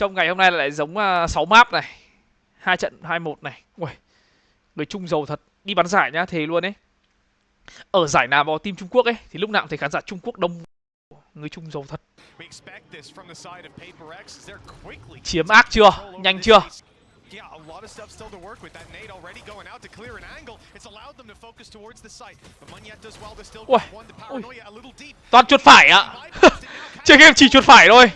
Trong ngày hôm nay lại giống 6 map này, 2 trận 2-1 này. Ui, người Trung giàu thật. Đi bắn giải nhá, thề luôn ấy. Ở giải nào vào team Trung Quốc ấy thì lúc nào cũng thấy khán giả Trung Quốc đông. Người Trung giàu thật. Chiếm ác chưa? Nhanh chưa? Yeah, a lot of stuff still to work with. That nade already going out to clear an angle. It's allowed them to focus towards the site. But Munyet does well to still get one. The paranoia a little deep. Toàn chuột phải ạ. Chơi game chỉ chuột phải thôi.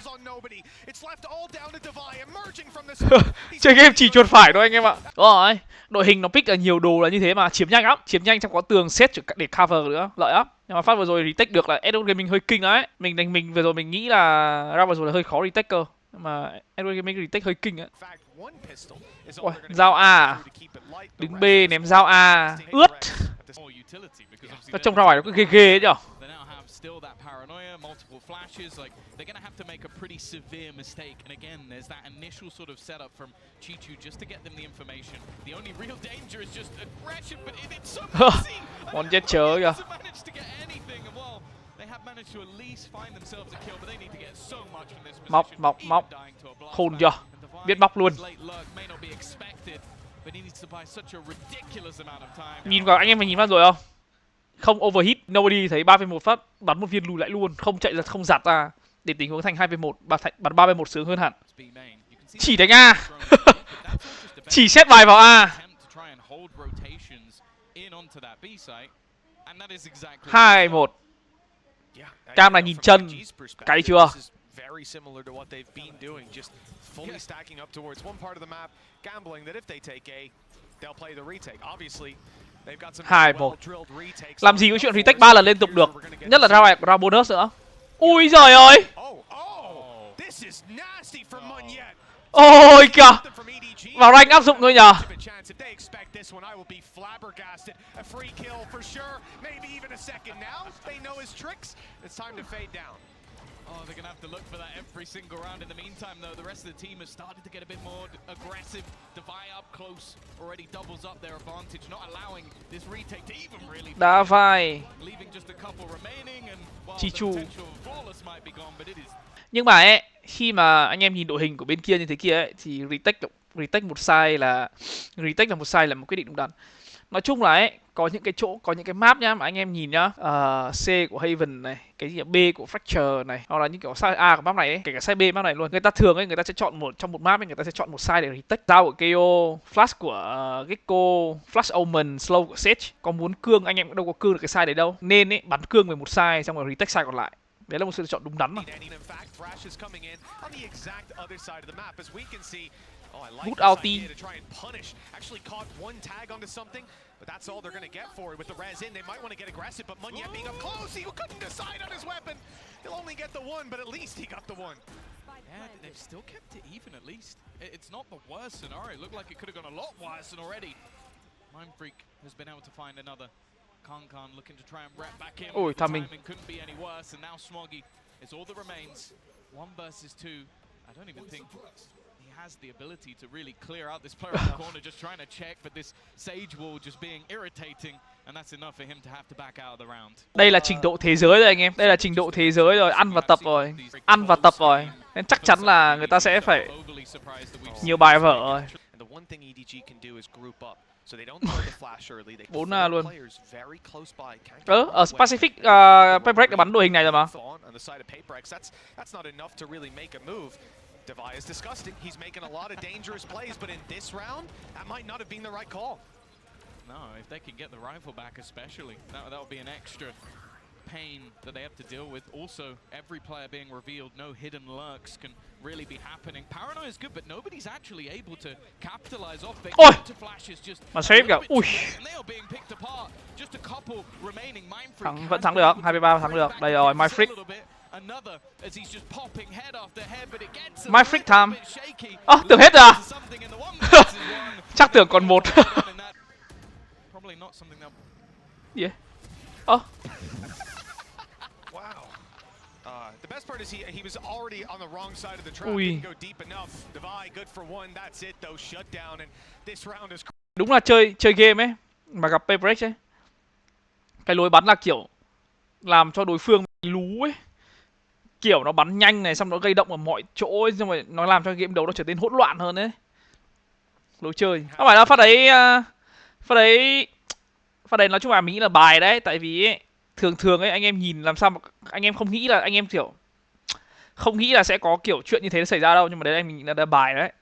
Chơi game chỉ chuột phải thôi anh em ạ. Đúng rồi. Đội hình nó pick là nhiều đồ là như thế mà chiếm nhanh lắm, chiếm nhanh trong có tường set để cover nữa, lợi lắm. Nhưng mà phát vừa rồi retake được là Edward Gaming hơi kinh đấy. Mình vừa rồi mình nghĩ là ra vừa rồi là hơi khó retake cơ. Nhưng mà Edward Gaming retake hơi kinh á. Ui, dao A. Đứng B ném dao A. Ướt. Nó trông ra ngoài nó cứ ghê ghê ấy nhở. Still that paranoia, multiple flashes, like they're gonna have to make a pretty severe mistake. And again, there's that initial sort of setup from Chichu just to get them the information. The only real danger is just aggression, but it's so messy. Muốn chết chớ kìa. Móc. Khôn chưa? Biết móc luôn. Nhìn vào anh em mình nhìn vào rồi không? Không overhit, nobody thấy 3v1 phát bắn một viên lùi lại luôn, không chạy giật không giạt ra để tình huống thành 2v1, bắn 3v1 sướng hơn hẳn. Chỉ đánh A. Chỉ xét bài vào A. 2-1. Cam này nhìn chân, cay chưa? Very similar to what they've been doing, just fully stacking up towards one part of the map, gambling that if they take A, they'll play the retake. Obviously, 2-1. Làm gì có chuyện retake 3 lần liên tục được, nhất là ra bonus nữa. Ui giời ơi. Ôi kìa. Vào rank áp dụng thôi nhờ. Oh, they're gonna have to look for that every single round. In the meantime, though, the rest of the team has started to get a bit more aggressive. Divide up close already doubles up their advantage, not allowing this retake to even really. Đá vai. Leaving just a couple remaining, and while Chichu. the potential flawless might be gone, but it is. Nhưng mà ấy, khi mà anh em nhìn đội hình của bên kia như thế kia ấy, thì retake một sai là một quyết định đúng đắn. Nói chung là ấy, có những cái chỗ, có những cái map nhá mà anh em nhìn nhá, C của Haven này, cái gì B của Fracture này, hoặc là những kiểu size A của map này ấy, kể cả size B map này luôn. Người ta thường ấy, người ta sẽ chọn trong một map ấy, người ta sẽ chọn một size để retake. Dao của KO, flash của Gecko, flash Omen, slow của Sage. Có muốn cương anh em cũng đâu có cương được cái size đấy đâu. Nên ấy, bắn cương về một size xong rồi retake size còn lại. Đấy là một sự lựa chọn đúng đắn mà. Good ulti. But that's all they're going to get for it with the res in. They might want to get aggressive, but Munyet being up close, he couldn't decide on his weapon. He'll only get the one, but at least he got the one. Yeah, they've still kept it even at least. It's not the worst scenario. It looked like it could have gone a lot worse than already. Mindfreak has been able to find another. CONG looking to try and wrap back in. Ôi, timing couldn't be any worse, and now Smoggy is all that remains. 1 versus 2. I don't even think he has the ability to really clear out this player in the corner, just trying to check, but this Sage wall just being irritating, and that's enough for him to have to back out of the round. Đây là trình độ thế giới rồi anh em, đây là trình độ thế giới rồi, ăn và tập rồi, nên chắc chắn là người ta sẽ phải nhiều bài vở rồi. 4A luôn. Ở Pacific PRX đã bắn đội hình này rồi mà. Divide is disgusting. He's making a lot of dangerous plays, but in this round, that might not have been the right call. No, if they can get the rifle back especially, that'll be an extra pain that they have to deal with. Also, every player being revealed, no hidden lurks can really be happening. Paranoia is good, but nobody's actually able to capitalize off it. Flashes just mà save kìa. Ui. Vẫn thắng được, 2v3 thắng được. Đây rồi, Mindfreak. Mindfreak tham. Tưởng hết rồi à? Chắc tưởng còn một. Yeah. The best part is he was already on the wrong side of the trap. Didn't go deep enough. Divide good for one. That's it though. Shut down, and this round is. Đúng là chơi game ấy mà gặp PRX ấy. Cái lối bắn là kiểu làm cho đối phương lú ấy. kiểu nó bắn nhanh này, xong nó gây động ở mọi chỗ ấy, xong rồi nó làm cho game đấu nó trở nên hỗn loạn hơn đấy. Lối chơi. Không phải là phát đấy phát đấy phát đấy nói chung là mình nghĩ là bài đấy, tại vì ấy, thường thường ấy anh em nhìn làm sao mà anh em không nghĩ là anh em kiểu không nghĩ là sẽ có kiểu chuyện như thế nó xảy ra đâu, nhưng mà đấy anh mình nghĩ là bài đấy.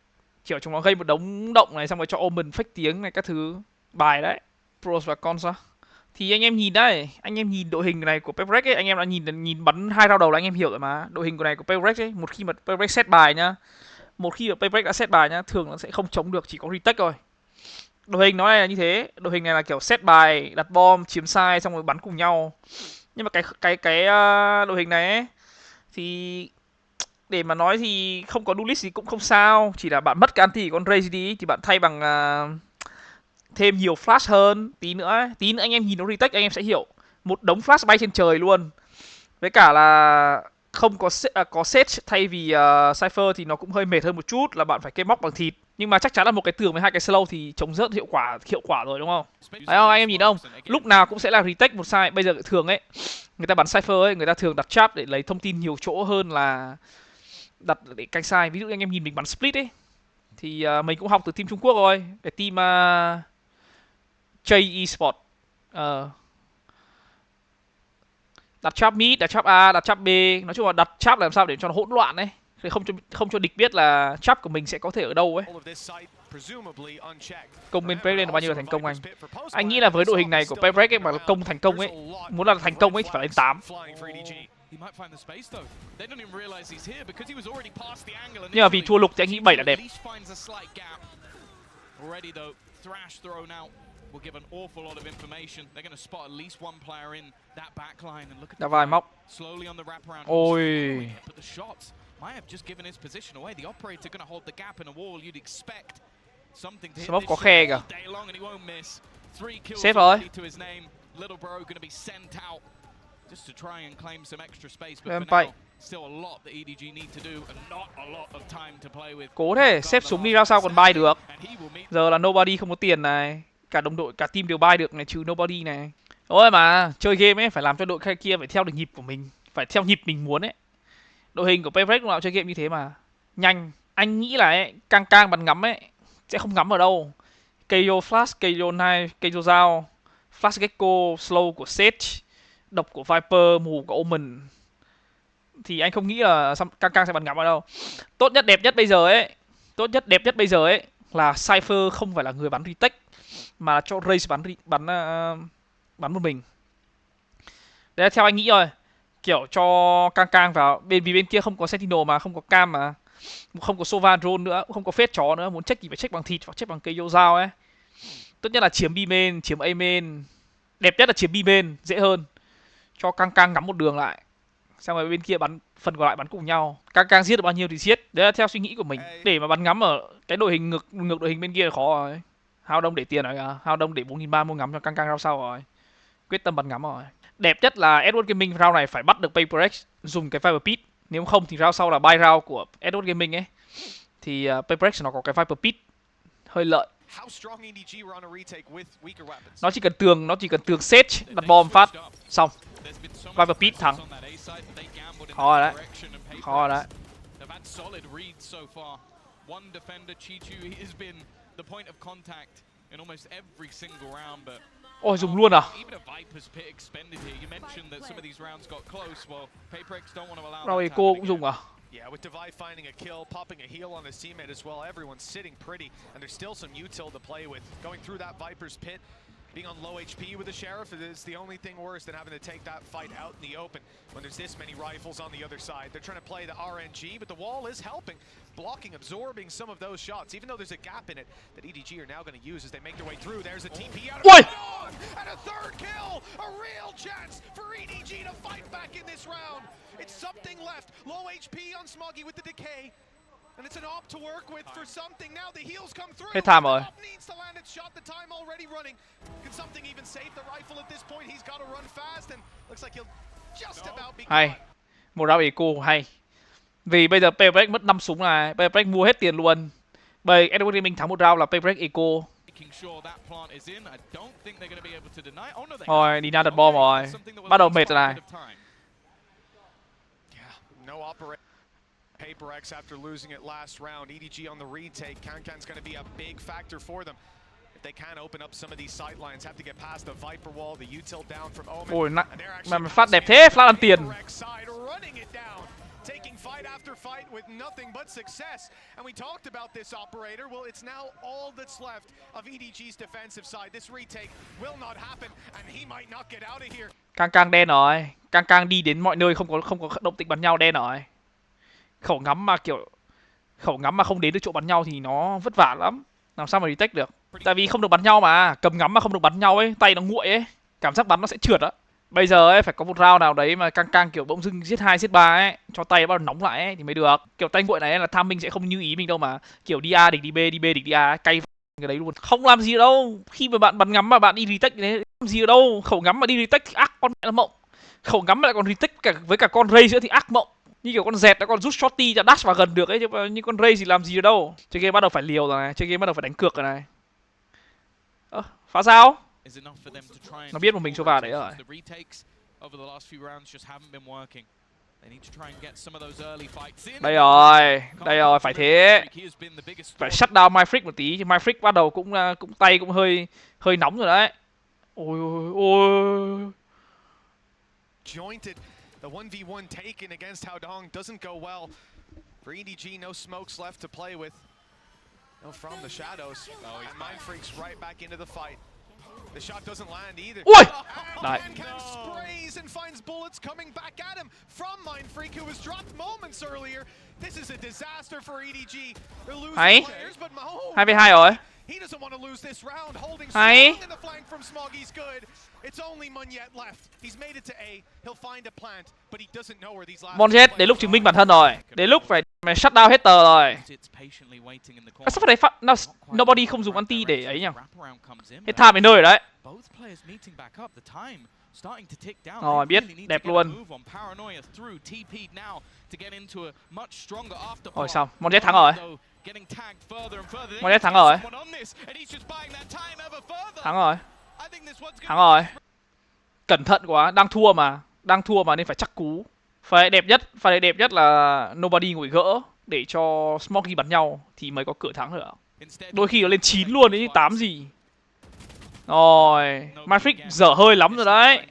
Kiểu chúng nó gây một đống động này, xong rồi cho Omen fake tiếng này các thứ, bài đấy. Pros và cons á. Thì anh em nhìn đây, anh em nhìn đội hình này của PRX ấy, anh em đã nhìn bắn 2 round đầu là anh em hiểu rồi mà. Đội hình của này của PRX ấy, một khi mà PRX set bài nhá, một khi mà PRX đã set bài nhá, thường nó sẽ không chống được, chỉ có retake thôi. Đội hình nó này là như thế, đội hình này là kiểu set bài, đặt bom, chiếm sai xong rồi bắn cùng nhau. Nhưng mà cái đội hình này ấy, thì để mà nói thì không có duelist thì cũng không sao, chỉ là bạn mất cái anti của con Crazy đi thì bạn thay bằng thêm nhiều flash hơn. Tí nữa anh em nhìn nó retake anh em sẽ hiểu, một đống flash bay trên trời luôn, với cả là không có set thay vì Cypher thì nó cũng hơi mệt hơn một chút, là bạn phải cây móc bằng thịt, nhưng mà chắc chắn là một cái tường với 2 cái slow thì chống rớt hiệu quả rồi đúng không? Đấy không anh em nhìn không, lúc nào cũng sẽ là retake một side. Bây giờ thường ấy người ta bắn Cypher ấy, người ta thường đặt trap để lấy thông tin nhiều chỗ hơn là đặt để canh sai. Ví dụ như anh em nhìn mình bắn split ấy, thì mình cũng học từ team Trung Quốc rồi, cái team J Esport, đặt trap mid, đặt trap A, đặt trap B, nói chung là đặt trap làm sao để cho nó hỗn loạn đấy, để không cho địch biết là trap của mình sẽ có thể ở đâu ấy. Công bên PRX lên là bao nhiêu là thành công anh? Anh nghĩ là với đội hình này của PRX ấy mà công thành công ấy, muốn là thành công ấy thì phải lên 8. Nhưng mà vì thua lục thì anh nghĩ 7 là đẹp. will give an awful lot of information. They're going to spot at least one player in that backline and look at the móc. Slowly on the wraparound. Ôi. But the shots might have just given his position away. The operator going to hold the gap in a wall. You'd expect something to hit Smoke this có khe kìa. day long and he won't miss. 3 kills to his name. Little bro going to be sent out just to try and claim some extra space, but for now, still a lot that EDG need to do and not a lot of time to play with. Cố thế, xếp súng đi ra sao còn buy được. Giờ là nobody không có tiền này. Cả đồng đội, cả team đều buy được này, trừ nobody này. Ôi mà, chơi game ấy, phải làm cho đội kia phải theo được nhịp của mình. Phải theo nhịp mình muốn ấy. Đội hình của PRX lúc nào chơi game như thế mà. Nhanh. Anh nghĩ là ấy, cang bắn ngắm ấy, sẽ không ngắm ở đâu. KO Flash, KO Knife, KO Dao, Flash Gecko, Slow của Sage, độc của Viper, mù của Omen. Thì anh không nghĩ là cang sẽ bắn ngắm ở đâu. Tốt nhất, đẹp nhất bây giờ ấy, là Cypher không phải là người bắn retake, mà cho Raze bắn một mình. Đấy là theo anh nghĩ rồi. Kiểu cho cang vào vì bên kia không có Sentinel mà, không có cam mà, không có Sova drone nữa, cũng không có phết chó nữa, muốn check thì phải check bằng thịt hoặc check bằng cây dao ấy. Tốt nhất là chiếm B main, chiếm A main. Đẹp nhất là chiếm B main, dễ hơn. Cho cang ngắm một đường lại. Xong rồi bên kia bắn phần còn lại bắn cùng nhau. Cang giết được bao nhiêu thì giết. Đấy là theo suy nghĩ của mình. Để mà bắn ngắm ở cái đội hình ngược đội hình bên kia là khó rồi. Hao Đông để tiền rồi kìa. Hao Đông để 4.300 mua ngắm cho cang rao sau rồi. Quyết tâm bắn ngắm rồi. Đẹp nhất là Edward Gaming round này phải bắt được PRX dùng cái Viper Pit. Nếu không thì round sau là buy round của Edward Gaming ấy. Thì PRX nó có cái Viper Pit hơi lợi. Nó chỉ cần tường Sage đặt bom phát xong. Viper Pit thắng. Khó rồi đấy. Ôi dùng luôn à? Rồi cô cũng dùng à? Yeah, with Divide finding a kill, popping a heal on his teammate as well, everyone's sitting pretty, and there's still some util to play with. Going through that Viper's pit, being on low HP with the Sheriff is the only thing worse than having to take that fight out in the open when there's this many rifles on the other side. They're trying to play the RNG, but the wall is helping, blocking, absorbing some of those shots, even though there's a gap in it that EDG are now going to use as they make their way through. There's a TP out of on, and a third kill! A real chance for EDG to fight back in this round. It's something left. Low HP on Smoggy with the decay. And it's an op to work with for something. Now the heals come through. Hết time rồi. Needs to land its shot. The time already running. Can something even save the rifle at this point? He's got to run fast and looks like he'll just about be. Hay. Một round eco hay. Vì bây giờ PRX mất 5 súng này, PRX mua hết tiền luôn. Bây Edward Gaming thắng một round là PRX eco. Rồi, Dina đặt bom rồi. Bắt đầu mệt rồi này. No operator. PRX after losing it last round. EDG on the retake. CONG's going to be a big factor for them. If they can open up some of these sidelines, have to get past the Viper wall, the util down from Omen. Ôi mà phát đẹp thế, flash ăn tiền. Running it down. Taking fight after fight with nothing but success. And we talked about this operator. Well, it's now all that's left of EDG's defensive side. This retake will not happen and he might not get out of here. Cang đen rồi. Cang đi đến mọi nơi không có động tĩnh bắn nhau đen rồi. Khẩu ngắm mà không đến được chỗ bắn nhau thì nó vất vả lắm. Làm sao mà retake được? Tại vì không được bắn nhau mà, cầm ngắm mà không được bắn nhau ấy, tay nó nguội ấy, cảm giác bắn nó sẽ trượt á. Bây giờ ấy phải có một round nào đấy mà căng kiểu bỗng dưng giết 2 giết 3 ấy, cho tay nó bắt đầu nóng lại ấy thì mới được. Kiểu tay nguội này là tham minh sẽ không như ý mình đâu mà, kiểu đi A địch đi B, đi B địch đi A, cay cái đấy luôn. Không làm gì đâu. Khi mà bạn bắn ngắm mà bạn đi retake đấy làm gì đâu. Khẩu ngắm mà đi retake thì ác con mẹ là mộng. Khẩu ngắm mà lại còn retake với cả con ray nữa thì ác mộng. Như kiểu con dẹt nó còn rút shorty cho dash vào gần được ấy, chứ như con ray thì làm gì được đâu. Chơi game bắt đầu phải liều rồi này, chơi game bắt đầu phải đánh cược rồi này. Phá sao? Nó biết một mình Sova đấy rồi. Đây rồi, phải thế. Phải shut down MyFreak một tí, chứ MyFreak bắt đầu cũng tay cũng hơi nóng rồi đấy. Ôi. Jointed. The 1v1 taken against Haodong doesn't go well. For EDG, no smokes left to play with. No, from the shadows. And MindFreak's right back into the fight. The shot doesn't land either. Ui! And sprays and finds bullets coming back at him from MindFreak, who was dropped moments earlier. This is a disaster for EDG. They're losing players, but Mo. 2v2 rồi. He doesn't want to lose this round. Holding strong in the flank from Smoggy's good. It's only Munyet left. He's made it to A. He'll find a plant, but he doesn't know where these last. Monjet đến lúc chứng minh bản thân rồi. Đến lúc phải shut down hết tờ rồi. Sao phải đấy nobody không dùng anti để ấy nhỉ? Hết tham đến nơi rồi đấy. Rồi biết, đẹp luôn. Rồi xong, Monjet thắng rồi. Monjet thắng rồi. Thắng rồi. Cẩn thận quá, đang thua mà nên phải chắc cú. Phải đẹp nhất là nobody ngồi gỡ để cho Smoggy bắn nhau thì mới có cửa thắng được. Đôi khi nó lên 9 luôn đấy, 8 gì. Rồi, MyFreak dở hơi lắm rồi đấy.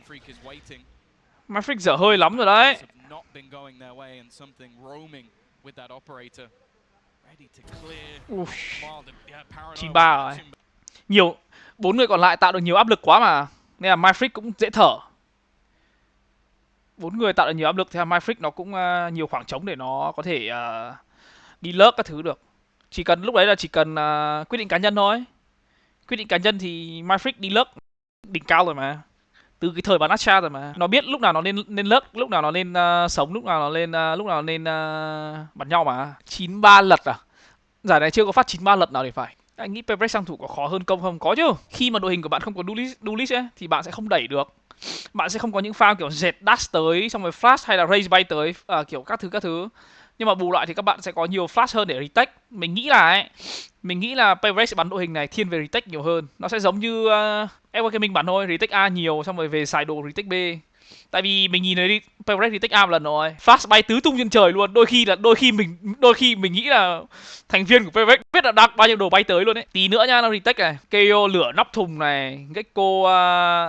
Uf, 9-3 rồi. Nhiều 4 người còn lại tạo được nhiều áp lực quá mà. Nên là MyFreak cũng dễ thở. 4 người tạo được nhiều áp lực thì MyFreak nó cũng nhiều khoảng trống để nó có thể đi lớt các thứ được. Lúc đấy là chỉ cần quyết định cá nhân thôi. Quyết định cá nhân thì MyFreak đi lớt đỉnh cao rồi mà. Từ cái thời bán Asha rồi mà. Nó biết lúc nào nó nên lớt, lúc nào nó nên sống, lúc nào nó nên bắn nhau mà. 9-3 lật à? Giải này chưa có phát 9-3 lật nào để phải. Anh nghĩ PRX sang thủ có khó hơn công không? Có chứ. Khi mà đội hình của bạn không có duelist ấy thì bạn sẽ không đẩy được. Bạn sẽ không có những pha kiểu dệt dash tới xong rồi flash hay là raise bay tới kiểu các thứ. Nhưng mà bù lại thì các bạn sẽ có nhiều flash hơn để retake. Mình nghĩ là PRX sẽ bắn đội hình này thiên về retake nhiều hơn. Nó sẽ giống như Edward Gaming bắn thôi, retake A nhiều xong rồi về xài đồ retake B. Tại vì mình nhìn thấy PRX retake A một lần rồi, flash bay tứ tung trên trời luôn. Đôi khi mình nghĩ là thành viên của PRX biết là đặt bao nhiêu đồ bay tới luôn đấy. Tí nữa nha, nó retake này, KO lửa nóc thùng này, Gecko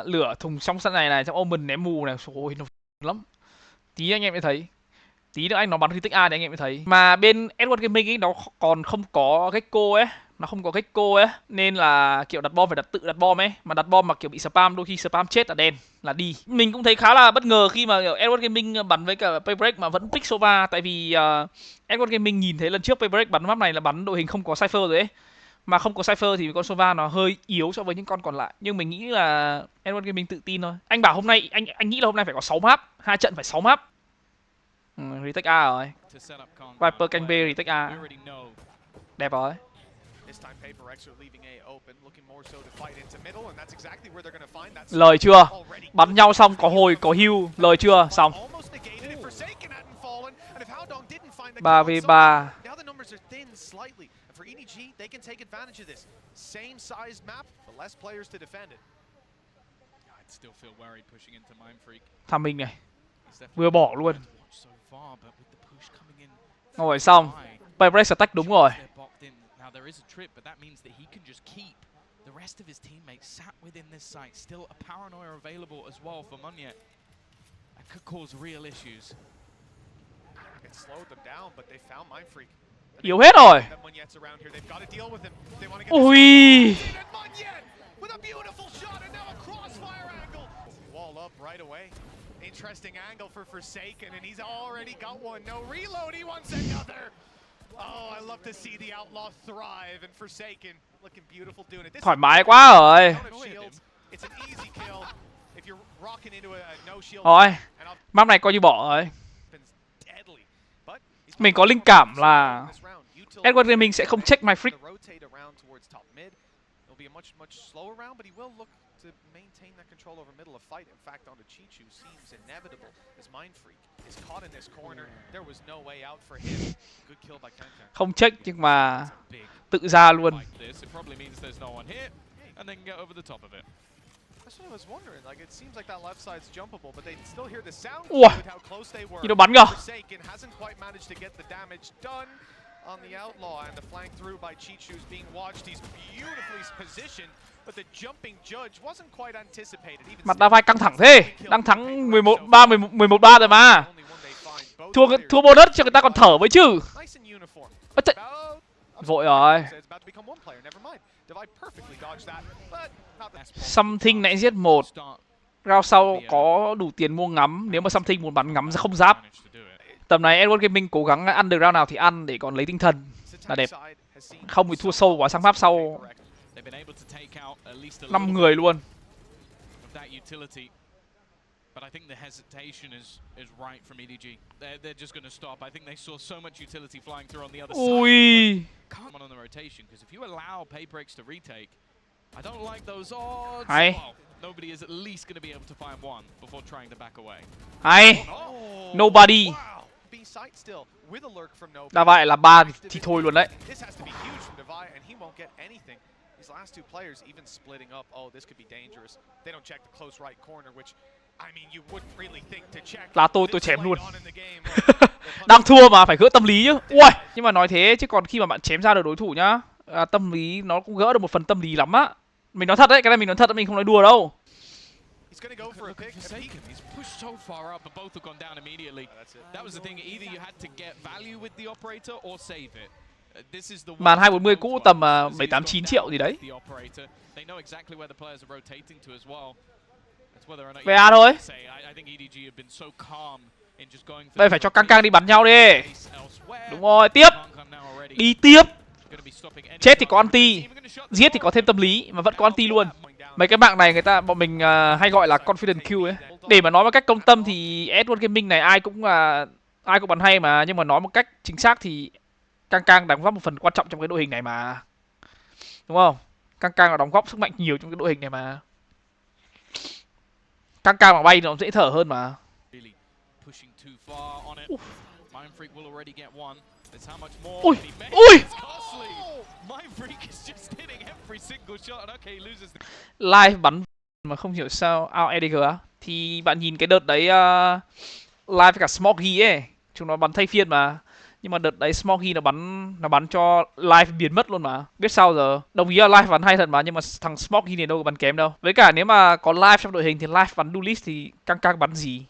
lửa thùng trong sân này, trong Omen ném mù này, ôi nó lắm. Tí anh em sẽ thấy. Tí nữa anh nó bắn retake A thì anh em sẽ thấy. Mà bên Edward Gaming ấy nó còn không có Gecko ấy. Nên là kiểu đặt bom phải tự đặt bom ấy. Mà đặt bom mà kiểu bị spam, đôi khi spam chết là đen, là đi. Mình cũng thấy khá là bất ngờ khi mà Edward Gaming bắn với cả PRX mà vẫn pick Sova. Tại vì Edward Gaming nhìn thấy lần trước PRX bắn map này là bắn đội hình không có Cypher rồi ấy. Mà không có Cypher thì con Sova nó hơi yếu so với những con còn lại. Nhưng mình nghĩ là Edward Gaming tự tin thôi. Anh bảo hôm nay, anh nghĩ là hôm nay phải có 6 map, 2 trận phải 6 map. Retake A rồi. Viper canh B retake A. Đẹp rồi. Lời chưa? Bắn nhau xong có hồi có heal, lời chưa? Xong. 3v3. Tham minh này. Vừa bỏ luôn. Rồi xong. PRX attack đúng rồi. The rest of his teammates sat within this site, still a paranoia available as well for Munyet. That could cause real issues. It slowed them down, but they found Mindfreak. Yếu hết rồi. Ui. With a beautiful shot and now a crossfire angle. Wall up right away. Interesting angle for Forsaken, and he's already got one. No reload, he wants another. Oh, I love to see the outlaw thrive, and Forsaken looking beautiful doing it. Thoải mái quá rồi. It's an easy kill if you're rocking into a no shield. Rồi, map này coi như bỏ rồi. Mình có linh cảm là Edward Gaming sẽ không check my freak. Không check nhưng mà tự ra luôn. Ủa, gì đâu bắn kìa. On the outlaw and the flank through by Chichu's being watched. He's beautifully positioned, but the jumping judge wasn't quite anticipated. Mặt đá vai căng thẳng thế. Đang thắng 11-3 rồi mà. Thua bonus cho người ta còn thở với chứ. Vội rồi. Something nãy giết 1. Round sau có đủ tiền mua ngắm. Nếu mà Something muốn bắn ngắm không giáp. Tầm này Edward Gaming cố gắng ăn được round nào thì ăn để còn lấy tinh thần là đẹp. Không bị thua sâu quá sang map sau 5 người luôn. But I think the hesitation is right from EDG. They're just going to stop. I think they saw so much utility flying through on the other side. Ui. Come on the rotation, because if you allow PRX to retake, I don't like those odds. Hay. Well, nobody is at least going to be able to find one before trying to back away. Hay. Nobody. Đã vậy là 3 thì thôi luôn đấy. These last two players even splitting up. Oh, this could be dangerous. They don't check the close right corner, which I mean you wouldn't really think to check. Là tôi chém luôn. Đang thua mà phải gỡ tâm lý chứ. Ui, nhưng mà nói thế chứ còn khi mà bạn chém ra được đối thủ nhá, tâm lý nó cũng gỡ được một phần tâm lý lắm á. Mình nói thật đấy, cái này mình nói thật, mình không nói đùa đâu. He's going to go for a pick. He's pushed so far up, but both have gone down immediately. That was the thing. Either you had to get value with the operator or save it. Màn 240 cũ tầm 7-8-9 triệu gì đấy. VA thôi. Đây phải cho căng đi bắn nhau đi. Đúng rồi, tiếp. Đi tiếp. Chết thì có anti, giết thì có thêm tâm lý mà vẫn có anti luôn. Mấy cái mạng này bọn mình hay gọi là confident kill ấy. Để mà nói một cách công tâm thì Edward Gaming này ai cũng bắn hay mà, nhưng mà nói một cách chính xác thì Cang đóng góp một phần quan trọng trong cái đội hình này mà, đúng không? Cang là đóng góp sức mạnh nhiều trong cái đội hình này mà. Cang mà bay nó dễ thở hơn mà. Ui, ui. Live bắn mà không hiểu sao out EDG á. Thì bạn nhìn cái đợt đấy live với cả Smoggy ấy, chúng nó bắn thay phiên mà. Nhưng mà đợt đấy Smoggy nó bắn cho live biến mất luôn mà. Biết sao giờ. Đồng ý là live bắn hay thật mà, nhưng mà thằng Smoggy này đâu có bắn kém đâu. Với cả nếu mà có live trong đội hình thì live bắn duelist thì Cang bắn gì,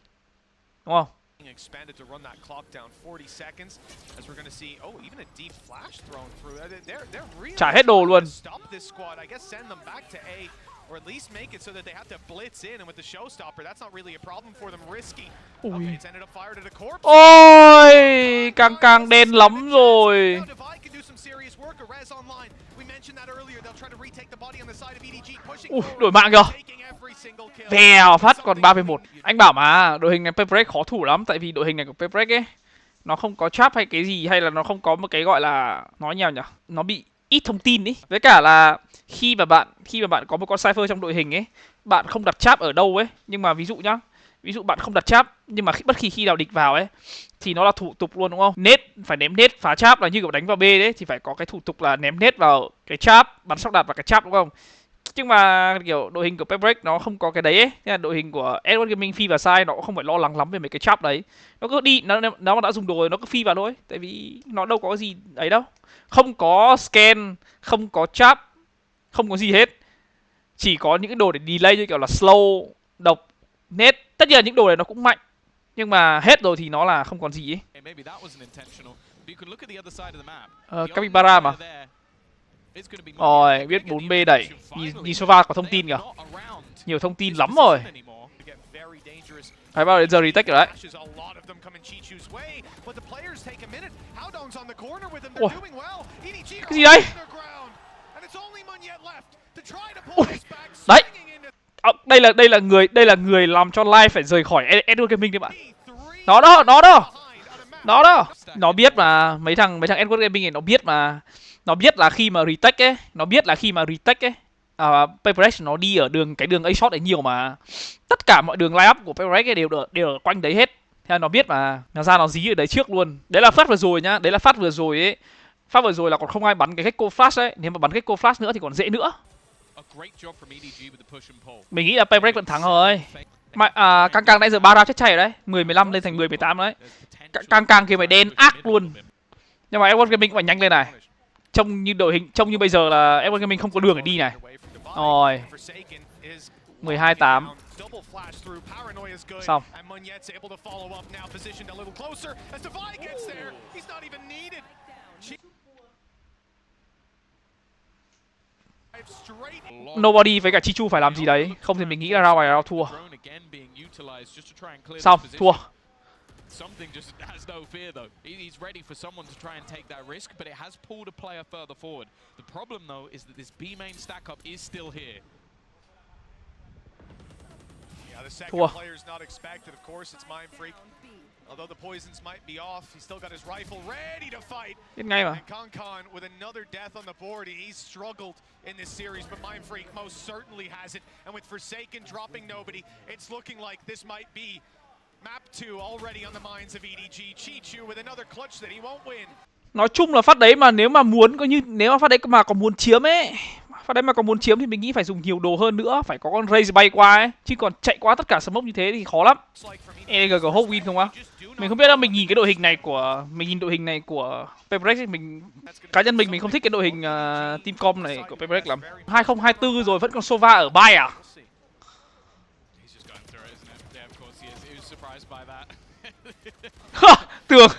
đúng không? Expanded to run that clock down 40 seconds as we're going to see even a deep flash thrown through. They're really trả hết đồ luôn. Stop this squad. I guess send them back to A or at least make it so that they have to blitz in, and with the showstopper that's not really a problem for them. Risky. Okay, it's ended up fired at a corpse. Ôi, Cang đen lắm rồi. Đổi mạng kìa. Vèo phát còn 3v1. Anh bảo mà đội hình này PRX khó thủ lắm, tại vì đội hình này của PRX ấy nó không có trap hay cái gì, hay là nó không có một cái gọi là nói nhau nhỉ, nó bị ít thông tin ấy. Với cả là khi mà bạn có một con cipher trong đội hình ấy, bạn không đặt trap ở đâu ấy, nhưng mà ví dụ bạn không đặt trap, nhưng mà bất kỳ khi nào địch vào ấy thì nó là thủ tục luôn, đúng không? Phải ném nết phá trap, là như kiểu đánh vào B đấy thì phải có cái thủ tục là ném nết vào cái trap, bắn sóc đạt vào cái trap, đúng không? Nhưng mà kiểu đội hình của PRX nó không có cái đấy ấy. Nên là đội hình của Edward Gaming phi vào sai nó cũng không phải lo lắng lắm về mấy cái trap đấy. Nó cứ đi, nó mà đã dùng đồ rồi nó cứ phi vào thôi. Tại vì nó đâu có gì ấy đâu. Không có scan, không có trap, không có gì hết. Chỉ có những cái đồ để delay như kiểu là slow, độc, net. Tất nhiên là những đồ này nó cũng mạnh. Nhưng mà hết rồi thì nó là không còn gì ấy. Capybara mà. Rồi, biết 4B đẩy. Nhìn Sova có thông tin kìa. Nhiều thông tin lắm rồi. Hay bao đến giờ retake rồi đấy. Ủa, cái gì đây? Ui, đấy. Đây là người làm cho live phải rời khỏi Edward Gaming đấy bạn. Nó đó. Nó biết mà, mấy thằng Edward Gaming này nó biết mà. Nó biết là khi mà retake ấy, PRX nó đi ở cái đường A shot ấy nhiều mà. Tất cả mọi đường line up của PRX ấy đều ở quanh đấy hết. Thế là nó biết mà. Nó ra nó dí ở đấy trước luôn. Đấy là phát vừa rồi nhá, đấy là phát vừa rồi ấy. Phát vừa rồi là còn không ai bắn cái Gecko Flash ấy. Nếu mà bắn Gecko Flash nữa thì còn dễ nữa. Mình nghĩ là PRX vẫn thắng rồi. Cang nãy giờ 3 round chết chay rồi đấy. 10-15 lên thành 10-18 đấy. Cang kia mày đen ác luôn. Nhưng mà Edward Gaming cũng phải nhanh lên này. Trông như bây giờ là Edward Gaming không có đường để đi này. Rồi. 12-8. Xong. Nobody với cả Chichu phải làm gì đấy. Không thì mình nghĩ là round này round thua. Xong, thua. Something just has no fear though. He's ready for someone to try and take that risk, but it has pulled a player further forward. The problem though is that this B main stack up is still here. Yeah, the second player is not expected. Of course, it's Mind Freak. Although the poisons might be off, he's still got his rifle ready to fight. And CONG with another death on the board. He's struggled in this series, but Mind Freak most certainly has it. And with Forsaken dropping nobody, it's looking like this might be Map 2 already on the minds of EDG. Chichu with another clutch that he won't win. Nói chung là phát đấy mà nếu mà phát đấy mà còn muốn chiếm ấy, phát đấy mà còn muốn chiếm thì mình nghĩ phải dùng nhiều đồ hơn nữa, phải có con Raze bay qua ấy, chứ còn chạy qua tất cả smoke như thế thì khó lắm. EDG có hope win không á? Mình không biết đâu, mình nhìn cái đội hình này của PRX, cá nhân mình không thích cái đội hình team com này của PRX lắm. 2024 rồi vẫn còn Sova ở bay à? Tưởng.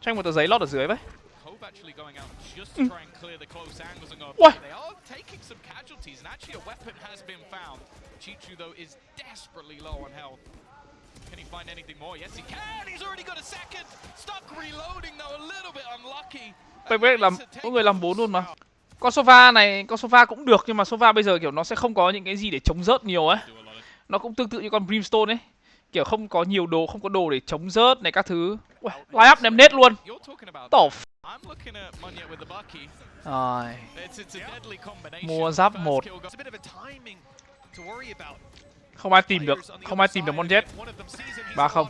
Tranh một tờ giấy lót ở dưới vậy. Ui. Can he find anything more? Yes, he can. He's already got a second. Stuck reloading though, a little bit unlucky. PRX làm có người làm 4 luôn mà. Con Sova cũng được, nhưng mà Sova bây giờ kiểu nó sẽ không có những cái gì để chống rớt nhiều ấy. Nó cũng tương tự như con Brimstone ấy. Kiểu không có nhiều đồ, không có đồ để chống rớt này các thứ. Ui, line up ném nết luôn. Tổ rồi. Mua giáp 1. Không ai tìm được con jet. 3-0.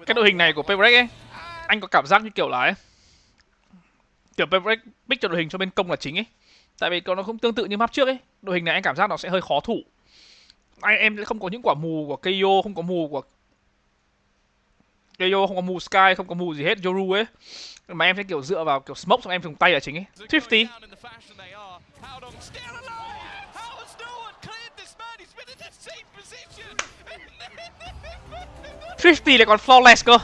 Cái đội hình này của PRX ấy, anh có cảm giác như kiểu là ấy, kiểu PRX pick cho đội hình cho bên công là chính ấy. Tại vì nó không tương tự như map trước ấy. Đội hình này anh cảm giác nó sẽ hơi khó thủ. Em sẽ không có những quả mù của KO, không có mù Sky, không có mù gì hết Yoru ấy. Mà em sẽ kiểu dựa vào kiểu smoke xong em dùng tay là chính ấy. Thrifty. Thrifty lại còn flawless cơ.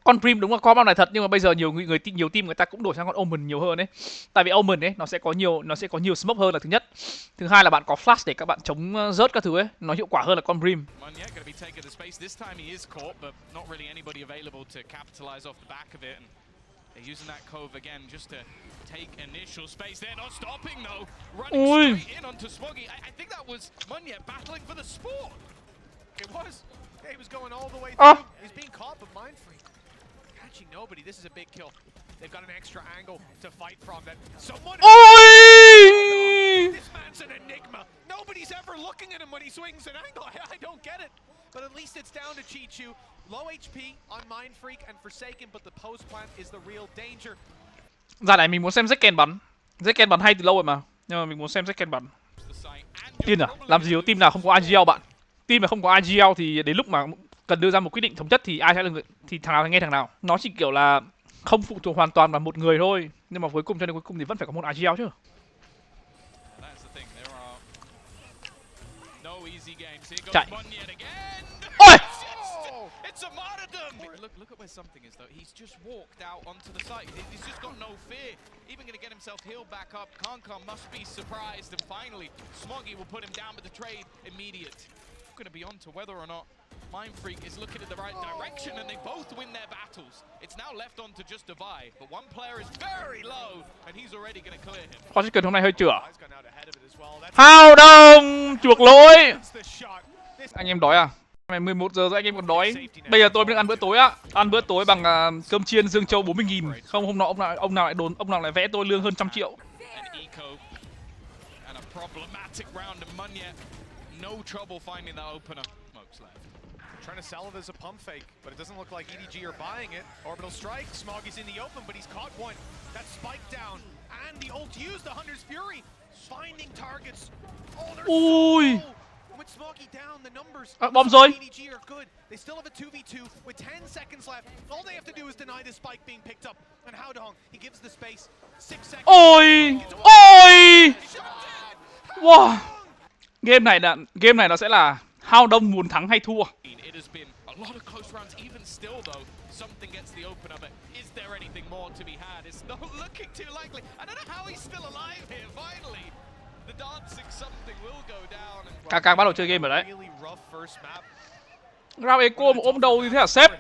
Con Prim đúng là có bao này thật, nhưng mà bây giờ nhiều team người ta cũng đổi sang con Omen nhiều hơn ấy. Tại vì Omen ấy nó sẽ có nhiều smoke hơn là thứ nhất. Thứ hai là bạn có flash để các bạn chống rớt các thứ ấy, nó hiệu quả hơn là con Prim. Using that cove again just to take initial space. They're not stopping though. Running straight in onto Smoggy. I think that was Munya battling for the sport. It was. Yeah, he was going all the way through. He's being caught, but Mind Freak catching nobody. This is a big kill. They've got an extra angle to fight from that. Someone. Ôi! This man's an enigma. Nobody's ever looking at him when he swings an angle. I don't get it. But at least it's down to Chichu. Low HP on Mindfreak and Forsaken, but the post plant is the real danger. Ra này mình muốn xem Zekken bắn. Zekken bắn hay từ lâu rồi mà. Nhưng mà mình muốn xem Zekken bắn. Tin à? Làm gì có team nào không có IGL bạn? Team mà không có IGL thì đến lúc mà cần đưa ra một quyết định thống nhất thì ai sẽ là người, thì thằng nào sẽ nghe thằng nào. Nó chỉ kiểu là không phụ thuộc hoàn toàn vào một người thôi. Nhưng mà cuối cùng cho đến cuối cùng thì vẫn phải có một IGL chứ. Chạy. Ôi! Look at where something is though. He's just walked out onto the site. He's just got no fear. Even gonna get himself healed back up. CONG must be surprised, and finally, Smoggy will put him down with the trade immediate. Gonna be on to whether or not Mindfreak is looking in the right direction, and they both win their battles. It's now left on to just divide, but one player is very low, and he's already gonna clear him. Phongcachxanh hôm nay hơi chửa. Hao đông chuộc lỗi. Anh em đói à? Mày 11 giờ rồi anh em còn đói. Bây giờ tôi mới được ăn bữa tối á. Ăn bữa tối bằng cơm chiên Dương Châu 40.000. Không, hôm nọ ông nào lại đồn, ông nào lại vẽ tôi lương hơn 100 triệu. Trying to sell it as a pump fake, but it doesn't look like EDG are buying it. Orbital strike, Smoggy's in the open, but he's caught one. That spike down, and the ult used, the Hunter's Fury, finding targets. Oh, they're Ui. so low. With Smoggy down, the numbers Bom rồi. EDG are good. They still have a 2v2 with 10 seconds left. All they have to do is deny the spike being picked up. And Howdong, he gives the space. 6 seconds. Ôi! Ôi! Wow! Game này nó sẽ là Hao Đông muốn thắng hay thua. Something gets the open of it. Is there anything more to be had? It's not looking too likely. I don't know how he's still alive here. Finally, the dancing something will go down. Càng bắt đầu chơi game rồi đấy. Round Echo mà ôm đầu như thế là sếp.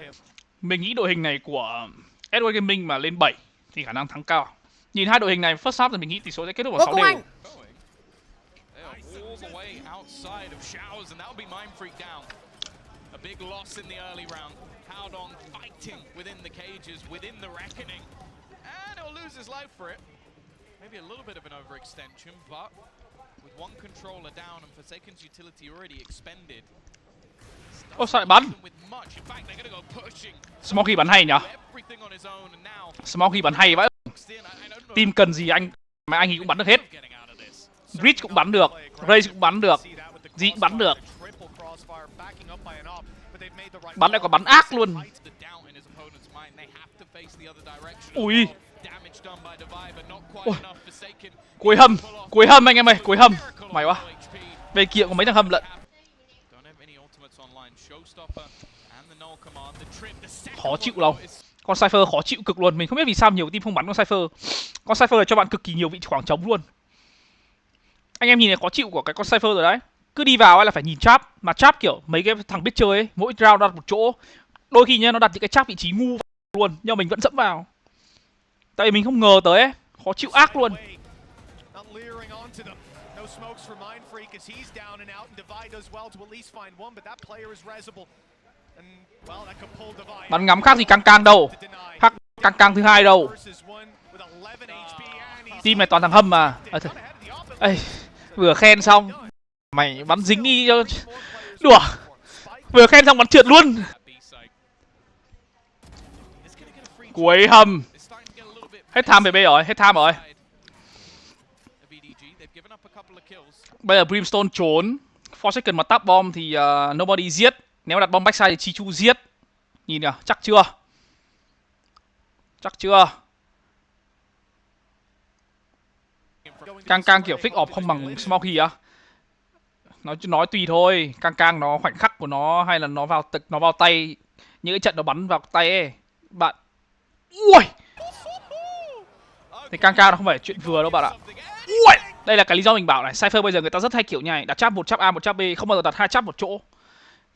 Mình nghĩ đội hình này của Edward Gaming mà lên 7 thì khả năng thắng cao. Nhìn hai đội hình này first half thì mình nghĩ tỷ số sẽ kết thúc vào 6 đều. Big loss in the early round. Howdong fighting within the cages, within the reckoning. And he'll lose his life for it. Maybe a little bit of an overextension, but with one controller down and Forsaken's utility already expended. Ô sao lại bắn? Smoggy bắn hay nhở? Smoggy bắn hay vậy. Team cần gì anh mà anh ấy cũng bắn được hết. Rich cũng bắn được, Ray cũng bắn được, Dị cũng bắn được. Bắn lại còn bắn ác luôn. Ui. Ôi. Cuối hầm anh em ơi, cuối hầm. Mày quá. Bên kia có mấy thằng hầm lận. Khó chịu đâu. Con Cypher khó chịu cực luôn. Mình không biết vì sao nhiều team không bắn con Cypher. Con Cypher này cho bạn cực kỳ nhiều vị trí khoảng trống luôn. Anh em nhìn thấy khó chịu của cái con Cypher rồi đấy. Cứ đi vào ấy là phải nhìn trap. Mà trap kiểu mấy cái thằng biết chơi ấy, mỗi round đặt một chỗ. Đôi khi nhá nó đặt những cái trap vị trí ngu luôn, nhưng mà mình vẫn dẫm vào. Tại vì mình không ngờ tới ấy. Khó chịu ác luôn. Bắn ngắm khác gì căng đâu. Khác căng thứ hai đâu. Team này toàn thằng hâm mà. Ê, vừa khen xong mày bắn dính đi cho đùa. Vừa khen xong bắn trượt luôn. Cuối hầm. Hết tham về B rồi, hết tham rồi. Bây giờ Brimstone trốn. Forsaken mà tap bom thì nobody giết. Nếu đặt bom backside thì Chichu giết. Nhìn nhỉ, chắc chưa? Chắc chưa? Căng kiểu fix off không bằng Smoggy á. Nói tùy thôi, căng nó khoảnh khắc của nó hay là nó vào tay, những cái trận nó bắn vào tay ấy. Bạn. Ui. Thì căng nó không phải chuyện vừa đâu bạn ạ. Ui. Đây là cái lý do mình bảo này, Cypher bây giờ người ta rất hay kiểu như này, đặt trap một trap A một trap B, không bao giờ đặt hai trap một chỗ.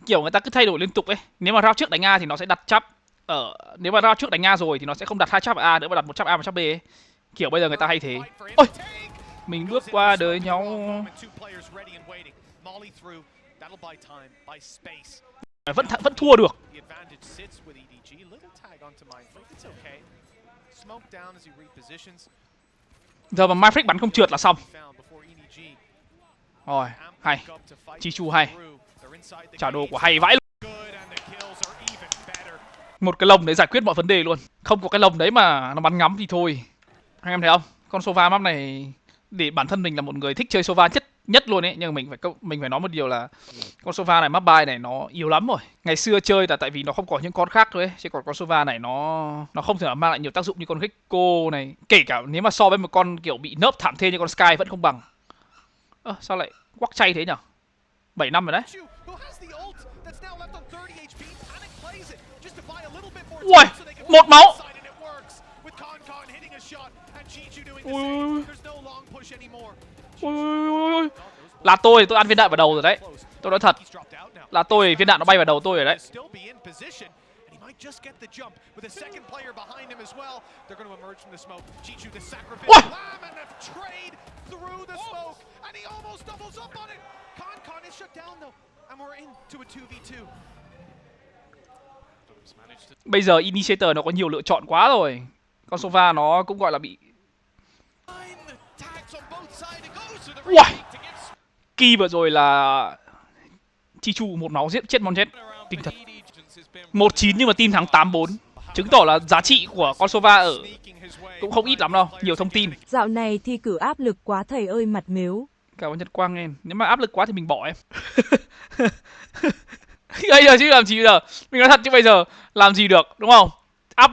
Kiểu người ta cứ thay đổi liên tục ấy. Nếu mà round trước đánh A thì nó sẽ đặt trap ở, nếu mà round trước đánh A rồi thì nó sẽ không đặt hai trap ở A nữa mà đặt một trap A một trap B ấy. Kiểu bây giờ người ta hay thế. Ôi. Mình bước qua đời nhau. Vẫn thua được. Giờ mà Myfrick bắn không trượt là xong. Rồi, hay. Chichu hay. Trả đồ của hay vãi luôn. Một cái lồng đấy giải quyết mọi vấn đề luôn. Không có cái lồng đấy mà nó bắn ngắm thì thôi. Anh em thấy không? Con Sova map này, để bản thân mình là một người thích chơi Sova nhất luôn ấy, nhưng mà mình phải nói một điều là con Sova này, map buy này nó yếu lắm rồi. Ngày xưa chơi là tại vì nó không có những con khác thôi ấy, chứ còn con Sova này nó không thể nào mang lại nhiều tác dụng như con Gecko này. Kể cả nếu mà so với một con kiểu bị nerf thảm thê như con Sky vẫn không bằng. Sao lại quắc chay thế nhở? 7 năm rồi đấy. Ui, một máu. Ui. Là tôi ăn viên đạn vào đầu rồi đấy. Tôi nói thật. Là tôi viên đạn nó bay vào đầu tôi rồi đấy. Ui. Bây giờ Initiator nó có nhiều lựa chọn quá rồi. Con Sova nó cũng gọi là bị... Ui. Kỳ vừa rồi là Chichu một máu giết chết Monjet. Kinh thật. 1-9 nhưng mà team thắng 8-4. Chứng tỏ là giá trị của con Sova ở cũng không ít lắm đâu. Nhiều thông tin. Dạo này thi cử áp lực quá thầy ơi mặt mếu. Cảm ơn Nhật Quang em. Nếu mà áp lực quá thì mình bỏ em. Bây giờ chứ làm gì bây giờ? Mình nói thật chứ bây giờ làm gì được, đúng không? Áp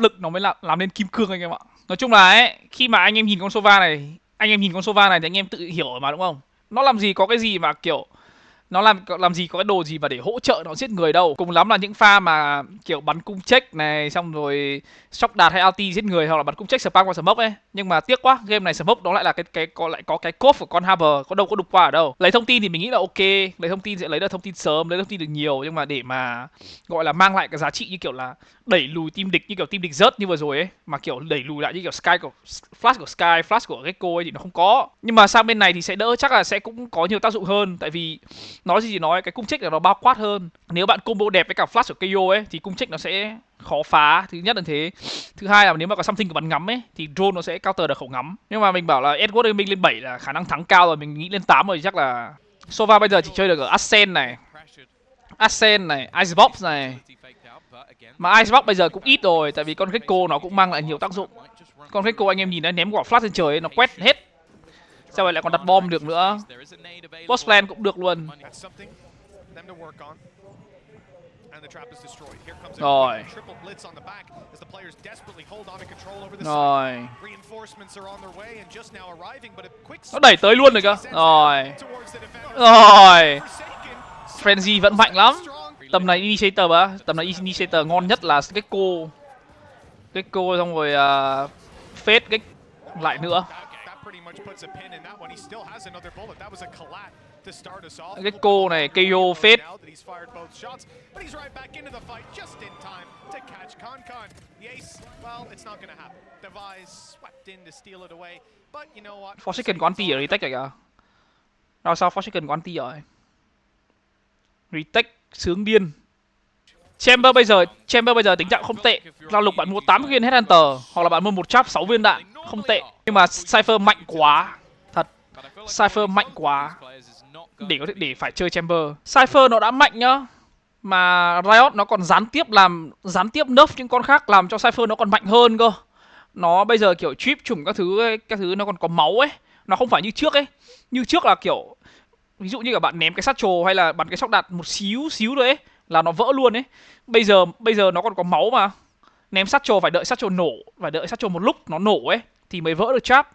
lực nó mới làm nên kim cương anh em ạ. Nói chung là ấy, khi mà anh em nhìn con Sova này, thì anh em tự hiểu mà, đúng không? Nó làm gì có cái gì mà kiểu nó làm gì có cái đồ gì mà để hỗ trợ nó giết người đâu. Cùng lắm là những pha mà kiểu bắn cung check này, xong rồi shock đạt hay ulti giết người, hoặc là bắn cung check spam qua smoke ấy. Nhưng mà tiếc quá, game này smoke nó lại là có cái code của con Harbor, có đâu có đục qua ở đâu. Lấy thông tin thì mình nghĩ là ok, lấy thông tin sẽ lấy được thông tin sớm, lấy thông tin được nhiều, nhưng mà để mà gọi là mang lại cái giá trị như kiểu là đẩy lùi team địch, như kiểu team địch rớt như vừa rồi ấy, mà kiểu đẩy lùi lại như kiểu flash của Gecko ấy thì nó không có. Nhưng mà sang bên này thì sẽ đỡ, chắc là sẽ cũng có nhiều tác dụng hơn, tại vì nói gì thì nói, cái cung check là nó bao quát hơn. Nếu bạn combo đẹp với cả flash của KO ấy thì cung check nó sẽ khó phá, thứ nhất là thế. Thứ hai là nếu mà có something của bắn ngắm ấy thì drone nó sẽ counter được khẩu ngắm. Nhưng mà mình bảo là Edward Gaming lên 7 là khả năng thắng cao rồi, mình nghĩ lên 8 rồi chắc là Sova bây giờ chỉ chơi được ở Ascent này, Icebox này. Mà Icebox bây giờ cũng ít rồi, tại vì con Gecko nó cũng mang lại nhiều tác dụng. Con Gecko anh em nhìn đấy, ném quả flash lên trời ấy, nó quét hết. Sao vậy lại còn đặt bom được nữa. Boss plan cũng được luôn. Rồi. Nó đẩy tới luôn rồi cơ. Rồi. Frenzy vẫn mạnh lắm. Tầm này Initiator ngon nhất là Gecko xong rồi Fate lại nữa. Gecko này, KO, Fate. Phongcachxanh có anti ở Retake kìa. Sao Phongcachxanh có anti rồi. Retake sướng điên. Chamber bây giờ tính trạng không tệ. Giao lục bạn mua 8 viên Headhunter hoặc là bạn mua một trap 6 viên đạn, không tệ. Nhưng mà Cypher mạnh quá. Thật. Cypher mạnh quá. Để phải chơi Chamber. Cypher nó đã mạnh nhá. Mà Riot nó còn gián tiếp nerf những con khác, làm cho Cypher nó còn mạnh hơn cơ. Nó bây giờ kiểu trip trùng các thứ nó còn có máu ấy. Nó không phải như trước ấy. Như trước là kiểu ví dụ như cả bạn ném cái satchel hay là bắn cái shock đạt một xíu thôi ấy là nó vỡ luôn ấy. Bây giờ nó còn có máu mà. Ném satchel phải đợi satchel nổ, phải đợi satchel một lúc nó nổ ấy thì mới vỡ được trap.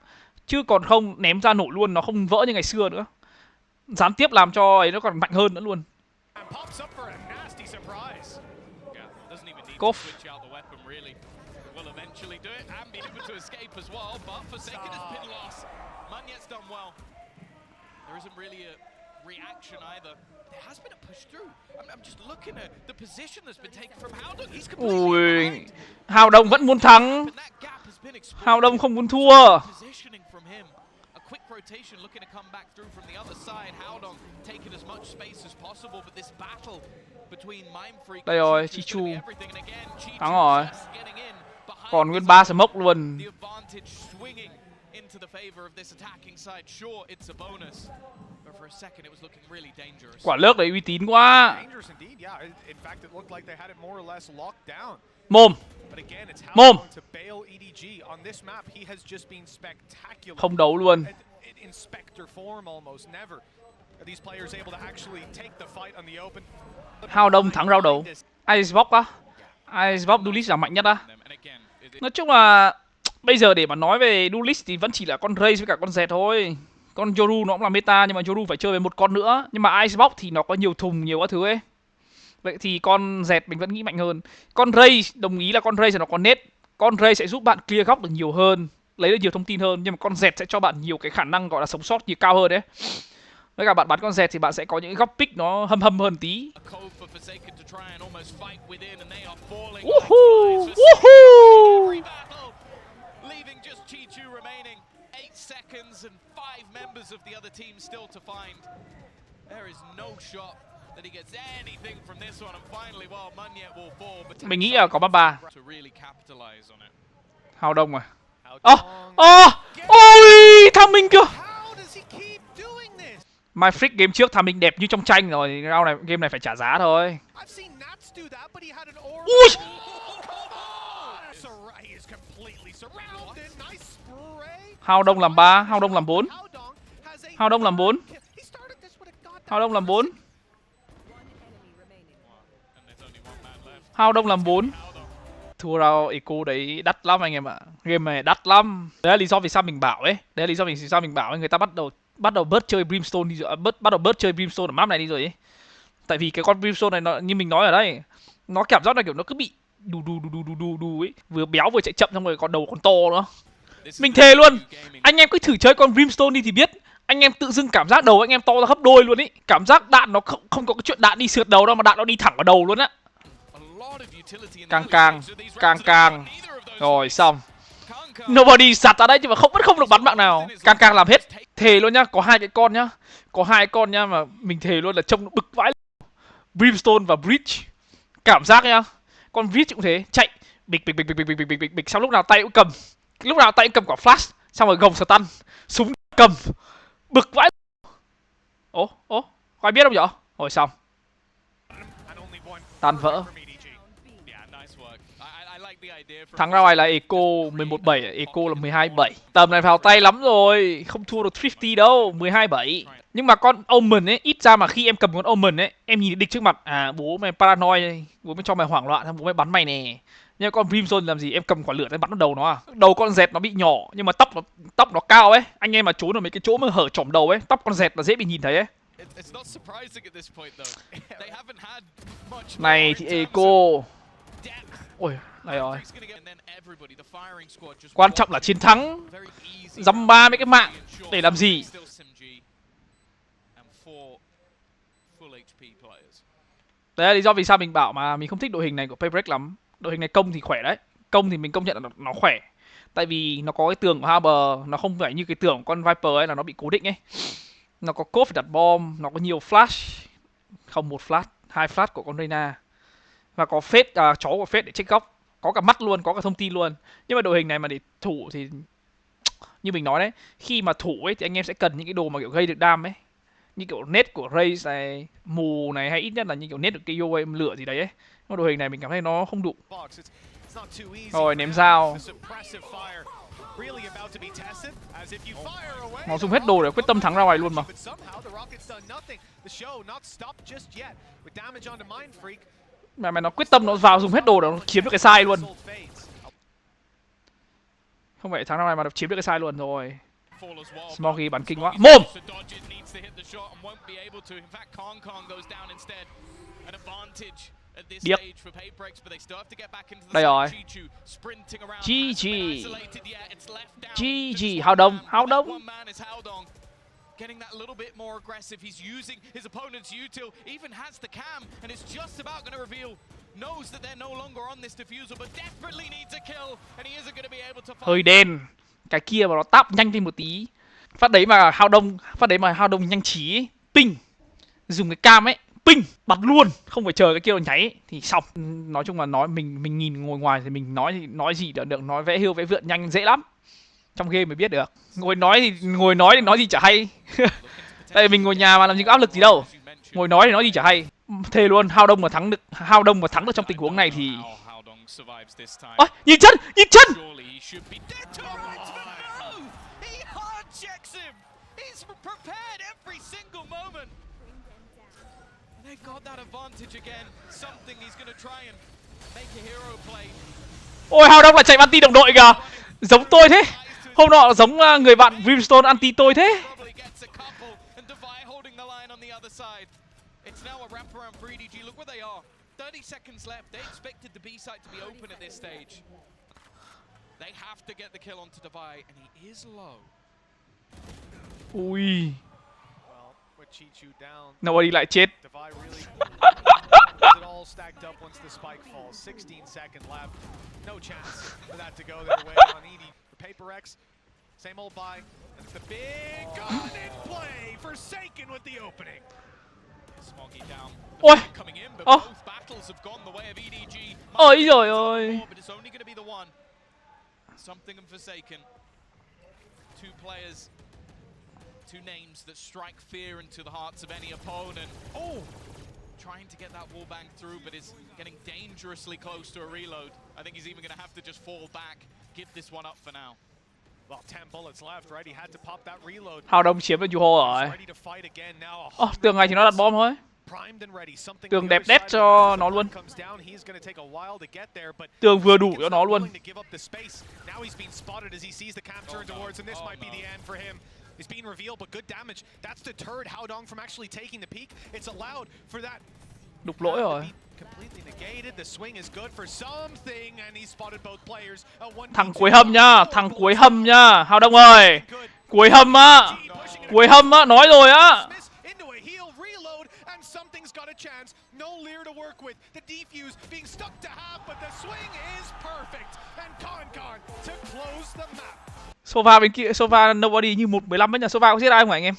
Chứ còn không ném ra nổ luôn nó không vỡ như ngày xưa nữa. Gián tiếp làm cho ấy nó còn mạnh hơn nữa luôn. Cough. Reaction either. There has been a push through. I'm just looking at the position that's been taken from Howdong. He's completely Ui, Howdong vẫn muốn thắng. Howdong không muốn thua. A quick rotation looking to come back through from the other side. Howdong taking as much space as possible, but this battle between Mindfreak đây rồi, Chichu. Thắng rồi. Còn nguyên 3 smoke luôn. The advantage swinging into the favor of this attacking side. Sure, it's a bonus, but for a second it was looking really dangerous. Quả lướt đấy uy tín quá. Dangerous indeed. Yeah, in fact it looked like they had it more or less locked down. Mồm. But again, it's how Mồm. to bail EDG on this map. He has just been spectacular. Không đấu luôn. In Spectre form almost never are these players able to actually take the fight on the open. Hao Đông thắng rao đấu. Icebox á. Icebox Duelist là mạnh nhất á. Nói chung là bây giờ để mà nói về Duelist thì vẫn chỉ là con Raze với cả con Zed thôi. Con Yoru nó cũng là meta nhưng mà Yoru phải chơi với một con nữa. Nhưng mà Icebox thì nó có nhiều thùng nhiều các thứ ấy. Vậy thì con Zed mình vẫn nghĩ mạnh hơn. Con Raze đồng ý là con Raze nó có nết. Con Raze sẽ giúp bạn clear góc được nhiều hơn, lấy được nhiều thông tin hơn, nhưng mà con Zed sẽ cho bạn nhiều cái khả năng gọi là sống sót nhiều cao hơn đấy. Với cả bạn bắn con Zed thì bạn sẽ có những góc pick nó hâm hơn tí. Mình nghĩ là có ba. Hao Đông à. Ôi, tham minh kìa. My Freak game trước tham minh đẹp như trong tranh rồi, game này phải trả giá thôi. Ui. Hao Đông làm 3, Hao Đông làm 4. Hao Đông làm 4. Hao Đông làm 4. Hao Đông làm 4. Thua rao eco đấy đắt lắm anh em ạ. Game này đắt lắm. Đấy là lý do vì sao mình bảo ấy. Đấy là lý do vì sao mình bảo ấy, người ta bắt đầu bớt chơi Brimstone đi rồi, bắt đầu bớt chơi Brimstone ở map này đi rồi ấy. Tại vì cái con Brimstone này nó như mình nói ở đây, nó cảm giác là kiểu nó cứ bị đù ấy, vừa béo vừa chạy chậm xong rồi còn đầu còn to nữa. Mình thề luôn, anh em cứ thử chơi con Brimstone đi thì biết. Anh em tự dưng cảm giác đầu anh em to ra gấp đôi luôn ấy. Cảm giác đạn nó không có cái chuyện đạn đi sượt đầu đâu mà đạn nó đi thẳng vào đầu luôn á. Càng rồi xong. Nobody sạt ra đấy nhưng mà vẫn không được bắn bạn nào. Càng làm hết. Thề luôn nhá, có hai cái con nhá mà mình thề luôn là trông nó bực vãi. Brimstone và Breach. Cảm giác nhá. Con Breach cũng thế, chạy bịch xong lúc nào tay cũng cầm. Lúc nào tay cũng cầm quả flash, xong rồi gồng stun, súng cầm. Bực vãi. Ố, có ai biết không vậy? Rồi xong. Tan vỡ. Thắng ra ngoài là Eco 11-7, Eco là 12-7. Tầm này vào tay lắm rồi, không thua được Thrifty đâu, 12-7. Nhưng mà con Omen ấy, ít ra mà khi em cầm con Omen ấy, em nhìn địch trước mặt, à bố mày paranoid, bố mày cho mày hoảng loạn, bố mày bắn mày nè. Nhưng con Brimstone làm gì, em cầm quả lửa em bắn vào đầu nó à. Đầu con dẹt nó bị nhỏ, nhưng mà tóc nó cao ấy. Anh em mà trốn ở mấy cái chỗ mà hở chỏm đầu ấy, tóc con dẹt là dễ bị nhìn thấy ấy. Này thì Eco. Ôi, này rồi. Quan trọng là chiến thắng. Dăm ba mấy cái mạng để làm gì? Đấy là lý do vì sao mình bảo mà mình không thích đội hình này của PRX lắm. Đội hình này công thì khỏe đấy. Công thì mình công nhận là nó khỏe. Tại vì nó có cái tường của Harbor, nó không phải như cái tường của con Viper ấy là nó bị cố định ấy. Nó có code để đặt bom, nó có nhiều flash. Không một flash, 2 flash của con Reyna. Và có phết, chó của phết để check góc. Có cả mắt luôn, có cả thông tin luôn. Nhưng mà đội hình này mà để thủ thì như mình nói đấy, khi mà thủ ấy thì anh em sẽ cần những cái đồ mà kiểu gây được đam ấy. Như kiểu net của Raze này, mù này, hay ít nhất là như kiểu net được KO hay lửa gì đấy ấy. Nhưng mà đội hình này mình cảm thấy nó không đủ. Rồi ném dao. Nó dùng hết đồ để quyết tâm thắng ra ngoài luôn mà. Mà nó quyết tâm nó vào dùng hết đồ để nó chiếm được cái sai luôn. Không phải thắng ra ngoài mà nó chiếm được cái sai luôn rồi. Smoggy bắn kinh quá. Mồm! Điếc. Đây rồi. GG. GG. Hao Đông. Hao Đông. Getting that a little bit more aggressive. He's using his opponent's util, even has the cam, and it's just about going to reveal. Knows that they're no longer on this diffuser, but desperately needs a kill, and he isn't going to be able to. Hơi đen. Cái kia mà nó tap nhanh thêm một tí. Phát đấy mà Hao Đông nhanh trí ấy. Ping. Dùng cái cam ấy, ping bật luôn, không phải chờ cái kia nháy thì xong. Nói chung là mình nhìn ngồi ngoài thì mình nói gì đã được, nói vẽ hiêu vẽ vượn nhanh dễ lắm, trong game mới biết được. Ngồi nói thì nói gì chả hay. Tại vì mình ngồi nhà mà làm gì có áp lực gì đâu, ngồi nói thì nói gì chả hay. Thề luôn, hao đông mà thắng được trong tình huống này thì ôi, nhìn chân ôi, hao đông là chạy anti đồng đội kìa, giống tôi thế. Hôm nọ giống người bạn Brimstone anti tôi thế. It's now a wraparound for EDG. Look where they are. 30 seconds left. They expected the B site to be open at this stage. They have to get the kill onto Divide, and he is low. Ui. Well, with Chichu down, Nobody lại chết. Divide really has it all stacked up once the spike falls. 16 seconds left. No chance for that to go their way on ED. For PRX, same old buy. And the big gun in play. Forsaken with the opening. Smoggy down. Ôi. Coming in, but both battles have gone the way of EDG. Ôi giời ơi. But it's only going to be the one. Something and Forsaken. Two players, two names that strike fear into the hearts of any opponent. Oh, trying to get that wall bang through, but is getting dangerously close to a reload. I think he's even going to have to just fall back, give this one up for now. Well, 10 bullets left, right? He had to pop that reload. Hao đông chiếm được Juho rồi. Tường này thì nó đặt bom thôi. Tường đẹp đét cho nó luôn. Tường vừa đủ cho nó luôn. He's being revealed, but good damage. That's deterred Hao Dong from actually taking the peak. It's allowed for that. Đục lỗi rồi. Completely negated. The swing is good for something, and he spotted both players. Thằng cuối hầm nhá, Hao Dong ơi. Cuối hầm á, nói rồi á. Something's got a chance. No Lear to work with. The defuse being stuck to half, but the swing is perfect. And CONG to close the map. Sova bên kia, Sova nobody như 1.15 ấy nhỉ? Sova có giết ai không hả anh em?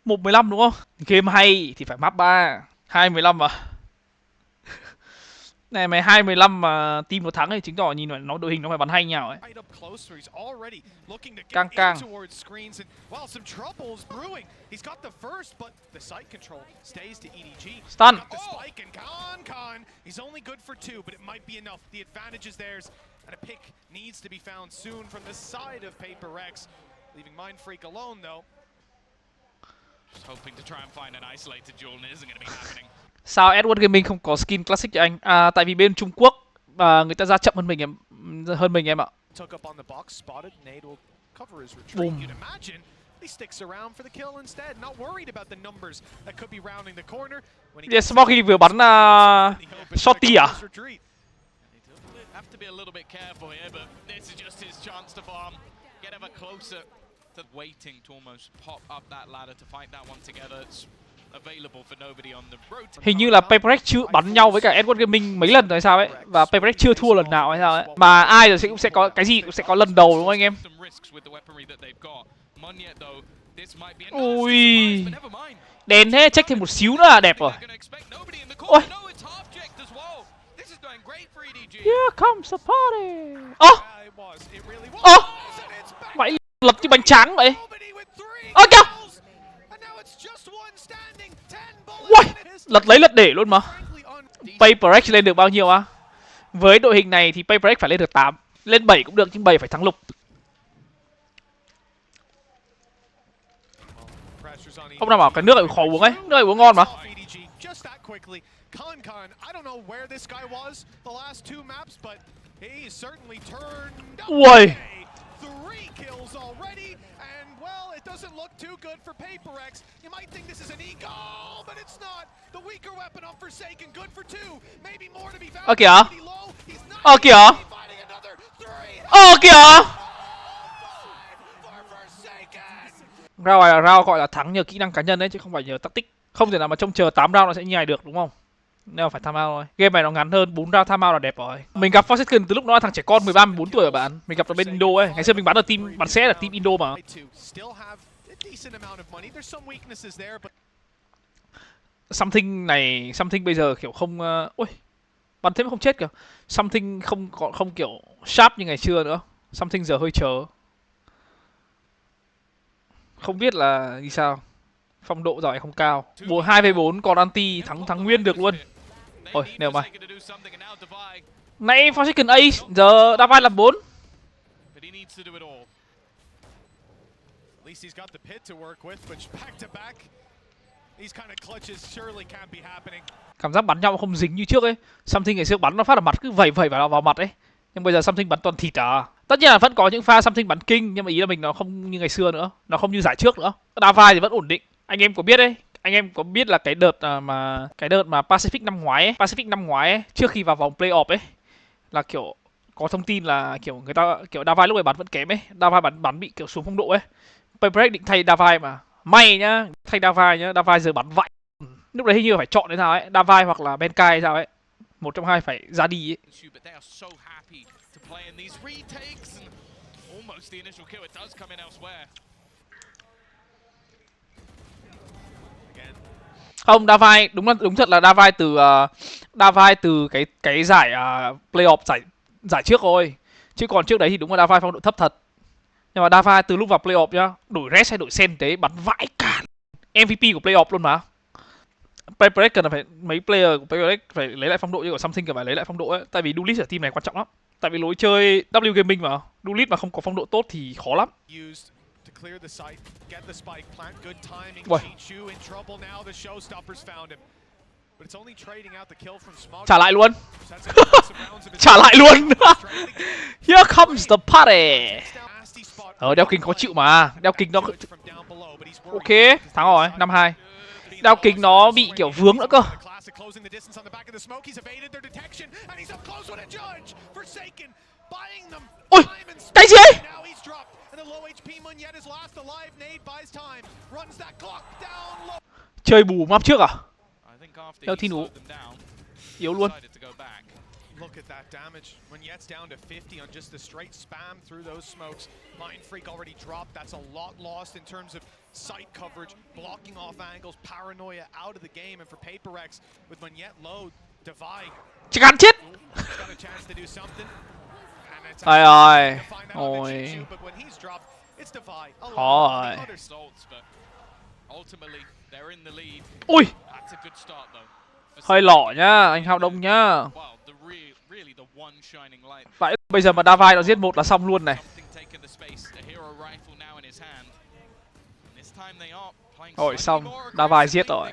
1.15 đúng không? Game hay thì phải map 3. 2.15 mà. Này mày 2.15 mà team nó thắng thì chứng tỏ nhìn nó đội hình nó phải bắn hay nhau ấy. Căng. Stun. And a pick needs to be found soon from the side of PRX, leaving Mind Freak alone though. Just hoping to try and find an isolated duel, and it isn't going to be happening. Sao Edward Gaming không có skin classic cho anh? À, tại vì bên Trung Quốc người ta ra chậm hơn mình em ạ. Took up on the box, spotted, Nade will cover his retreat. You'd imagine he sticks around for the kill instead, not worried about the numbers that could be rounding the corner. Yeah, Smokey vừa bắn shorty à? Have to be a little bit careful here, but this is just his chance to farm, get ever closer to waiting to almost pop up that ladder to fight that one together. It's available for nobody on the road. Hình như là PRX chưa bắn nhau với cả Edward Gaming mấy lần rồi hay sao ấy, và PRX chưa thua lần nào hay sao ấy. Mà ai rồi cũng sẽ có cái gì cũng sẽ có lần đầu đúng không anh em? Ui, đèn thế, check thêm một xíu nữa là đẹp rồi. Ôi. Here comes the party. Mày lật như bánh tráng vậy. Kìa. Ui, lật để luôn mà. PRX lên được bao nhiêu á? Với đội hình này thì PRX phải lên được 8. Lên 7 cũng được nhưng 7 phải thắng lục. Không nào bảo cái nước này khó uống ấy, nước này uống ngon mà. CONG, I don't know where this guy was the last two maps, but he certainly turned up. Ui. 3 kills already, and well, it doesn't look too good for PRX. You might think this is an eagle, but it's not. The weaker weapon on Forsaken, good for 2, maybe more to be found. Kìa. Kìa. Kìa. Round gọi là thắng nhờ kỹ năng cá nhân đấy chứ không phải nhờ tactic. Không thể nào mà trông chờ 8 round nó sẽ nhảy được đúng không? Nên phải tham out thôi. Game này nó ngắn hơn, 4 round tham out là đẹp rồi. Mình gặp Phongcachxanh từ lúc nó là thằng trẻ con 13 14 tuổi rồi bạn. Mình gặp ở bên Indo ấy. Ngày xưa mình bắn ở team bắn xe là team Indo mà. Something bây giờ kiểu không ui, bắn thế mà không chết kìa. Something không kiểu sharp như ngày xưa nữa. Something giờ hơi chờ. Không biết là như sao. Phong độ giỏi không cao. 2v4 còn anti thắng nguyên được luôn. Ôi, nèo mà. Nãy Phongcachxanh Ace, giờ Davai làm 4. Cảm giác bắn nhau không dính như trước ấy. Something ngày xưa bắn nó phát ở mặt cứ vẩy vào mặt ấy. Nhưng bây giờ Something bắn toàn thịt à. Tất nhiên là vẫn có những pha Something bắn kinh, nhưng mà ý là mình nó không như ngày xưa nữa, nó không như giải trước nữa. Davai thì vẫn ổn định. Anh em có biết đấy, anh em có biết là cái đợt mà Pacific năm ngoái ấy, trước khi vào vòng playoff ấy, là kiểu có thông tin là kiểu người ta kiểu Davai lúc này bắn vẫn kém ấy, Davai bắn bị kiểu xuống phong độ ấy. PRX định thay Davai mà may nhá, thay Davai nhá, Davai giờ bắn vãi. Lúc đấy hình như phải chọn thế nào ấy, Davai hoặc là Benkai hay sao ấy, một trong hai phải ra đi ấy. Không, Davai đúng thật là Davai từ cái giải playoff giải trước rồi. Chứ còn trước đấy thì đúng là Davai phong độ thấp thật. Nhưng mà Davai từ lúc vào playoff nhá, đổi res hay đổi sen tế bắn vãi cả. MVP của playoff luôn mà. PRX cần là phải mấy player của PRX phải lấy lại phong độ, như của Something cần phải lấy lại phong độ ấy, tại vì Duelist ở team này quan trọng lắm. Tại vì lối chơi W Gaming mà, Duelist mà không có phong độ tốt thì khó lắm. Uầy. Trả lại luôn. Trả lại luôn. Here comes the party. Đeo kính khó chịu mà. Đeo kính nó ok, thắng rồi, 5-2. Đeo kính nó bị kiểu vướng nữa cơ. Ôi, cái gì ấy? Chơi bù map trước à? Theo thi đấu yếu luôn. Look at that damage. When Yet's down to 50 on just the straight spam through those smokes. Mind Freak already dropped. That's a lot lost in terms of sight coverage, blocking off angles, paranoia out of the game. And for PRX, with when Yet low, Divide. Chỉ ăn chết. Ai ơi. Ôi. Khó rồi. Ui. Hơi lỏ nhá, anh Hào Đông nhá. Vậy bây giờ mà Davai nó giết một là xong luôn này. Rồi xong, Davai giết rồi.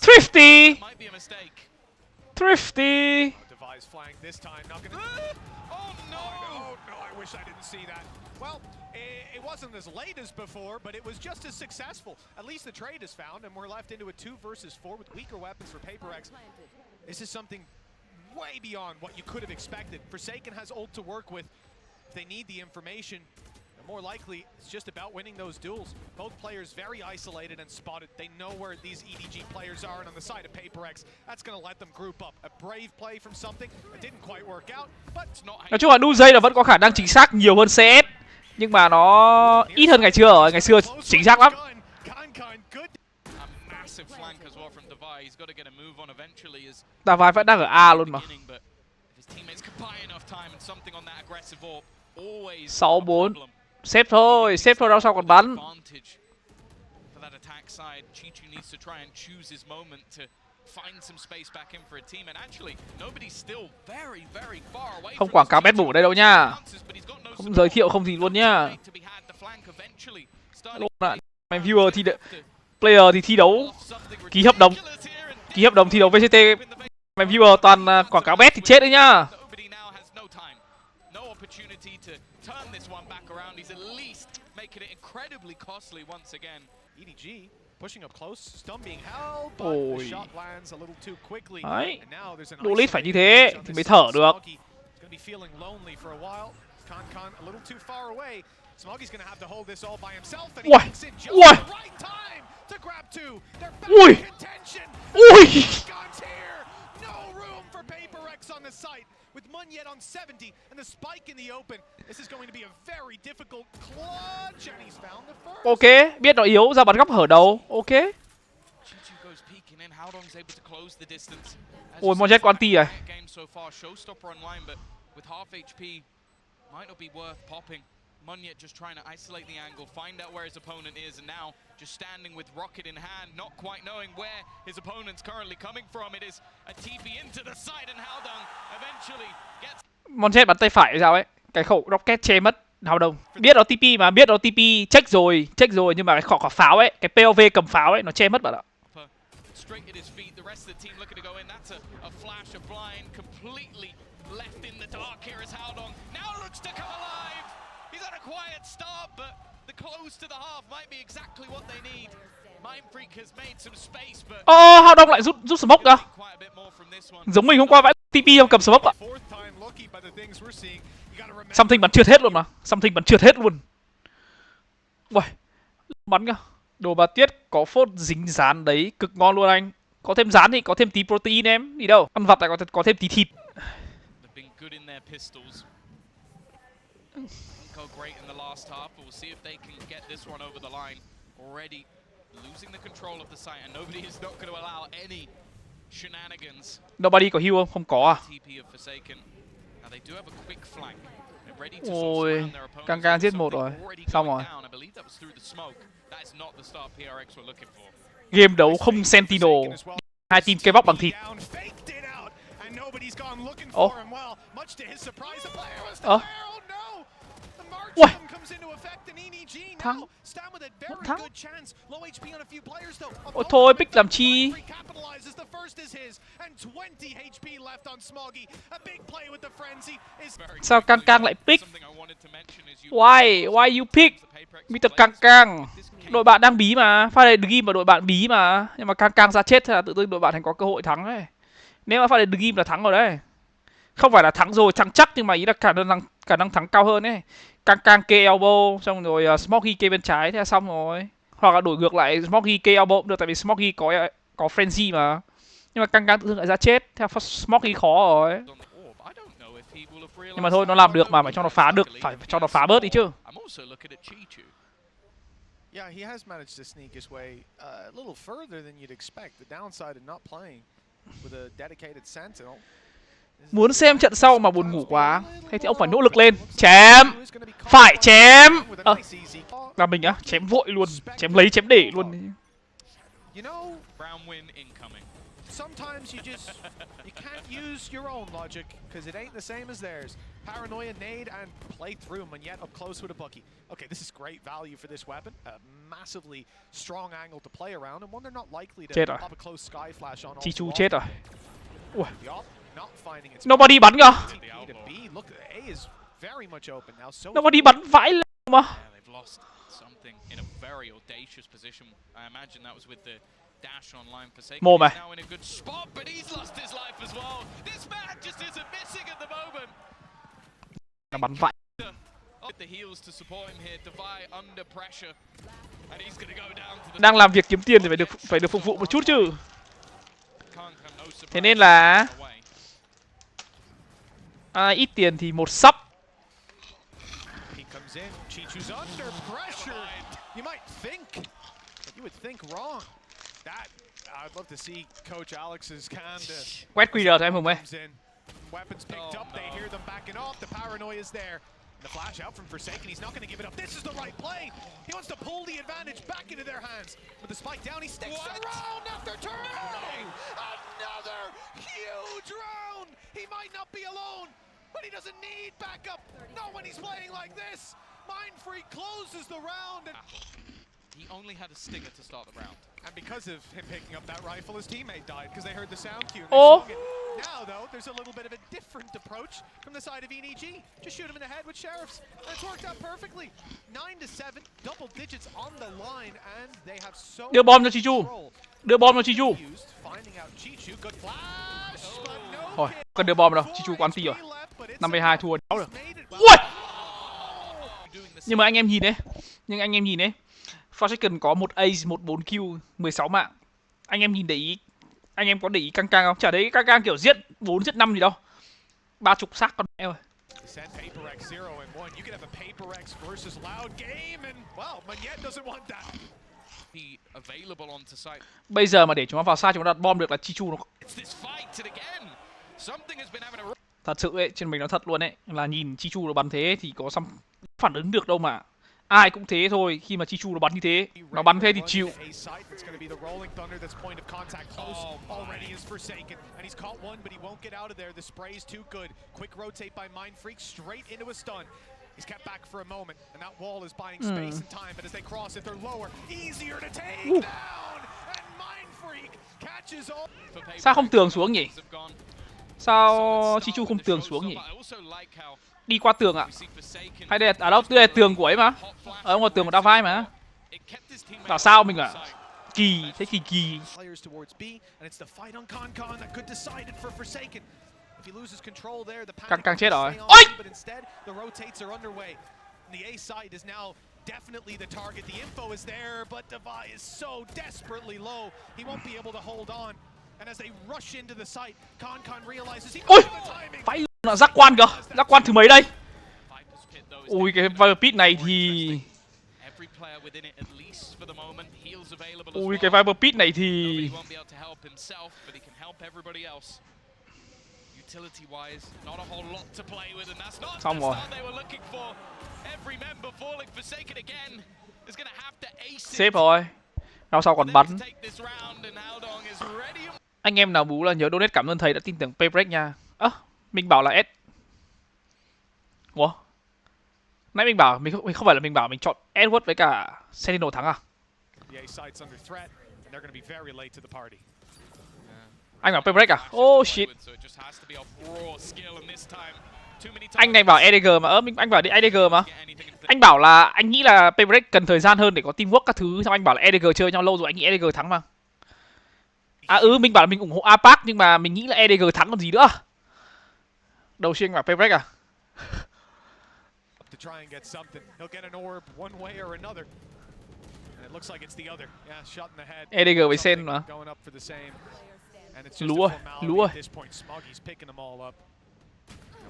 Thrifty. Thrifty. Well, it wasn't as late as before, but it was just as successful. At least the trade is found, and we're left into a 2 versus 4 with weaker weapons for PRX. This is something way beyond what you could have expected. Forsaken has ult to work with. If they need the information, more likely it's just about winning those duels. Both players very isolated and spotted. They know where these EDG players are, and on the side of PRX, that's going to let them group up. A brave play from something. It didn't quite work out, but it's not. Nói chung là đu dây là vẫn có khả năng chính xác nhiều hơn CS, nhưng mà nó ít hơn ngày xưa rồi. Ngày xưa chính xác lắm. Davai vẫn đang ở A luôn mà. 6-4. Xếp thôi đâu sao còn bắn. Không quảng cáo bet bủ ở đây đâu nha. Không giới thiệu không gì luôn nhá. Mày viewer thì player thì thi đấu ký hợp đồng thi đấu VCT. Mày viewer toàn quảng cáo bet thì chết đấy nhá. EDG pushing up close, Stum being held, but the shot lands a little too quickly. Đấy, Duelist phải như thế thì mới thở được. Gonna be feeling lonely for a while. CONG a little too far away. Smoggy's gonna have to hold this all by himself, and he makes it just the right time to grab two. They're back in contention. CONG's here. No room for PRX on the site. With Munyet on 70 and the spike in the open, this is going to be a very difficult clutch, and he's found the first. Ok, biết nó yếu ra bắn góc hở đầu. Ok. Howdong's able to close the distance. Ôi, Mojet có anti rồi. Game so far, showstopper online, but with half HP, might not be worth popping. Munyet just trying to isolate the angle, find out where his opponent is, and now just standing with rocket in hand, not quite knowing where his opponent's currently coming from. It is a TP into the side, and Howdong eventually gets. Mojet bắn tay phải sao ấy? Cái khẩu rocket che mất Howdong. Biết nó TP mà, biết nó TP check rồi nhưng mà cái khẩu pháo ấy, cái POV cầm pháo ấy nó che mất bạn ạ. Straight at his feet, the rest of the team looking to go in. That's a flash of blind, completely left in the dark here as Howdong now looks to come alive. He's had a quiet start, but the close to the half might be exactly what they need. Mind Freak has made some space, but Howdong lại rút smoke ra. Giống mình hôm qua vãi TP không cầm smoke ạ. Something bắn trượt hết luôn mà. Something bắn trượt hết luôn. Uầy, bắn kìa. Đồ bà Tiết có phốt dính rán đấy, cực ngon luôn anh. Có thêm rán thì có thêm tí protein em, đi đâu. Ăn vặt lại có thêm tí thịt. Great in the last half, but we'll see if they can get this one over the line. Already losing the control of the site, and nobody is not going to allow any shenanigans. Nobody có heal không? Không có à? Ôi, Cang giết một rồi. Xong rồi. Game đấu không Sentinel. Hai team cây bóc bằng thịt. Ủa? Ui. Thắng. Thắng. Ôi thôi, pick làm chi? Sao Cang lại pick? Why you pick? Mr. Cang. Đội bạn đang bí mà. Pha The Game mà đội bạn bí mà. Nhưng mà Cang ra chết là tự dưng đội bạn thành có cơ hội thắng đấy. Nếu mà pha The Game là thắng rồi đấy. Không phải là thắng rồi thắng chắc, nhưng mà ý là khả năng thắng cao hơn ấy. Cang kê elbow xong rồi Smokey kê bên trái, thế là xong rồi. Hoặc là đổi ngược lại, Smokey kê elbow cũng được, tại vì Smokey có frenzy mà. Nhưng mà Cang tự dưng lại ra chết, theo Smokey khó rồi. Nhưng mà thôi, nó làm được mà, phải cho nó phá được, phải cho nó phá bớt đi chứ. Yeah, he has managed to sneak his way a little further than you'd expect. The downside of not playing with a dedicated Sentinel. Muốn xem trận sau mà buồn ngủ quá, thế thì ông phải nỗ lực lên. Chém. Phải chém. Là mình á, chém vội luôn, chém lấy chém để luôn. Sometimes you can't use your own logic because it ain't the same as theirs. Paranoia, nade, and play through, and yet up close with a bucky. Okay, this is great value for this weapon. A massively strong angle to play around, and one they're not likely to pop a close sky flash on. Chichu chết rồi. Ui. Nobody bắn kìa. Nobody bắn vãi lên mà. Mồm này. Nó bắn vãi. Đang làm việc kiếm tiền thì phải được phục vụ một chút chứ. Thế nên là ít tiền thì một sub. Quét QR cho em Hùng ơi. The flash out from Forsaken, he's not going to give it up. This is the right play. He wants to pull the advantage back into their hands. With the spike down, he sticks around after turning. Another huge round. He might not be alone, but he doesn't need backup. Not when he's playing like this. Mind Freak closes the round. He only had a stinger to start the round. And because of him picking up that rifle, his teammate died because they heard the sound cue. Oh. Now, though, there's a little bit of a different approach from the side of EDG. Just shoot him in the head with Sheriffs. And it's worked out perfectly. 9-7, double digits on the line, and they have so Đưa bom cho Chichu. Đưa bom cho Chichu. Thôi, cần đưa bom đâu. Chichu có anti rồi. 52 thua đéo được. Ui! Nhưng mà anh em nhìn đấy. Phongcachxanh có một ace, một 4 kill, 16 mạng. Anh em nhìn để ý. Anh em có để ý Cang không? Chả thấy Cang kiểu giết 4 giết 5 gì đâu. 30 xác con mẹ ơi. Bây giờ mà để chúng nó vào sai, chúng nó đặt bom được là Chichu nó thật sự ấy, trên mình nó thật luôn ấy, là nhìn Chichu nó bắn thế thì có phản ứng được đâu mà. Ai cũng thế thôi, khi mà Chichu nó bắn như thế, nó bắn thế thì chịu. He's kept back for a moment, and that wall is buying space and time. But as they cross it, they're lower, easier to take down. And Mindfreak catches all. Sao không tường xuống nhỉ? Sao Chichu không tường xuống nhỉ? Đi qua tường ạ? Hay đây là đâu? Đây là tường của ấy mà. Ở ngoài tường của Davai mà. Bảo sao mình à? Kỳ, thế thì kỳ. Càng chết rồi. Ôi! Definitely the target. The info is there, but Davai is so desperately low. He won't be able to hold on. And as they rush into the site, CONG realizes he ôi! Phải là giác quan kìa. Giác quan thứ mấy đây? Ui, cái Viper Pit này thì... Ui, cái Viper Pit này thì... Xong rồi. Xếp rồi. Nào sau còn bắn. Anh em nào bú là nhớ donate cảm ơn thầy đã tin tưởng PRX nha. Mình bảo là S. Ủa? Nãy mình bảo, mình không phải là mình bảo mình chọn Edward với cả Sentinel thắng à? Anh bảo PRX à? Oh shit. Anh này bảo EDG mà, anh bảo đi EDG mà. Anh bảo là anh nghĩ là PRX cần thời gian hơn để có teamwork các thứ, xong anh bảo là EDG chơi nhau lâu rồi anh nghĩ EDG thắng mà. Mình bảo là mình ủng hộ APAC nhưng mà mình nghĩ là EDG thắng còn gì nữa. Đầu tiên anh bảo PRX à? To try and get something. He'll get an orb one way or another. And it looks like it's the other. Yeah, shot in the head. EDG với Sen mà. Lúa, lúa.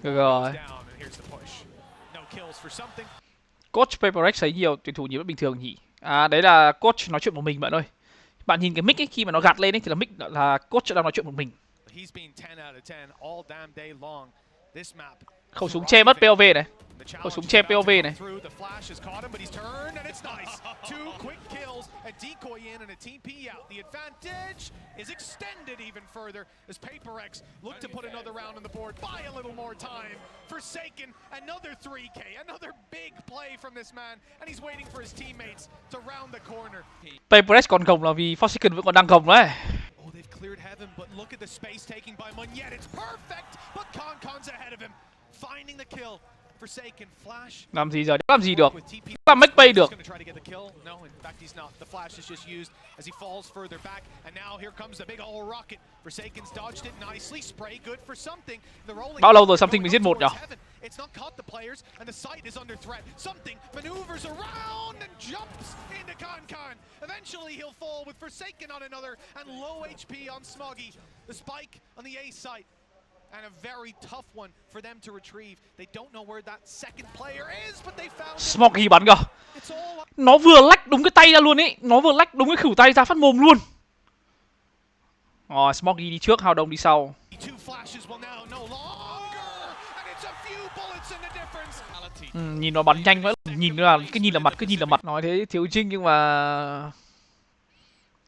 Được rồi. Coach PRX thấy nhiều tuyển thủ nhiều bất bình thường nhỉ? Đấy là coach nói chuyện một mình bạn ơi. Bạn nhìn cái mic ấy, khi mà nó gạt lên ấy thì là mic là coach đang nói chuyện một mình. Khẩu súng che mất POV này. Khẩu súng che POV này. PRX còn gồng là vì Phongcachxanh vẫn còn đang gồng đấy. Cleared heaven, but look at the space taking by Mun. Yet it's perfect, but CONG's ahead of him, finding the kill. Forsaken flash. Làm gì giờ? Làm gì được? Làm make pay được. No, in fact he's not. The flash is just used as he falls further back, and now here comes the big old rocket. Forsaken's dodged it nicely. Spray good for something. The rolling. Bao lâu rồi something bị giết một nhỉ? It's not caught the players, and the site is under threat. Something maneuvers around and jumps into CONG. Eventually he'll fall with Forsaken on another and low HP on Smoggy. The spike on the A site. And a very tough one for them to retrieve. They don't know where that second player is, but they found Smoggy bắn kìa. Nó vừa lách đúng cái tay ra luôn ấy, nó vừa lách đúng cái khỉu tay ra phát mồm luôn. Rồi, Smoggy đi trước, Hào Đông đi sau. Nhìn nó bắn nhanh quá, nhìn là cứ nhìn là mặt. Nói thế thiếu Trinh nhưng mà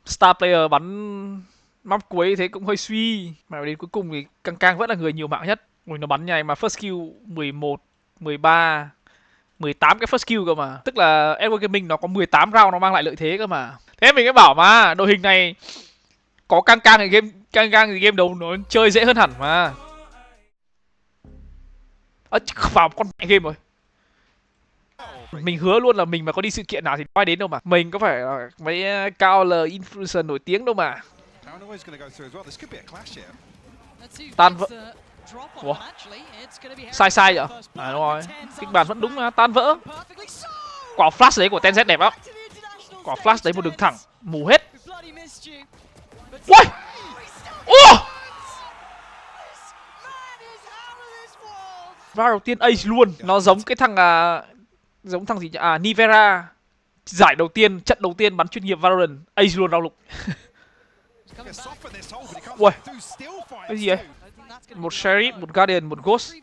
star player bắn map cuối thế cũng hơi suy. Mà đến cuối cùng thì CONG vẫn là người nhiều mạng nhất. Ui, nó bắn nhảy mà first kill 11, 13, 18 cái first kill cơ mà. Tức là Edward Gaming nó có 18 round nó mang lại lợi thế cơ mà. Thế mình mới bảo mà, đội hình này có CONG thì game đầu nó chơi dễ hơn hẳn mà. Vào con mẹ game rồi. Mình hứa luôn là mình mà có đi sự kiện nào thì ai đến đâu mà. Mình có phải là mấy cao L influencer nổi tiếng đâu mà. Tan vỡ. Ủa? Sai vậy? Đúng rồi. Kịch bản vẫn đúng mà, tan vỡ. Quả flash đấy của TNZ đẹp lắm. Quả flash đấy một đường thẳng, mù hết. Ui! Va đầu tiên ace luôn. Nó giống cái thằng giống thằng gì nhỉ? Nivera. giải đầu tiên, trận đầu tiên bắn chuyên nghiệp Valorant, ace luôn rau lục. Ui, cái gì vậy? Một Sheriff, một Guardian, một Ghost.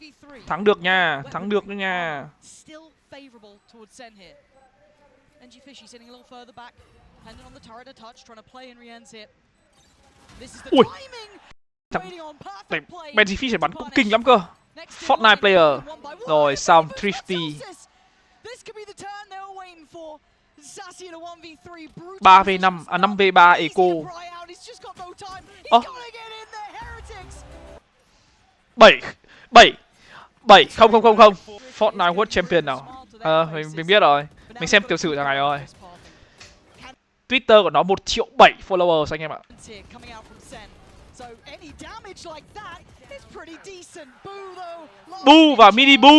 Thắng được nha, thắng được nữa nha. Ui, thằng này Benjifish phải bắn cũng kinh lắm cơ. Fortnite player. Rồi xong, Thrifty. 3v5, 5v3 eco. Ơ 7 không. Fortnite World Champion nào. Mình biết rồi. Mình xem tiểu sử thằng này rồi. Twitter của nó 1,7 triệu followers anh em ạ. Boo và mini boo.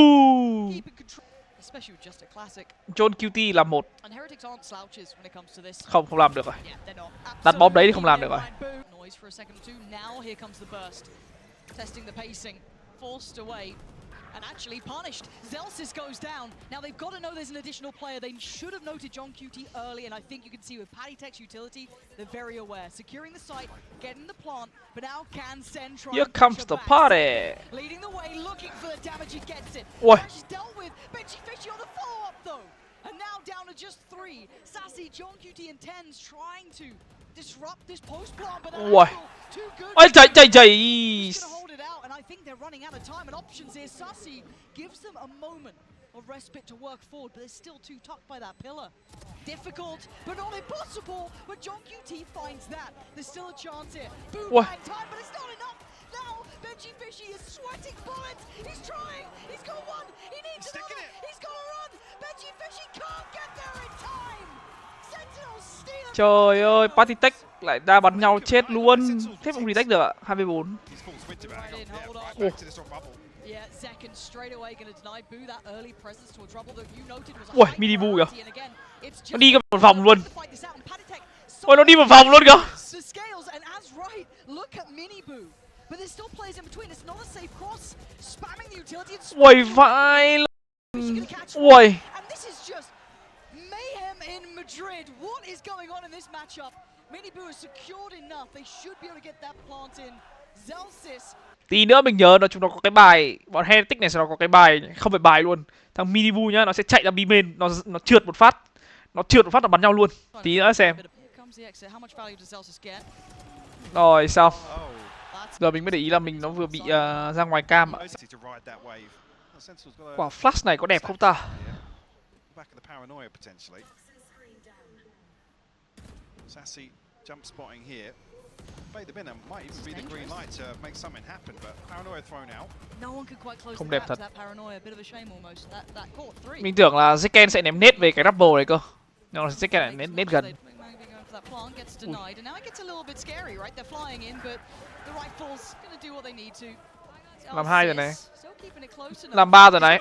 John QT là 1. Không làm được rồi. Đặt bom đấy thì không làm được rồi. And actually punished. Zelsis goes down. Now they've got to know there's an additional player. They should have noted John QT early, and I think you can see with PRX utility, they're very aware. Securing the site, getting the plant, but now can send try. Here comes the party. Leading the way, looking for the damage, he gets it. Oi. She's dealt with. Fishy on the follow-up though. And now down to just 3. Sassy, John QT and Tens trying to disrupt this post plant, but too good. Ôi trời. Hold it out, and I think they're running out of time and options here. Sassy gives them a moment of respite to work forward, but they're still too tucked by that pillar. Difficult, but not impossible. But John QT finds that. There's still a chance here. Boom, time, but it's not enough. Now, Benjifishy is sweating bullets. He's trying. He's got one. He needs another. He's got to run. Benjifishy can't get there in time. Sentinels steal. Trời ơi, Party Tech lại ra bắn nhau chết luôn. Thế không retake được ạ. 2v4. Ui, mini boo kìa. Nó đi một vòng luôn. Ôi, nó đi một vòng luôn kìa. Ui, vãi. Ui. Mayhem in Madrid. What is going on in this matchup? Miniboo is secured enough. They should be able to get that plant in. Zelsis. Tí nữa mình nhớ chúng nó có cái bài, bọn Heretics này nó có cái bài, không phải bài luôn. Thằng Miniboo nhá, nó sẽ chạy ra B main, nó trượt một phát. Nó là bắn nhau luôn. Tí nữa xem. Rồi xong. Giờ mình mới để ý là mình nó vừa bị ra ngoài cam ạ. Quả flash này có đẹp không ta? Back of the paranoia potentially. Sassy jump spotting here. Bay the binner might even be the green light to make something happen, but paranoia thrown out. No one could quite close Không đẹp thật. Mình tưởng là Zekken sẽ ném nết về cái double này cơ. Nhưng mà Zekken lại nết gần. Làm 2 rồi này. Làm 3 rồi này.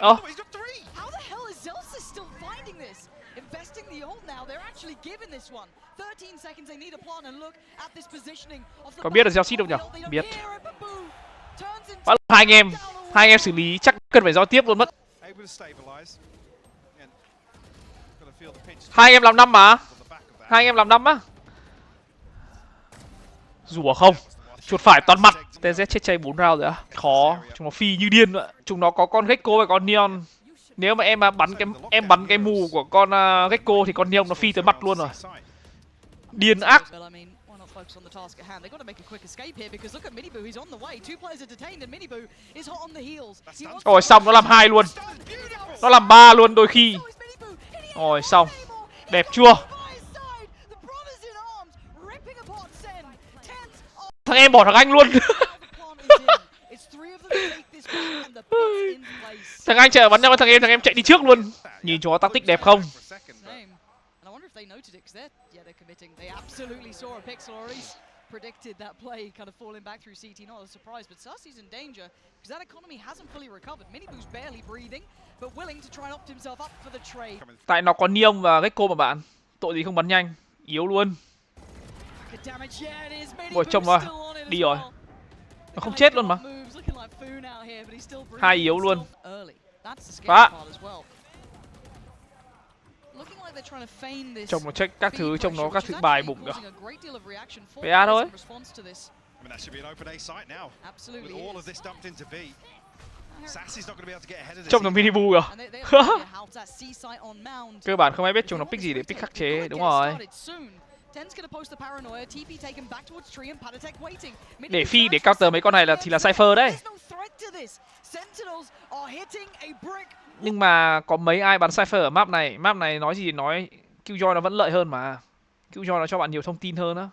Investing the ult now, they're actually given this one. 13 seconds they need a plant and look at this positioning of the. Có biết là giao ship đâu nhỉ? Biết. Hai anh em xử lý chắc cần phải giao tiếp luôn mất. Hai anh em làm 5 mà. Hai anh em làm 5 á. Rùa không? Chuột phải toàn mặt. TZ chết chay 4 round rồi á. Khó, chúng nó phi như điên ạ. Chúng nó có con Gecko và con Neon. Nếu mà em bắn cái mù của con Gecko thì con Neon nó phi tới mặt luôn rồi. Điên ác. Rồi xong, nó làm 2 luôn. Nó làm 3 luôn đôi khi. Rồi xong. Đẹp chưa? Thằng em bỏ thằng anh luôn. Thằng anh chờ bắn nhau với thằng em chạy đi trước luôn. Nhìn cho tactic đẹp không? Predicted that play kind of falling back through CT, not a surprise, but Sussy's in danger because that economy hasn't fully recovered. Miniboo's barely breathing, but willing to try and opt himself up for the trade. Tại nó có Neon và Gecko mà bạn. Tội gì không bắn nhanh, yếu luôn. Ôi trông rồi, đi rồi. Nó không chết luôn mà. 2 yếu luôn. Phá. Trông nó check các thứ, trông nó các thứ bài bụng kìa. PA thôi. I mean, that should be an open A site now. With all of this dumped into V. Sassy's not going to be able to get ahead of this. Trông nó mini bu kìa. Cơ bản không ai biết chúng nó pick gì để pick khắc chế, đúng rồi. Để phi để counter mấy con này là thì là Cypher đấy. Nhưng mà có mấy ai bắn Cypher ở map này? Map này nói gì nói, Killjoy nó vẫn lợi hơn mà. Killjoy nó cho bạn nhiều thông tin hơn á.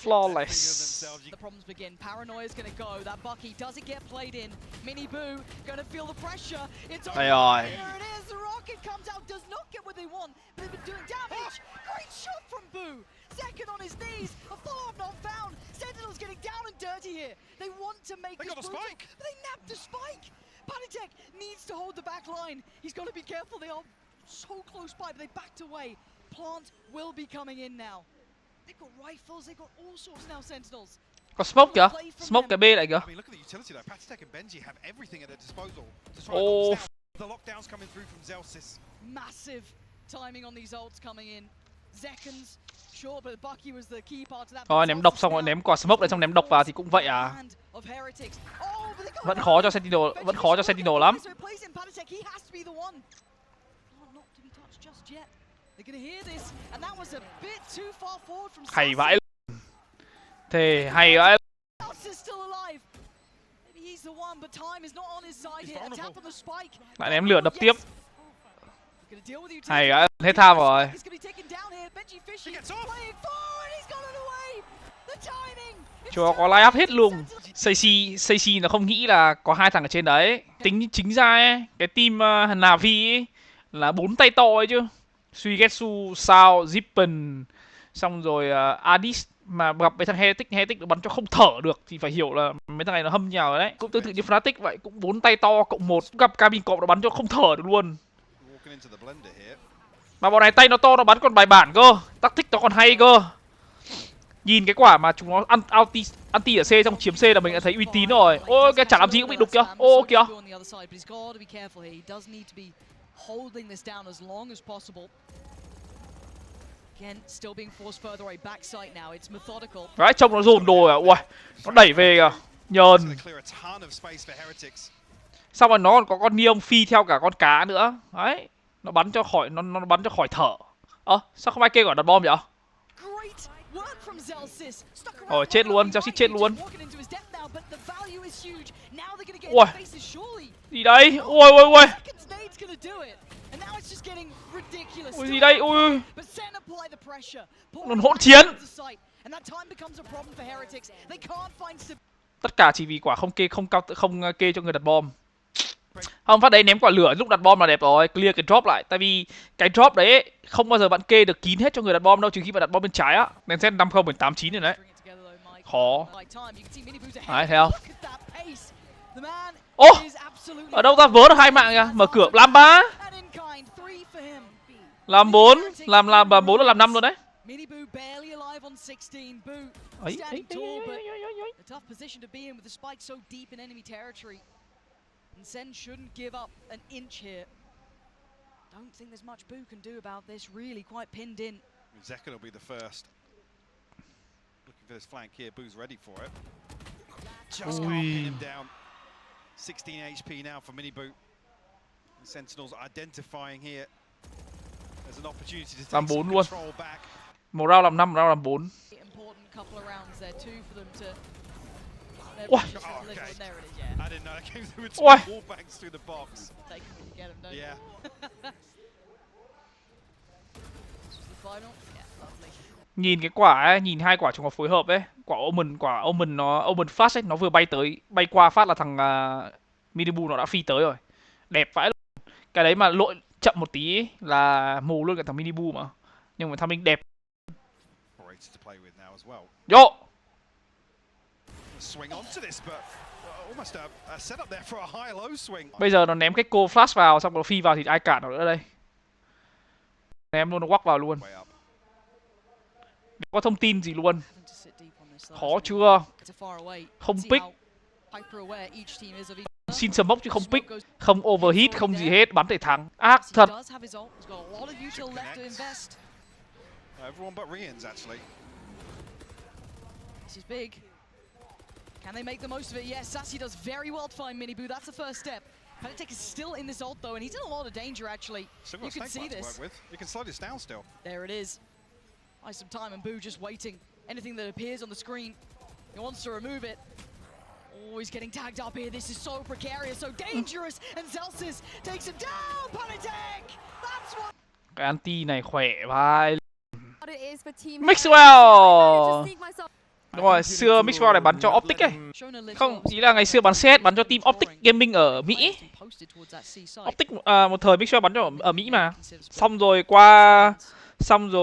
Flawless. The problems begin. Paranoia is going to go. That Bucky, does it get played in? Mini Boo going to feel the pressure. It's over. Here it is. The rocket comes out, does not get what they want, but they've been doing damage. Great shot from Boo. Second on his knees. A follow-up not found. Sentinels getting down and dirty here. They want to make this brutal, spike. but they nabbed the spike. Panitek needs to hold the back line. He's got to be careful. They are so close by, but they backed away. Plant will be coming in now. They've got rifles, they've got all sorts now, Sentinels. Có smoke kìa, smoke cái B lại kìa. I mean, look at the utility though. Panitek and Benji have everything at their disposal to try to down. The lockdowns coming through from Zelsis. Massive timing on these ults coming in. Seconds. Sure, but Bucky was the key part of that. Rồi ném độc xong rồi ném quả smoke lại xong ném độc vào thì cũng vậy à. Vẫn khó cho Sentinel lắm. Hay vãi. Thề hay vãi. Lại ném lửa đập tiếp. Hay vãi, hết tham rồi. Cho có line up hết luôn. Saysi nó không nghĩ là có hai thằng ở trên đấy. Tính chính ra ấy, cái team Navi ấy là 4 tay to ấy chứ. Suigetsu, Sao, Zippen, xong rồi Adis mà gặp mấy thằng Heretics nó bắn cho không thở được thì phải hiểu là mấy thằng này nó hâm nhào rồi đấy. Cũng tương tự như Fnatic vậy, cũng 4 tay to cộng 1, gặp cabin cọp nó bắn cho không thở được luôn. Mà bọn này tay nó to nó bắn còn bài bản cơ, tactic nó còn hay cơ. Nhìn cái quả mà chúng nó anti ở C trong chiếm C là mình đã thấy uy tín rồi. Ôi cái chả làm gì cũng bị đục kìa. Ô kìa. Đấy trông nó dồn đồ à. Ui, nó đẩy về kìa. Nhờn. Xong rồi nó còn có con Neon phi theo cả con cá nữa. Đấy, nó bắn cho khỏi thở. Sao không ai kêu gọi đặt bom vậy? Chết luôn, Chelsea chết luôn. Ui, gì đấy? Ui. Ui gì đây? Ui. Nó hỗn chiến. Tất cả chỉ vì quả không kê cho người đặt bom. Không, phát đấy ném quả lửa lúc đặt bom là đẹp rồi, clear cái drop lại. Tại vì cái drop đấy ấy, không bao giờ bạn kê được kín hết cho người đặt bom đâu, trừ khi bạn đặt bom bên trái á. Đèn set 50 đến 89 rồi đấy. Khó. Đấy, thấy không? Ô, ở đâu ra vớ được 2 mạng kìa, mở cửa làm 3. Làm 4, làm 4 là làm 5 luôn đấy. Ấy. And Sen shouldn't give up an inch here. Don't think there's much Boo can do about this. Really quite pinned in. Zekken will be the first. Looking for this flank here. Boo's ready for it. Just can't pin him down. 16 HP now for Mini Boo. And Sentinels identifying here. There's an opportunity to take some control back. Một round làm 5, round làm 4. Important couple of rounds there too for them to. What? I didn't know that came through with 2 wallbangs through the box. Take them when you get them, don't Yeah. Nhìn cái quả ấy, nhìn hai quả chúng nó phối hợp ấy, quả Omen flash ấy, nó vừa bay qua phát là thằng Minibu nó đã phi tới rồi. Đẹp vãi luôn. Cái đấy mà lội chậm một tí ấy, là mù luôn cả thằng Minibu mà. Nhưng mà thằng mình đẹp. Yo. Bây giờ nó ném cái cô flash vào xong nó phi vào thì ai cản nó nữa đây. Ném luôn, nó quắc vào luôn. Có thông tin gì luôn. Khó chưa? Không pick. xin smoke chứ không pick, không overheat, không gì hết, bắn để thắng. Ác thật. Everyone but Rians, actually. This is big. Can they make the most of it? Yes, Sassy does very well to find Miniboo. That's the first step. Heretics is still in this ult though, and he's in a lot of danger actually. You can see this. You can slow this down still. There it is. Buy some time and Boo just waiting. Anything that appears on the screen, he wants to remove it. Oh, he's getting tagged up here. This is so precarious, so dangerous. And Zelsis takes him down. Panic! That's what. Cái anti này khỏe vai. Mixwell. Đúng rồi, xưa Mixwell này bắn cho Optic ấy. Không, ý là ngày xưa bắn CS bắn cho team Optic Gaming ở Mỹ. Optic một thời Mixwell bắn cho ở Mỹ mà. Xong rồi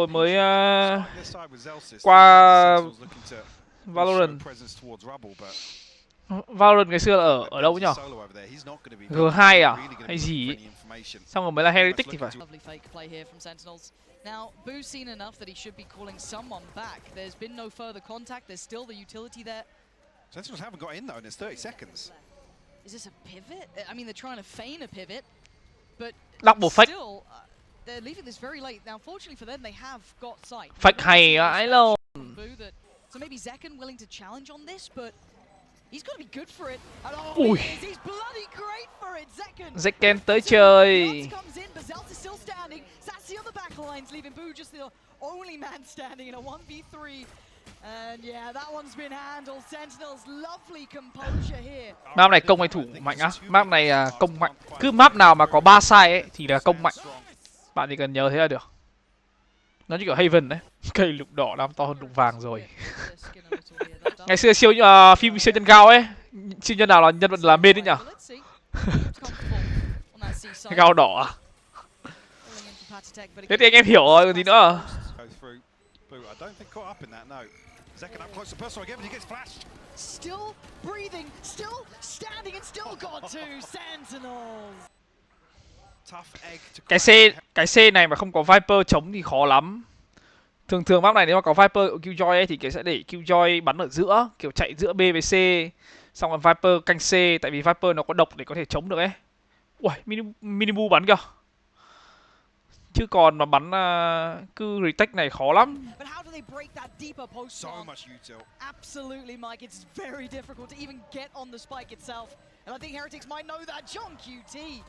mới qua Valorant. Valorant ngày xưa là ở đâu nhỉ? G2 à? Hay gì ấy. Xong rồi mới là Heretics thì phải. Now, Boo's seen enough that he should be calling someone back. There's been no further contact. There's still the utility there. Sentinels haven't got in though, and it's 30 seconds. Is this a pivot? I mean, they're trying to feign a pivot, but Double fake. still, they're leaving this very late. Now, fortunately for them, they have got sight. Fake hay ấy luôn. So maybe Zekken willing to challenge on this, but he's got to be good for it. And Ui. he's bloody great for it, Zekken. Zekken tới chơi. Comes in, but Zelt's is still standing. Sassy on the back lines, leaving Boo just the only man standing in a 1v3. And yeah, that one's been handled. Sentinels, lovely composure here. Map này công hay thủ mạnh á. Map này công mạnh. Cứ map nào mà có 3 sai ấy thì là công mạnh. Bạn chỉ cần nhớ thế là được. Nó như kiểu Haven đấy. Cây lục đỏ đang to hơn lục vàng rồi. Ngày xưa phim siêu nhân gao ấy, siêu nhân nào là nhân vật là main đấy nhỉ? Gao đỏ à? Thế thì anh em hiểu rồi, còn gì nữa. Still breathing, still standing and still got two Sentinels. Cái C này mà không có Viper chống thì khó lắm. Thường map này nếu mà có Viper ở Killjoy ấy thì sẽ để Killjoy bắn ở giữa, kiểu chạy giữa B với C, xong rồi Viper canh C, tại vì Viper nó có độc để có thể chống được ấy. Ui, Minibu bắn kìa. Chứ còn mà bắn cứ retake này khó lắm. So much util. Absolutely, Mike. It's very difficult to even get on the spike itself. And I think Heretics might know that. John QT,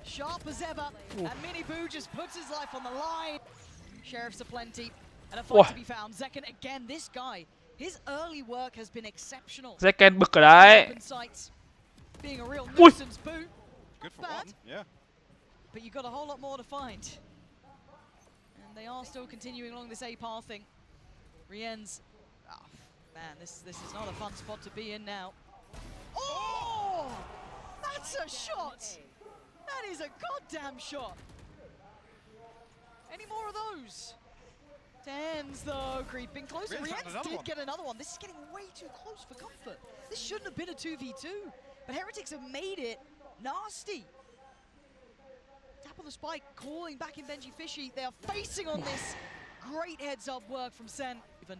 sharp as ever. And Minibu just puts his life on the line. Sheriffs aplenty. And a fight to be found. Zekken again, this guy, his early work has been exceptional. Zekken bực ở đấy. Being a real nuisance, Boo. Good for one, yeah. But you got a whole lot more to find. And they are still continuing along this A pathing. Rien's, oh man, this is not a fun spot to be in now. Oh, that's a shot. That is a goddamn shot. Any more of those? Tens though, creeping closer. Rien's did get another one. This is getting way too close for comfort. This shouldn't have been a 2v2, but Heretics have made it nasty. Tap on the spike, calling back in Benji Fishy. They are facing on this. Great heads up work from Sen. Even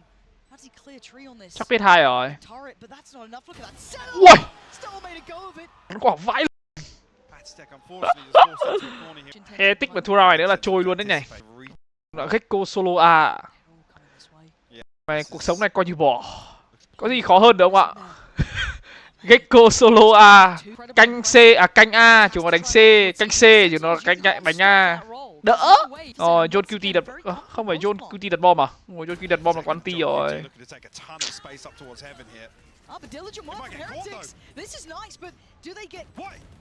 how does he clear tree on this? Chắc biết hai rồi. Turret, but that's not enough. Look at that. Sen still made a go of it. Bắn quả vãi. Heretics mà thua ra này nữa là trôi luôn đấy nhỉ. Gecko solo A. Mày cuộc sống này coi như bỏ. Có gì khó hơn được không ạ? Gecko solo A, canh C canh A, chúng nó đánh C, canh C chúng nó đánh A. Đỡ. Rồi John QT đặt không phải John QT đặt bom à? Ngồi John QT đặt bom là quán ti rồi. But diligent work from Heretics. This is nice, but do they get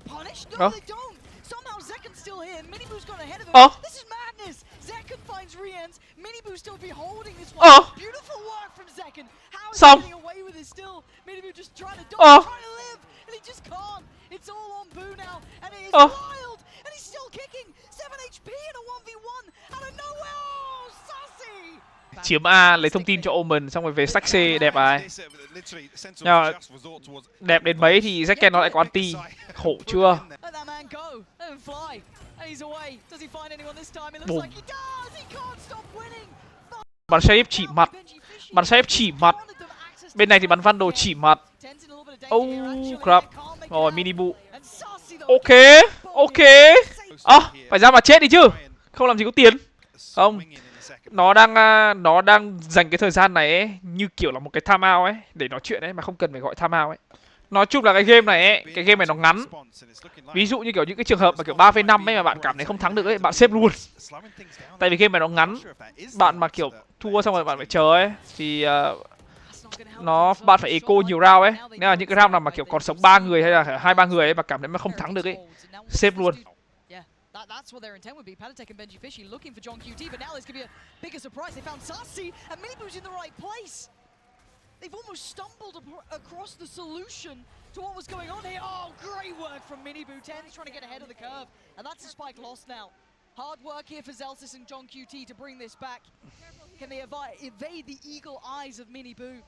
punished? No, they don't. Somehow Zekken's still here. Minibu's gone ahead of him. This is madness. Zekken finds Rien's. Minibu still be holding this one. Beautiful work from Zekken. How is he getting away with it still? Minibu just trying to dodge, trying to live, and he just can't. It's all on Boo now, and it is wild. And he's still kicking. 7 HP in a 1v1 out of nowhere. Oh, Sassy! Chiếm A, lấy thông tin cho Omen, xong rồi về stack C, đẹp ai. Đẹp đến mấy thì Zekken nó lại có anti. Khổ chưa? Bắn Sheriff chỉ mặt. Bắn Sheriff chỉ mặt. Bên này thì bắn Vandal chỉ mặt. Oh crap. Rồi Minibu. Ok, ok. Phải ra mà chết đi chứ. Không làm gì có tiền. Không. Nó đang dành cái thời gian này ấy như kiểu là một cái time out ấy để nói chuyện ấy mà không cần phải gọi time out ấy. Nói chung là cái game này ấy, cái game này nó ngắn. Ví dụ như kiểu những cái trường hợp mà kiểu 3v5 ấy mà bạn cảm thấy không thắng được ấy, bạn xếp luôn. Tại vì game này nó ngắn. Bạn mà kiểu thua xong rồi bạn phải chờ ấy thì bạn phải eco nhiều round ấy. Nếu là những cái round nào mà kiểu còn sống 3 người hay là 2-3 người ấy mà cảm thấy mà không thắng được ấy, xếp luôn. That's what their intent would be. Padatech and Benji Fishy looking for John QT, but now this could be a bigger surprise. They found Sassy, and Minibu's in the right place. They've almost stumbled across the solution to what was going on here. Oh, great work from Minibu. 10's trying to get ahead of the curve, and that's a spike lost now. Hard work here for Zelsis and John QT to bring this back. Can they evade the eagle eyes of Minibu?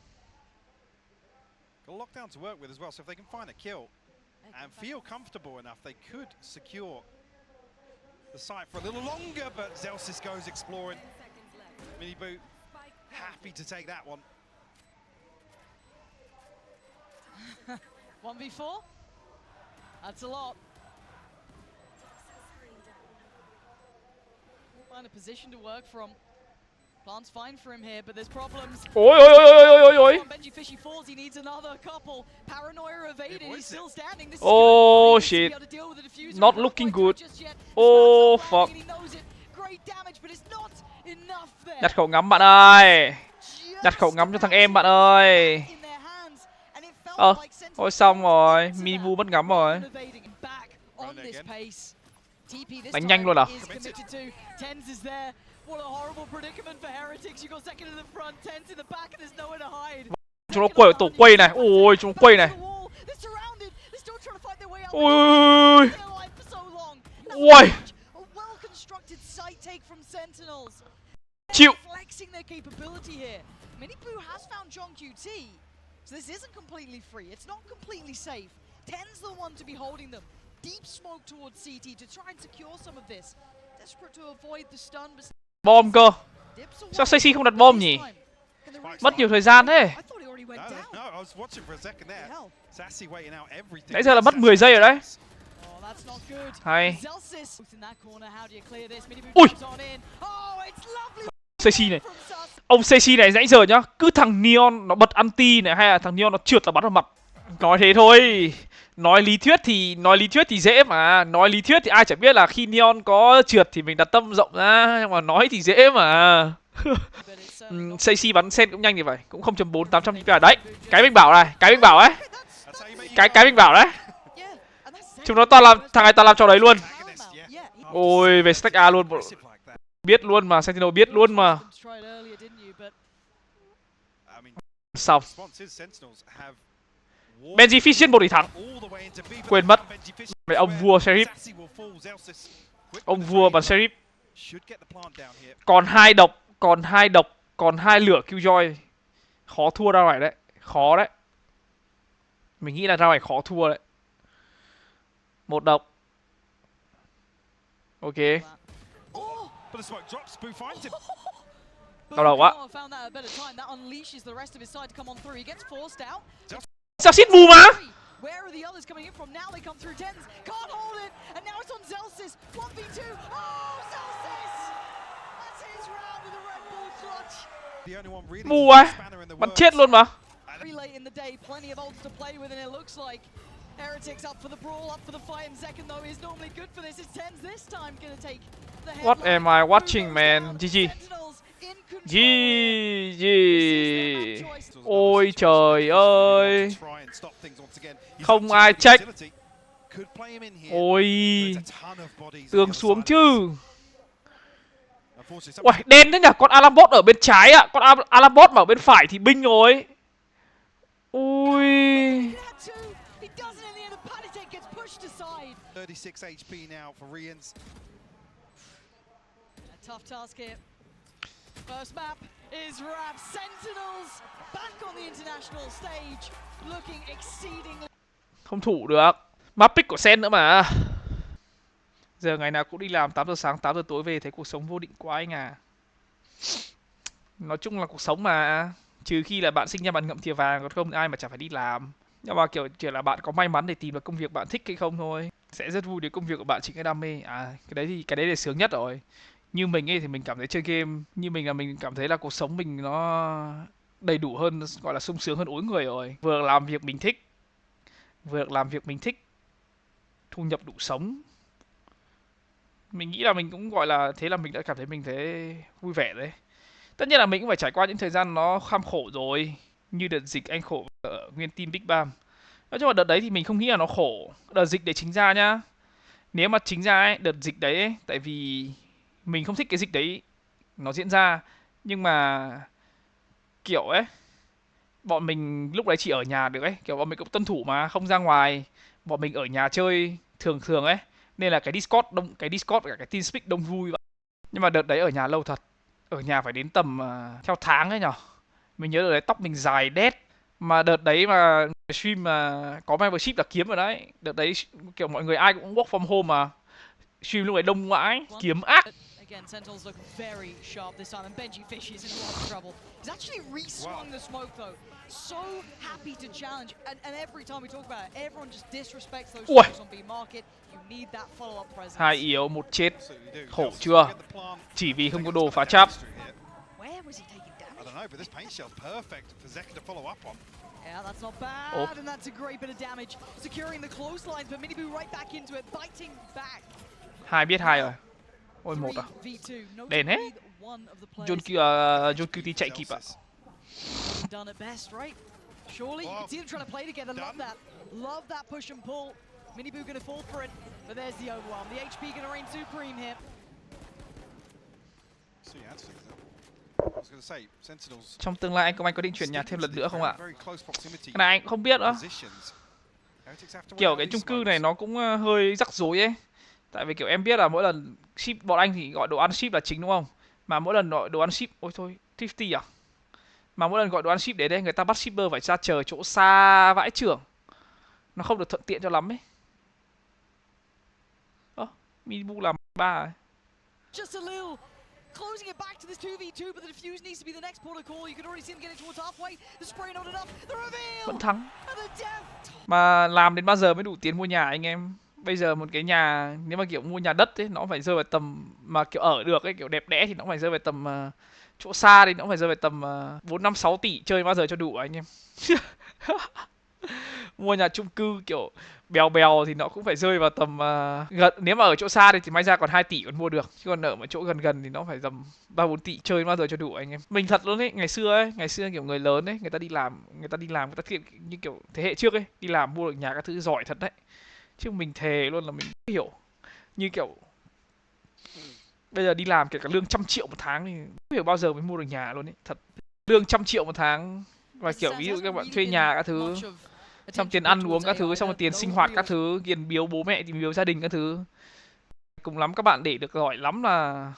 Got a lockdown to work with as well, so if they can find a kill and feel comfortable enough, they could secure the site for a little longer, but Zelsis goes exploring. Minibu happy to take that one. 1v4? That's a lot. Find a position to work from. Plan's fine for him here, but there's problems. Ôi. Benji Fishy falls, he needs another couple. Paranoia evaded, he's still standing. This Oh is shit. good. To deal with the diffuser. Not looking good. Oh fuck. Great damage, but it's not enough there. Nhặt khẩu ngắm bạn ơi. Nhặt khẩu ngắm cho thằng em bạn ơi. Ôi xong rồi, Minibu mất ngắm rồi. Đánh nhanh luôn à? What a horrible predicament for Heretics. You got second in the front, 10's in the back, and there's nowhere to hide. Chúng nó quay tổ quay này. Ôi, chúng nó quay này. Ôi. Ôi. Chịu. Flexing their capability here. Minibu has found John QT. So this isn't completely free. It's not completely safe. 10's the one to be holding them. Deep smoke towards CT to try and secure some of this. Desperate to avoid the stun, but Bom cơ. Sao Stacy không đặt bom nhỉ? Mất nhiều thời gian thế. Nãy giờ là mất 10 giây rồi đấy. Hay. Ui. Stacy này. Ông Stacy này nãy giờ nhá, cứ thằng Neon nó bật anti này hay là thằng Neon nó trượt là bắn vào mặt. Nói thế thôi. Nói lý thuyết thì dễ mà. Nói lý thuyết thì ai chẳng biết là khi Neon có trượt thì mình đặt tâm rộng ra. Nhưng mà nói thì dễ mà. Stacy bắn sen cũng nhanh như vậy. Cũng 0.4 800 GPI đấy. Cái mình bảo này. Cái mình bảo ấy. Cái mình bảo đấy. Chúng nó toàn làm. Thằng này toàn làm trò đấy luôn. Ôi về stack A luôn. Biết luôn mà. Sentinel biết luôn mà. Xong. Benji Fishy 1 thì thắng. Quên mất. Mày ông vua Sheriff. Ông vua bắn Sheriff. Còn 2 độc. Còn 2 lửa Killjoy. Khó thua ra ngoài đấy. Khó đấy. Mình nghĩ là ra ngoài khó thua đấy. 1 độc. Ok. Đau đầu quá. Sao xít mù mà? Where are the others coming in from? Now they come through 10's. Can't hold it. And now it's on Zelsis. 1v2. Oh, Zelsis! That's his round with a Red Bull clutch. Mù à? Bắn chết luôn mà. Very late in the day. Plenty of ults to play with, and it looks like Heretics up for the brawl, up for the fight. And second, though, is normally good for this. It's 10's this time gonna take the headline. What am I watching, man? GG. GG. Ôi trời ơi. Không ai check. Ôi. Tường xuống chứ. Uầy, đen đấy nhỉ. Con Alambot ở bên trái ạ. Con Alambot mà ở bên phải thì binh rồi. Ui. 36 HP now for Rians. A tough task here. First map is wrapped. Sentinels back on the international stage, looking exceedingly. Không thủ được. Map pick của Sen nữa mà. Giờ ngày nào cũng đi làm 8 giờ sáng 8 giờ tối về thấy cuộc sống vô định quá anh à. Nói chung là cuộc sống mà. Trừ khi là bạn sinh ra bạn ngậm thìa vàng, còn không ai mà chả phải đi làm. Nhưng mà kiểu là bạn có may mắn để tìm được công việc bạn thích hay không thôi. Sẽ rất vui nếu công việc của bạn chính là đam mê. À, cái đấy là sướng nhất rồi. Như mình ấy thì mình cảm thấy chơi game, như mình là mình cảm thấy là cuộc sống mình nó đầy đủ hơn, gọi là sung sướng hơn ối người rồi. Vừa làm việc mình thích, vừa làm việc mình thích, thu nhập đủ sống. Mình nghĩ là mình cũng gọi là thế là mình đã cảm thấy mình thấy vui vẻ đấy. Tất nhiên là mình cũng phải trải qua những thời gian nó kham khổ rồi, như đợt dịch anh khổ ở nguyên team Big Bam. Nói chung là đợt đấy thì mình không nghĩ là nó khổ. Đợt dịch đấy chính ra nhá. Nếu mà chính ra ấy, đợt dịch đấy ấy, tại vì mình không thích cái dịch đấy nó diễn ra, nhưng mà kiểu ấy, bọn mình lúc đấy chỉ ở nhà được ấy, kiểu bọn mình cũng tuân thủ mà không ra ngoài, bọn mình ở nhà chơi thường thường ấy, nên là cái Discord cả cái TeamSpeak đông vui vậy. Nhưng mà đợt đấy ở nhà lâu thật, ở nhà phải đến tầm theo tháng ấy nhở. Mình nhớ đợt đấy tóc mình dài đét, mà đợt đấy mà stream mà có membership là kiếm rồi đấy. Đợt đấy kiểu mọi người ai cũng work from home mà, stream lúc đấy đông vãi, kiếm ác. Again, Sentinels look very sharp this time, and Benji Fish is in a lot of trouble. He's actually re-swung the smoke though. So happy to challenge, and every time we talk about it, everyone just disrespects those Ui. shots on B market. You need that follow-up presence. Hai yếu một chết, Absolutely do. khổ Just chưa? get the plant, Chỉ vì không take có a đồ ton phá of trap. damage through here. Where was he taking I damage? don't know, but this paint shell's perfect for Zeka to follow up on. Yeah, that's not bad, Oh. and that's a great bit of damage. Securing the clotheslines, but Miniboo right back into it, biting back. Hai biết hai rồi. Ôi một à. 3v2. No Đền hết. one of the players John QT chạy kịp ạ. done at best, right? Surely you can see them trying to play together. Love that push and pull. Miniboo gonna fall for it, but there's the overwhelm. The HP gonna reign supreme here. So yeah, that's it. I was going to say, Sentinels. Trong tương lai anh Công Anh có định chuyển nhà thêm lần nữa không ạ? Very close proximity Cái này anh cũng không biết nữa. positions. Heretics have to Kiểu wait cái out chung these cư smokes. này nó cũng hơi rắc rối ấy. Tại vì kiểu em biết là mỗi lần ship, bọn anh thì gọi đồ ăn ship là chính đúng không? Mà mỗi lần gọi đồ ăn ship, ôi thôi, 50 à? Mà mỗi lần gọi đồ ăn ship đến đây người ta bắt shipper phải ra chờ chỗ xa vãi chưởng. Nó không được thuận tiện cho lắm ấy. Minibu làm 3 à? Just a little. Closing it back to this 2v2, but the defuse needs to be the next port of call. You can already see them getting towards halfway. The spray not enough. The reveal. Vẫn thắng. And the death. Mà làm đến bao giờ mới đủ tiền mua nhà anh em? Bây giờ một cái nhà, nếu mà kiểu mua nhà đất ấy, nó phải rơi vào tầm, mà kiểu ở được ấy, kiểu đẹp đẽ thì nó phải rơi vào tầm, chỗ xa thì nó phải rơi vào tầm 4, 5, 6 tỷ, chơi bao giờ cho đủ anh em. Mua nhà chung cư kiểu bèo bèo thì nó cũng phải rơi vào tầm gần, nếu mà ở chỗ xa thì may ra còn 2 tỷ còn mua được, chứ còn ở một chỗ gần gần thì nó phải tầm 3, 4 tỷ, chơi bao giờ cho đủ anh em. Mình thật luôn ấy, ngày xưa kiểu người lớn ấy, người ta đi làm, người ta như kiểu thế hệ trước ấy, đi làm mua được nhà các thứ giỏi thật đấy. Chứ mình thề luôn là mình không hiểu, như kiểu bây giờ đi làm kể cả lương 100 triệu một tháng thì không hiểu bao giờ mới mua được nhà luôn ấy, thật. Lương 100 triệu một tháng và kiểu ví dụ các bạn thuê nhà các thứ, xong tiền ăn uống các thứ, xong rồi tiền sinh hoạt các thứ, tiền biếu bố mẹ, tiền biếu gia đình các thứ, cùng lắm các bạn để được giỏi lắm là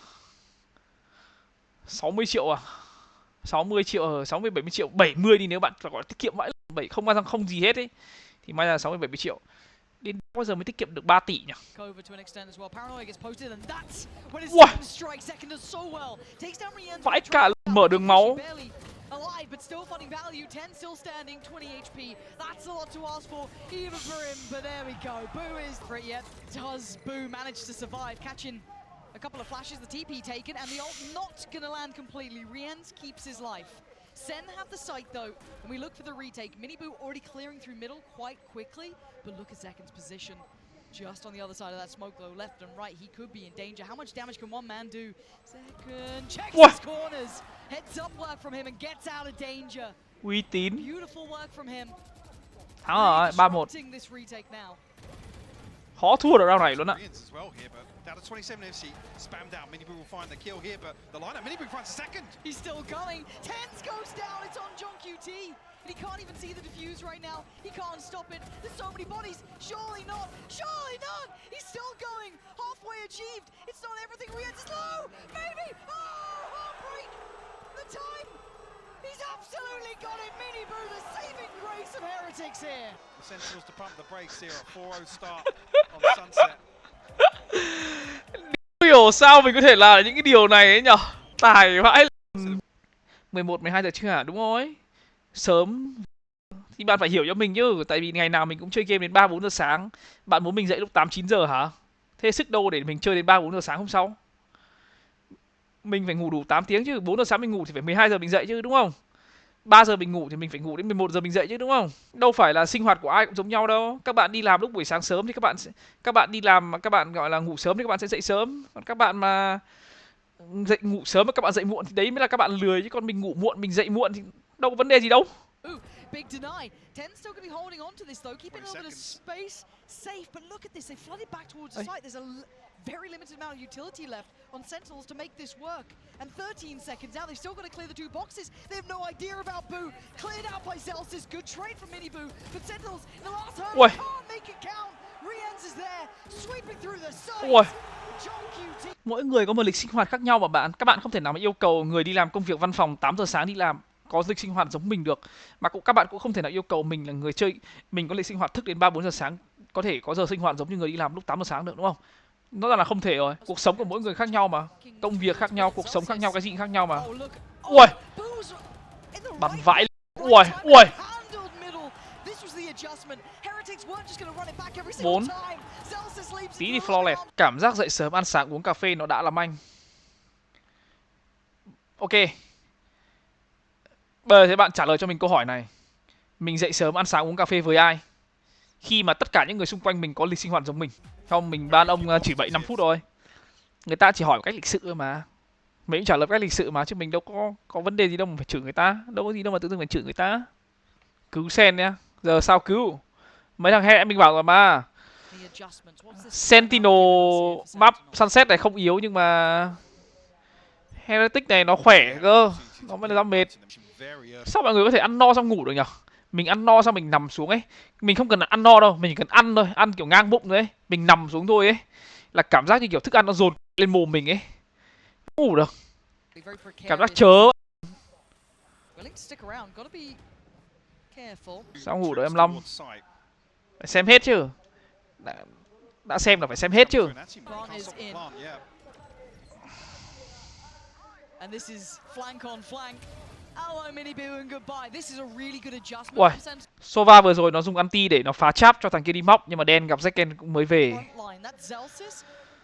60 triệu à, 60 triệu, 60, 70 triệu, 70 đi nếu bạn gọi tiết kiệm vãi, không bao giờ không gì hết ấy, thì may là 60, 70 triệu. Đến bao giờ mới tiết kiệm được 3 tỷ nhỉ? Vãi cả mở đường máu. Alive, but still finding value. 10 still standing, 20 HP. That's a lot to ask for, even for him. But there we go. Boo is for it yet. Does Boo manage to survive? Catching a couple of flashes, the TP taken, and the ult not gonna land completely. Rienz keeps his life. Sen have the site though, and we look for the retake. Miniboo already clearing through middle quite quickly, but look at Zekin's position. Just on the other side of that smoke though, left and right, he could be in danger. How much damage can one man do? Zekin checks his corners, heads up work from him and gets out of danger. Uy tín. Beautiful work from him. Thắng rồi, 3-1. This retake now. Khó thua được round này luôn ạ. As well here, but down to 27 FC, spammed out. Miniboo will find the kill here, but the lineup, Miniboo finds a second. He's still going. Tens goes down. It's on John QT. And he can't even see the defuse right now. He can't stop it. There's so many bodies. Surely not. Surely not. He's still going. Halfway achieved. It's not everything. Rienz is low. Maybe. Oh, heartbreak. The time. He's absolutely got it. Miniboo, the saving grace of Heretics here. The Sentinels to pump the brakes here at 4-0 start on Sunset. Không hiểu sao mình có thể làm những cái điều này ấy nhở. Tài vãi. 11, 12 giờ trưa hả? Đúng rồi. Sớm Thì bạn phải hiểu cho mình chứ, tại vì ngày nào mình cũng chơi game đến 3-4 giờ sáng. Bạn muốn mình dậy lúc 8-9 giờ hả? Thế sức đâu để mình chơi đến 3-4 giờ sáng hôm sau? Mình phải ngủ đủ 8 tiếng chứ, 4 giờ sáng mình ngủ thì phải 12 giờ mình dậy chứ đúng không? 3 giờ mình ngủ thì mình phải ngủ đến 11 giờ mình dậy chứ đúng không? Đâu phải là sinh hoạt của ai cũng giống nhau đâu. Các bạn đi làm lúc buổi sáng sớm thì các bạn đi làm mà các bạn gọi là ngủ sớm thì các bạn sẽ dậy sớm. Còn các bạn mà ngủ sớm mà các bạn dậy muộn thì đấy mới là các bạn lười, chứ còn mình ngủ muộn mình dậy muộn thì đâu có vấn đề gì đâu. Big deny. Ten's still going to be holding on to this though, keeping a little bit of space safe. But look at this, they flooded back towards the site. There's a very limited amount of utility left on Sentinels to make this work. And 13 seconds out, they've still got to clear the 2 boxes. They have no idea about Boo. Cleared out by Zelsis. Good trade from Mini Boo. But Sentinels in the last hurdle can't make it count. Riens is there, sweeping through the site. Mỗi người có một lịch sinh hoạt khác nhau mà các bạn không thể nào mà yêu cầu người đi làm công việc văn phòng 8 giờ sáng đi làm có lịch sinh hoạt giống mình được, mà các bạn cũng không thể nào yêu cầu mình là người chơi mình có lịch sinh hoạt thức đến 3-4 giờ sáng có thể có giờ sinh hoạt giống như người đi làm lúc 8 giờ sáng được, đúng không? Nó là không thể rồi. Cuộc sống của mỗi người khác nhau mà, công việc khác nhau, cuộc sống khác nhau, cái gì cũng khác nhau mà. Ui, bắn vãi. Ui, ui. 4. Tí đi flawless. Cảm giác dậy sớm ăn sáng uống cà phê nó đã lắm anh. Ok. Bây giờ thế bạn trả lời cho mình câu hỏi này. Mình dậy sớm ăn sáng uống cà phê với ai? Khi mà tất cả những người xung quanh mình có lịch sinh hoạt giống mình. Không, mình ban ông chửi bậy 5 phút thôi. Người ta chỉ hỏi một cách lịch sự mà. Mình cũng trả lời một cách lịch sự mà, chứ mình đâu có vấn đề gì đâu mà phải chửi người ta. Đâu có gì đâu mà tự dưng phải chửi người ta. Cứu Sen nhá. Giờ sao cứu? Mấy thằng hẹ mình bảo rồi mà. Sentinel map Sunset này không yếu nhưng mà Heretics này nó khỏe cơ. Nó mới là do mệt. Sao mọi người có thể ăn no xong ngủ được nhỉ? Mình ăn no xong mình nằm xuống ấy. Mình không cần ăn no đâu, mình chỉ cần ăn thôi, ăn kiểu ngang bụng thôi ấy. Mình nằm xuống thôi ấy. Là cảm giác như kiểu thức ăn nó dồn lên mồm mình ấy. Không ngủ được. Cảm giác chớ. Sao ngủ được em Long? Phải xem hết chứ. Đã xem là phải xem hết chứ. And this is flank on flank. Hello Mini Boo and goodbye. This is a really good adjustment. Uầy, Sova vừa rồi nó dùng anti để nó phá trap cho thằng kia đi móc, nhưng mà đen gặp Zekken cũng mới về.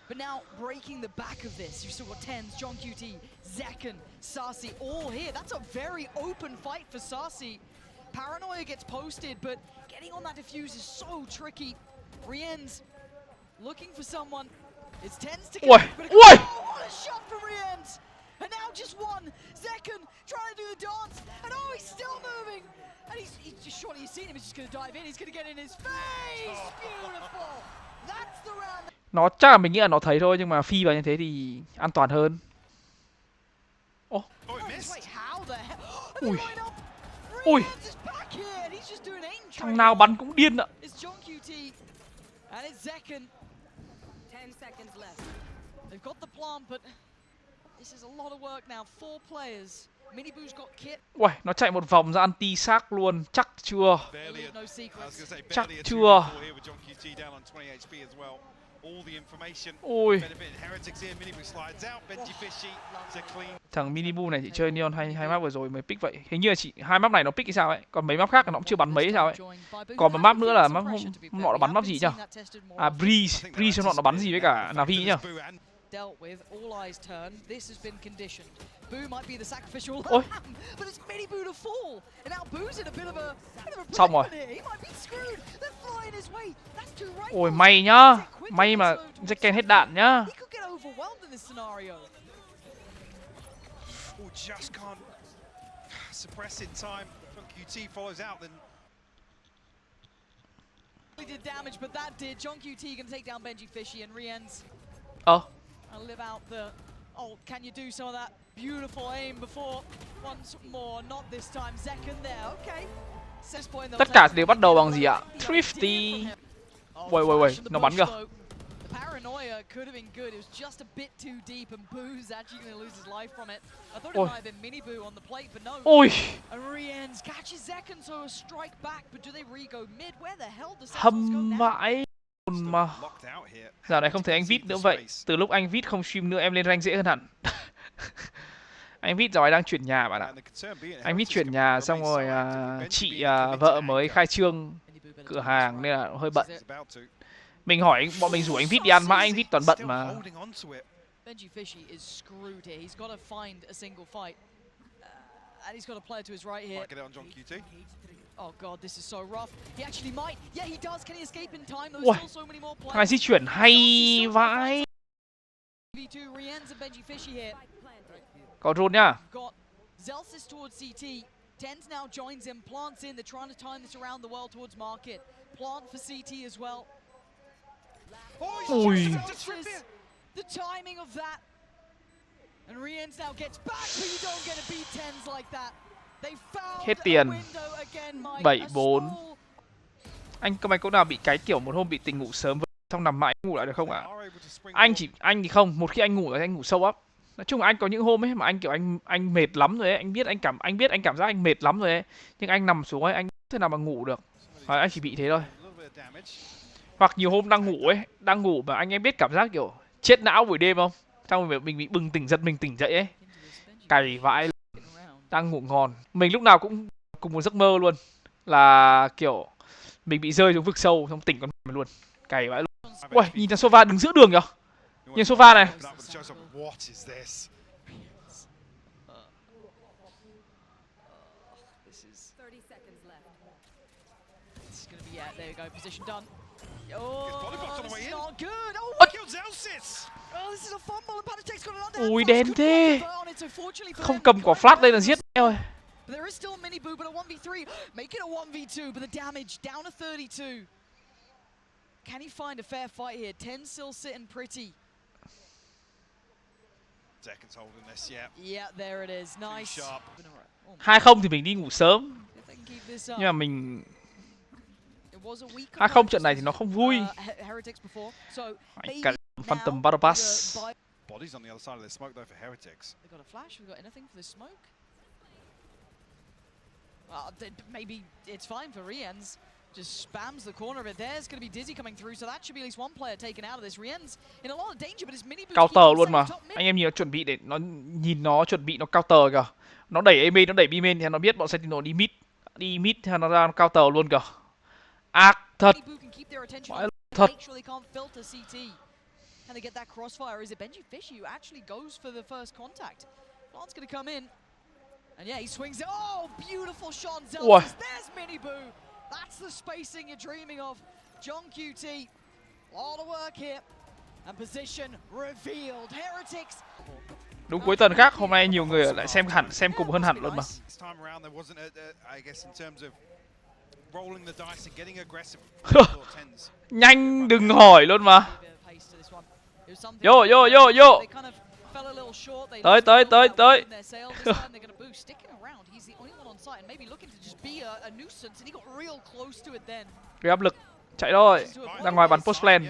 But now breaking the back of this, you still got Tens, John QT, Zekken, Sarsi all here. That's a very open fight for Sarsi. Paranoia gets posted, but getting on that diffuse is so tricky. Riens looking for someone. It's Tens to Ui, but ui! what a shot from Riens! And now just one. Zekken trying to do the dance. And oh, he's still moving. And he's just surely you've seen him. He's just going to dive in. He's going to get in his face. Beautiful. That's the round. Nó chắc là mình nghĩ là nó thấy thôi, nhưng mà phi vào như thế thì an toàn hơn. Ồ. Ui. Ui. Thằng nào bắn cũng điên ạ. They've got the plant, but this is a lot of work now. 4 players. Mini Boo's got kit. Uầy, nó chạy một vòng ra anti xác luôn, chắc chưa? Chắc chưa? Ui. Thằng Mini Boo này chỉ chơi Neon hai map vừa rồi mới pick vậy. Hình như là chỉ 2 map này nó pick hay sao ấy, còn mấy map khác nó cũng chưa bắn mấy hay sao ấy. Còn một map nữa là map nọ nó bắn map gì nhỉ? À, Breeze nó bắn gì với cả Navi nhỉ? Dealt with all eyes turn. This has been conditioned. Boo might be the sacrificial lamb, but it's Mini Boo to fall. And now Boo's in a bit of a xong rồi. he might be screwed. They're flying his way. That's too right. Ôi may nhá. May mà Zekken hết đạn nhá. He could get overwhelmed in this scenario. Oh, just can't suppress in time. QT follows out then. He did damage, but that did. John QT can take down Benji Fishy and Riens. I'll live out the... Oh, can you do some of that beautiful aim before? Once more, not this time. Zekken there, okay. Tất cả đều bắt đầu bằng gì ạ? Thrifty. Uầy, nó bắn kìa. Paranoia could have been good. It was just a bit too deep, and Boo's actually going to lose his life from it. I thought it might have been Mini Boo on the plate, but no. Ôi. And Riens catches Zekken, so a strike back, but do they re-go mid? Where the hell does Sentinels go now? Vãi. Mà dạo này không thấy anh Vít nữa vậy. Từ lúc anh Vít không stream nữa em lên rank dễ hơn hẳn. Anh Vít giờ đang chuyển nhà bạn ạ. Anh Vít chuyển nhà xong rồi chị vợ mới khai trương cửa hàng nên là hơi bận. Mình hỏi bọn mình rủ anh Vít đi ăn mãi anh Vít toàn bận mà. Benji Fishy is screwed here. He's got to find a single fight. And he's got a player to his right here. Get it on John QT. Oh god, this is so rough. He actually might. Yeah, he does. Can he escape in time? There's Ui, still so many more thằng này players. di chuyển hay vãi. V2 re-ends of Benji Fishy here. Có drone nhá. Got Zelsis towards CT. Tens now joins him. Plants in. They're trying to time this around the world towards market. Plant for CT as well. Ui. Zelsis, the timing of that. And re-ends now gets back, but you don't get to beat Tens like that. They found Hết tiền. a window again, Mike. 7-4. Anh có mày có nào bị cái kiểu một hôm bị tỉnh ngủ sớm xong nằm mãi ngủ lại được không ạ? Anh thì không, một khi anh ngủ là anh ngủ sâu up. Nói chung là anh có những hôm ấy mà anh kiểu anh mệt lắm rồi ấy, anh biết anh cảm giác anh mệt lắm rồi ấy, nhưng anh nằm xuống ấy anh không thể nào mà ngủ được. Anh chỉ bị thế thôi. Hoặc nhiều hôm đang ngủ mà anh em biết cảm giác kiểu chết não buổi đêm không? Xong rồi mình bị bừng tỉnh giật mình tỉnh dậy ấy. Cày vãi. Đang ngủ ngon. Mình lúc nào cũng cùng một giấc mơ luôn. Là kiểu mình bị rơi xuống vực sâu xong tỉnh con mày luôn. Cày vãi luôn. Ui, nhìn thằng Sova đứng giữa đường kìa. Nhìn Sova này. There you go, position done. Oh, this is not good. Oh, this is a fumble and PRX got an underhand. Ui đen thế. Không cầm quả flash lên là giết thôi. There is still a mini boo, but a 1v3. Make it a 1v2, but the damage down to 32. Can he find a fair fight here? 10 still sitting pretty. Seconds holding this, yeah. Yeah, there it is. Nice. 2-0 thì mình đi ngủ sớm. Nhưng mà mình 2-0 trận này thì nó không vui. Anh cả Phantom Battle Pass. Bodies on the other side of the smoke though for Heretics. They got a flash. We got anything for the smoke? Well, maybe it's fine for Riens. Just spams the corner of it. There's going to be Dizzy coming through, so that should be at least one player taken out of this. Riens in a lot of danger, but his mini boots Counter luôn mà. Anh em nhìn nó chuẩn bị để nó chuẩn bị nó counter kìa. Nó đẩy A main, nó đẩy B main thì nó biết bọn Sentinel đi mid thì nó ra nó counter luôn kìa. Ác thật. Thật. Can they get that crossfire? Is it Benji Fishy who actually goes for the first contact? Plant's going to come in. And yeah, he swings it. Oh, beautiful shot. Zelsis. There's Mini Boo. That's the spacing you're dreaming of. John QT. A lot of work here. And position revealed. Heretics. Đúng cuối tuần khác, hôm nay nhiều người lại xem cùng hơn hẳn luôn mà. Nhanh đừng hỏi luôn mà. Vô. Tới. Gây áp lực. Chạy thôi. Ra ngoài bắn post plan.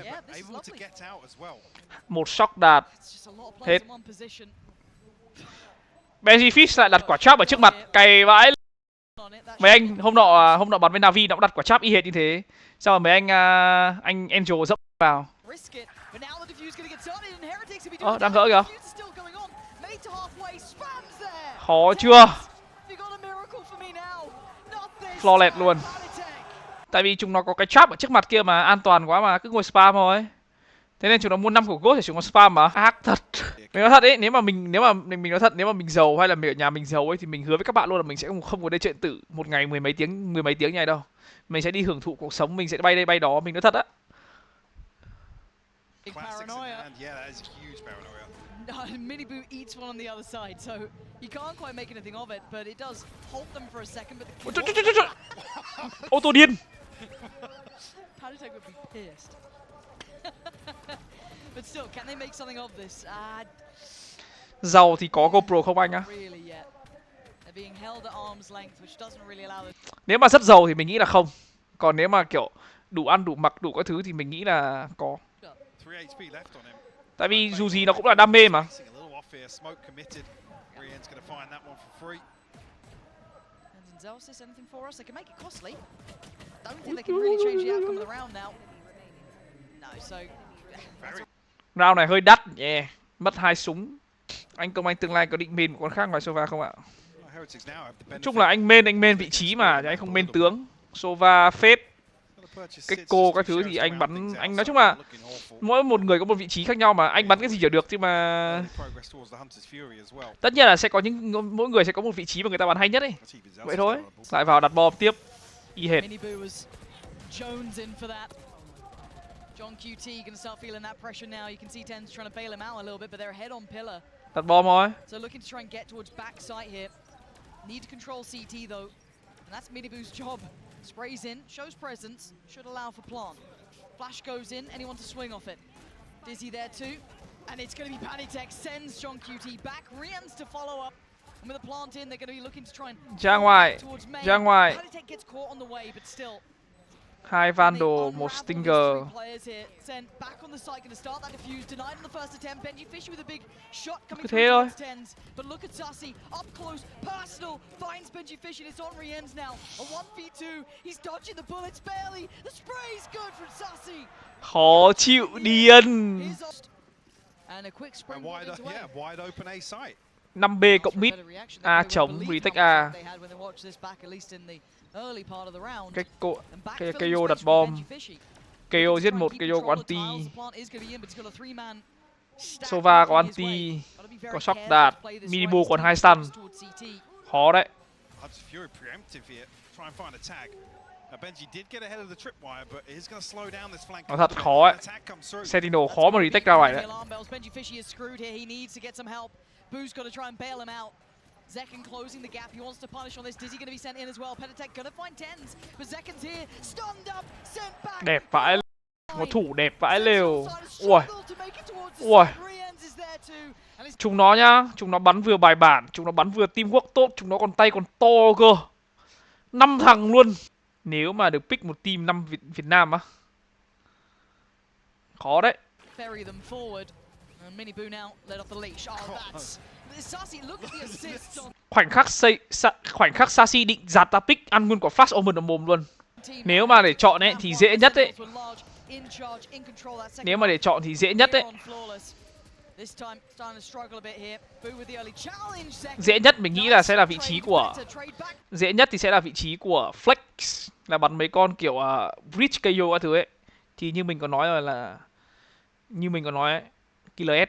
Một shock đạt. Hết. Benji Fish lại đặt quả trap ở trước mặt. Cày vãi. Mấy anh hôm nọ bắn với Navi nó cũng đặt quả trap y hệt như thế. Sau rồi mấy anh Angel dẫm vào. Đang gỡ kìa. Khó chưa? Flawless luôn. Tại vì chúng nó có cái trap ở trước mặt kia mà an toàn quá mà cứ ngồi spam thôi. Thế nên chúng nó mua 5 của ghost để chúng nó spam mà. Ác thật. Mình nói thật ấy, nếu mà mình nói thật, nếu mà mình giàu hay là ở nhà mình giàu ấy thì mình hứa với các bạn luôn là mình sẽ không có đây chuyện tử một ngày mười mấy tiếng như này đâu. Mình sẽ đi hưởng thụ cuộc sống, mình sẽ bay đây bay đó, mình nói thật á. Mini Boo eats one on the other side, so you can't quite make anything of it, but it does hold them for a second. But Ô tô điên. PRX would be pissed. But still, can they make something of this? Giàu thì có GoPro không anh á? Nếu mà rất giàu thì mình nghĩ là không. Còn nếu mà kiểu đủ ăn đủ mặc đủ các thứ thì mình nghĩ là có. Tại vì dù gì nó cũng là đam mê mà. Round này hơi đắt, yeah. Mất 2 súng. Anh Công Anh tương lai có định main một con khác ngoài Sova không ạ? Heretics now have the Nói chung là anh main vị trí mà, chứ anh không main tướng. Sova, phép, cái cô các thứ thì anh bắn, anh nói chung là mỗi một người có một vị trí khác nhau mà anh bắn cái gì đều được, nhưng mà tất nhiên là sẽ có những mỗi người sẽ có một vị trí mà người ta bắn hay nhất ấy. Vậy thôi. Lại vào đặt bom tiếp. Y hệt. John QT gonna start feeling that pressure now. You can see Tens trying to bail him out a little bit, but they're ahead on pillar. Đặt bom thôi. So looking to try and get towards backside here. Need to control CT though, and that's Miniboo's job. Sprays in, shows presence, should allow for plant. Flash goes in, anyone to swing off it. Dizzy there too, and it's gonna be Panitech sends John QT back. Rians to follow up. And with the plant in, they're gonna be looking to try and ra ngoài, towards main. ra ngoài. Panitech gets caught on the way, but still. 2 Vandal, 1 Stinger. Cứ thế thôi. Khó chịu điên. 5B cộng mid. A chống, retake A. Cái KO đặt bom. KO giết một, KO có anti. Sova có anti. Có shock đạt. Minibu còn 2 stun. Khó đấy. Nó thật khó ấy. Sentinel khó mà retake ra ngoài đấy. Zekken closing the gap. He wants to punish on this. Dizzy going to be sent in as well. Pentatech going to find Tens, but Zekken's here, stunned up, sent back. Đẹp vãi. Một thủ đẹp vãi lều. Ui. Ui. Chúng nó nhá, chúng nó bắn vừa bài bản, chúng nó bắn vừa teamwork tốt, chúng nó còn tay còn to cơ. 5 thằng luôn. Nếu mà được pick một team 5 Việt Nam á. Khó đấy. Khoảnh khắc Sashi định giạt ta pick ăn luôn quả flash omen ở mồm luôn. Nếu mà để chọn ấy thì dễ nhất ấy. Nếu mà để chọn thì dễ nhất ấy. Dễ nhất mình nghĩ là sẽ là vị trí của dễ nhất thì sẽ là vị trí của Flex, là bắn mấy con kiểu Bridge KO các thứ ấy. Thì như mình có nói rồi là như mình có nói ấy, Killer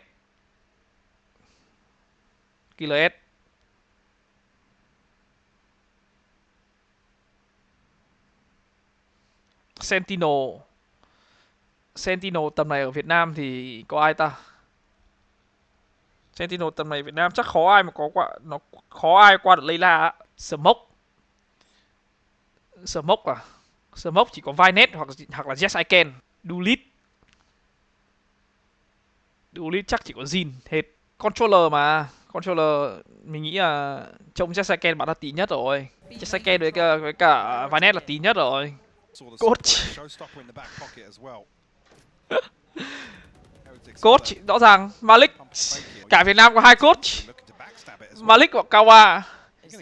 S Sentinel tầm này ở Việt Nam thì có ai ta? Sentinel tầm này Việt Nam chắc khó ai mà có qua, nó khó ai qua được Layla á. Smoke à? Smoke chỉ có Vinet hoặc là Yes I Can. Dulit chắc chỉ có Jin hết. Controller mà. Controller mình nghĩ là trông Yes I Can bạn là tí nhất rồi. Yes I Can với cả Vinet là tí nhất rồi. Coach. Coach rõ ràng Malik. Cả Việt Nam có 2 coach. Malik hoặc Kawa.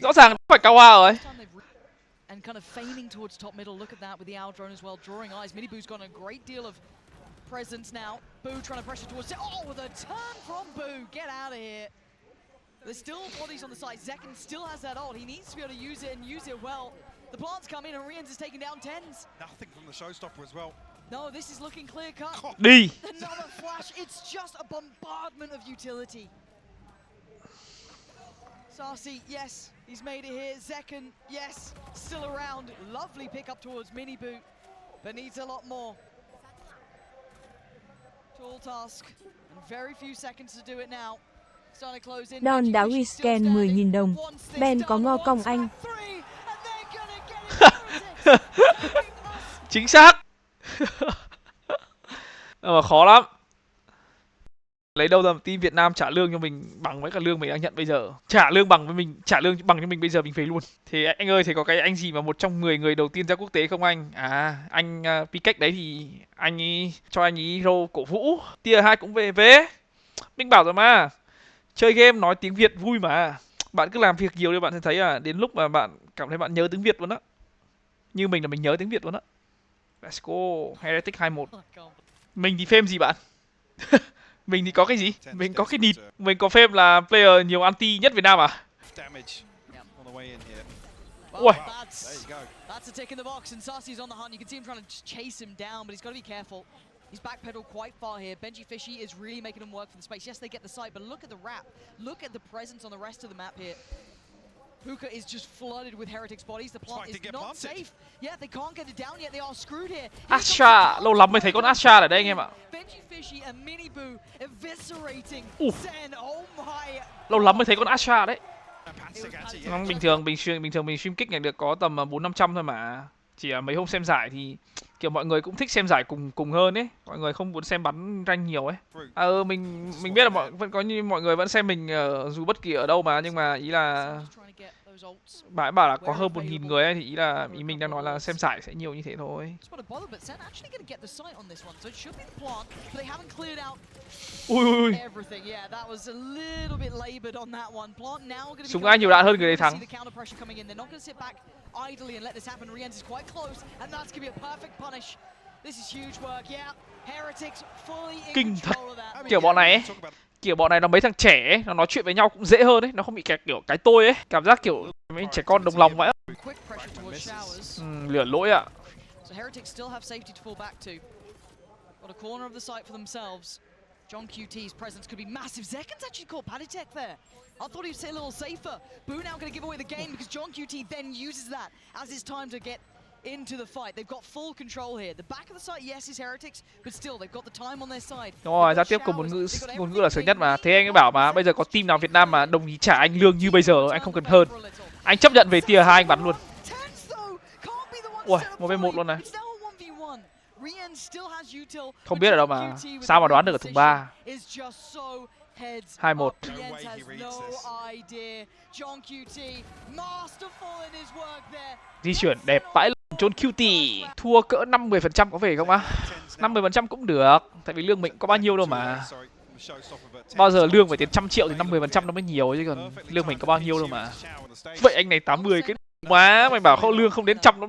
Rõ ràng phải Kawa rồi. And kind of feigning towards top middle. Look at that with the owl drone as well, drawing eyes. Miniboo's got a great deal of presence now. Boo trying to pressure towards it. Oh, with a turn from Boo. Get out of here. There's still bodies on the side. Zekken still has that ult. He needs to be able to use it and use it well. The plants come in and Rians is taking down Tens. Nothing from the showstopper as well. No, this is looking clear cut. Đi. Another flash. It's just a bombardment of utility. Sarsi, yes, he's made it here. Zekken, yes, still around. Lovely pick up towards Miniboo, but needs a lot more. Tall task, and very few seconds to do it now. Starting to close in. Don đã rescan 10.000 đồng. Ben có Ngô Công Anh. Chính xác. Mà khó lắm. Lấy đâu ra một team Việt Nam trả lương cho mình bằng với cả lương mình đang nhận bây giờ. Trả lương bằng cho mình bây giờ mình về luôn. Thì anh ơi, thì có cái anh gì mà một trong 10 người đầu tiên ra quốc tế không anh? À, anh PRX đấy thì anh ấy cho anh ấy role cổ vũ. Tier 2 cũng về. Mình bảo rồi mà. Chơi game nói tiếng Việt vui mà. Bạn cứ làm việc nhiều thì bạn sẽ thấy là đến lúc mà bạn cảm thấy bạn nhớ tiếng Việt luôn á. Như mình là mình nhớ tiếng Việt luôn á. Let's go. Heretics 21. Mình thì phêm gì bạn? Mình thì có cái gì? Mình có cái nịt. Mình có phêm là player nhiều anti nhất Việt Nam à? Damage on the way in here. Ui. There you go. That's a tick in the box, and Sarsi's on the hunt. You can see him trying to chase him down, but he's got to be careful. He's backpedaled quite far here. Benji Fishy is really making him work for the space. Yes, they get the site, but look at the wrap. Look at the presence on the rest of the map here. Hookah is just flooded with Heretics bodies. The plant is not safe. Yeah, they can't get it down yet. They are screwed here. Asha, lâu lắm mới thấy con Asha ở đây anh em ạ. Benji Fishy and Mini Boo eviscerating Sen. Oh my. Lâu lắm mới thấy con Asha đấy. Fantastic anti. Nó bình thường mình stream kích này được có tầm 400-500 thôi mà. Chỉ mấy hôm xem giải thì kiểu mọi người cũng thích xem giải cùng hơn ấy, mọi người không muốn xem bắn rank nhiều ấy. Mình biết là vẫn có như mọi người vẫn xem mình dù bất kỳ ở đâu mà, nhưng mà ý là bạn bảo là có hơn 1.000 người ấy, thì ý mình đang nói là xem giải sẽ nhiều như thế thôi. Ui. Súng ai nhiều đạn hơn người đấy thắng. Idly and let this happen. Rienz is quite close, and that's gonna be a perfect punish. This is huge work, yeah. Heretics fully in Kinh thật. control of that. Kiểu bọn này nó mấy thằng trẻ ấy, nó nói chuyện với nhau cũng dễ hơn ấy, nó không bị kiểu cái tôi ấy, cảm giác kiểu mấy trẻ con đồng lòng vậy. Lửa lỗi ạ. So Heretics still have safety to fall back to. Got a corner of the site for themselves. John QT's presence could be massive. Zekan's actually caught Paditech there. I thought he'd stay a little safer. Boo now going to give away the game because John QT then uses that as it's time to get into the fight. They've got full control here. The back of the site, yes, is Heretics, but still they've got the time on their side. Đúng rồi, giao tiếp cùng ngôn ngữ là sớm nhất mà. Thế anh ấy bảo mà bây giờ có team nào Việt Nam mà đồng ý trả anh lương như bây giờ, anh không cần hơn. Anh chấp nhận về tier 2 anh bắn luôn. Ui, 1v1 luôn này. Không biết ở đâu mà sao mà đoán được ở thùng 3. 2-1. Di chuyển đẹp vãi John QT. Thua cỡ 50% có về không á? 50% cũng được, tại vì lương mình có bao nhiêu đâu mà. Bao giờ lương phải tiền 100 triệu thì 50% nó mới nhiều, chứ còn lương mình có bao nhiêu đâu mà. Vậy anh này 80 cái má, mày bảo không lương không đến 100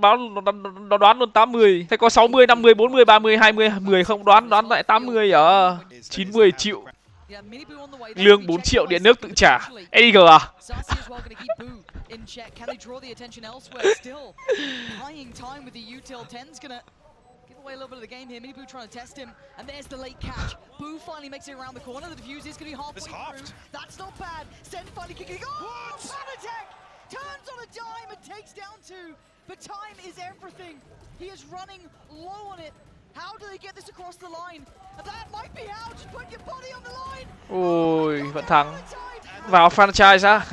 nó đoán luôn 80. Thế có 60, 50, 40, 30, 20, 10 không đoán lại 80 à? 90 triệu. Lương 4 triệu điện nước tự trả. EDG à? Away a little bit of the game here. Mini Boo trying to test him, and there's the late catch. Boo finally makes it around the corner. The defuse is going to be halfway through. That's not bad. Sen finally kicking. Oh, Paditech turns on a dime and takes down two. But time is everything. He is running low on it. How do they get this across the line? And that might be how. Just put your body on the line. Ôi, vẫn thắng. Vào franchise á?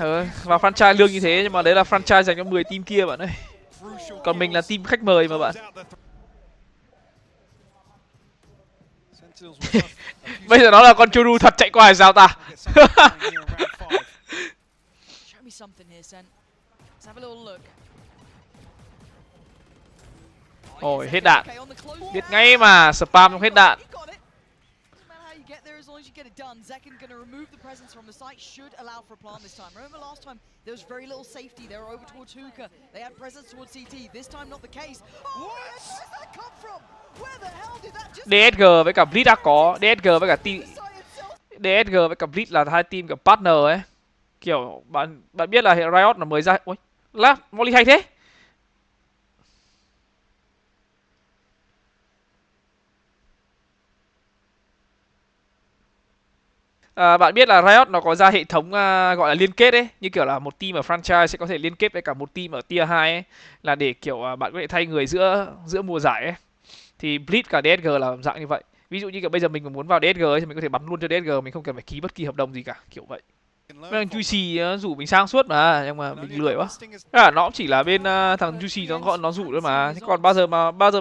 Vào franchise lương như thế, nhưng mà đấy là franchise dành cho 10 team kia bạn ơi. Còn mình là team khách mời mà bạn. Bây giờ nó là con Choru thật chạy qua hay sao ta? Ôi, hết đạn. Biết ngay mà, spam không hết đạn. DSG với cả Blitz đã có, DSG với cả team DSG với cả Blitz là hai team kiểu partner ấy. Kiểu bạn biết là Riot là mới ra. Ui, lá volley hay thế. Bạn biết là Riot nó có ra hệ thống gọi là liên kết ấy, như kiểu là một team ở franchise sẽ có thể liên kết với cả một team ở tier 2 ấy, là để kiểu bạn có thể thay người giữa mùa giải ấy. Thì Blitz cả DSG là dạng như vậy. Ví dụ như kiểu bây giờ mình mà muốn vào DSG ấy, thì mình có thể bắn luôn cho DSG, mình không cần phải ký bất kỳ hợp đồng gì cả, kiểu vậy. Thằng Juicy rủ mình sang suốt mà, nhưng mà mình lười quá. Nó cũng chỉ là bên thằng Juicy nó gọi nó rủ thôi mà. Thế còn bao giờ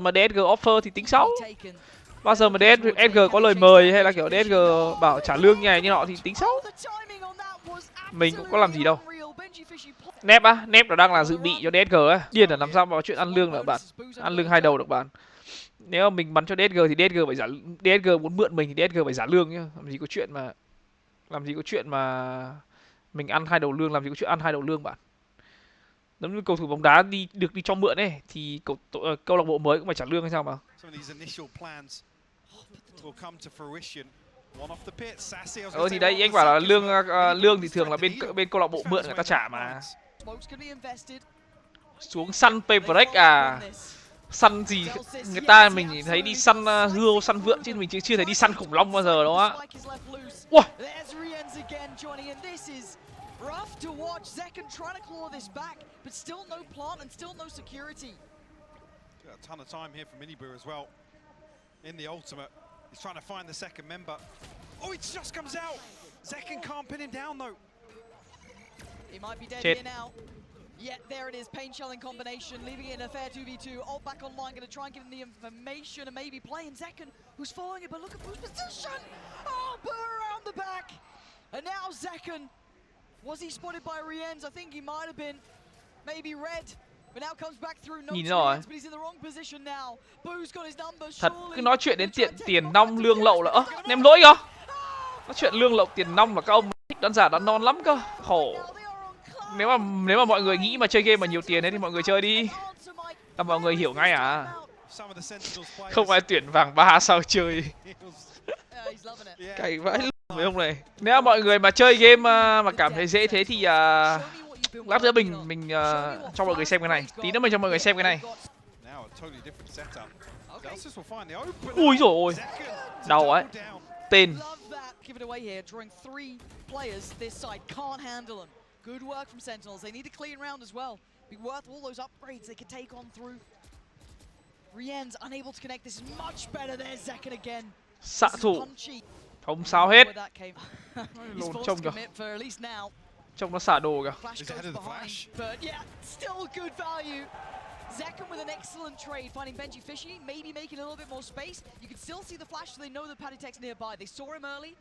mà DSG offer thì tính sau. Bao giờ mà DSG có lời mời hay là kiểu DSG bảo trả lương như này như nọ thì tính sau. Mình cũng có làm gì đâu. Nep á, Nep nó đang là dự bị cho DSG á. Điên là làm sao mà chuyện ăn lương được bạn. Ăn lương 2 đầu được bạn. Nếu mà mình bắn cho DSG thì DSG phải DSG muốn mượn mình thì DSG phải trả lương nhá. Làm gì có chuyện mà mình ăn 2 đầu lương, làm gì có chuyện ăn 2 đầu lương bạn. Giống như cầu thủ bóng đá được đi cho mượn ấy thì câu lạc bộ mới cũng phải trả lương hay sao mà. One off the pit. Sassy. I was Thì gonna say đấy one anh off bảo the là second, lương but Mini lương Boo thì just thường là tried to heal. bên câu lạc bộ He's found mượn his người way ta trả into the mà. flanks. Smoke's gonna be invested. Xuống săn PRX They à? follow up on this. Săn gì Zelsis, người ta yes, he mình chỉ thấy đi absolutely săn does. hươu săn Slicing vượn chứ through mình them. chưa thấy đi săn khủng long bao giờ đâu á. Spike is left loose. Ui, There's Rienz again joining in. This is rough to watch. Zekken trying to claw this back, but still no plant and still no security. Got a ton of time here for Mini Boo as well. In the ultimate, he's trying to find the second member. Oh, it just comes out. Zekken can't pin him down though. He might be dead Shit. here now. Yet there it is, pain shelling combination, leaving it in a fair 2v2. Ult back online, gonna try and give him the information and maybe play in Zekken, who's following it, but look at Boo's position! Oh, Boo around the back! And now Zekken, was he spotted by Rienz? I think he might have been, maybe red. But now comes back through, no Nhìn rồi. Rienz, but he's in the wrong position now. Boo's got his number, thật surely. cứ nói chuyện đến They'll try and take tiền him off nong back lương to lậu là Fiesta. nem lỗi cơ. Nói chuyện lương lậu tiền nong là các ông thích đoán giả đoán non lắm cơ. Khổ. Now they are on cloud. Nếu mà mọi người nghĩ mà chơi game mà nhiều tiền ấy thì mọi người chơi đi. Answer Mike. Là mọi người hiểu ngay à. Some of the Sentinels players. Không ai tuyển vàng 3 sao chơi. Yeah, he's loving it. Yeah. Cày vãi mấy ông này. Nếu mà mọi người mà chơi game mà cảm thấy dễ thế thì lát nữa mình cho mọi người xem cái này. Tí nữa mình cho mọi người xem cái này. Now a totally different setup. Zelsis will find the open. Ui dồi ôi. Zekken Đau to ấy. double down. Tên. Love that. Give it away here. Drawing 3 players this side. Can't handle them. Good work from Sentinels. They need a clean round as well. Be worth all those upgrades they could take on through. Rienz unable to connect. This is much better. There's Zekken again. Xạ This is thủ. punchy. Không sao hết. Where that came. He's Lồn forced trông to kìa. commit for at least now. Trông nó xả đồ kìa. Flash He's goes ahead of the behind, flash. but yeah, still good value. Zekken with an excellent trade, finding Benji fishy, maybe making a little bit more space. You can still see the flash, so they know the PRX nearby. They saw him early,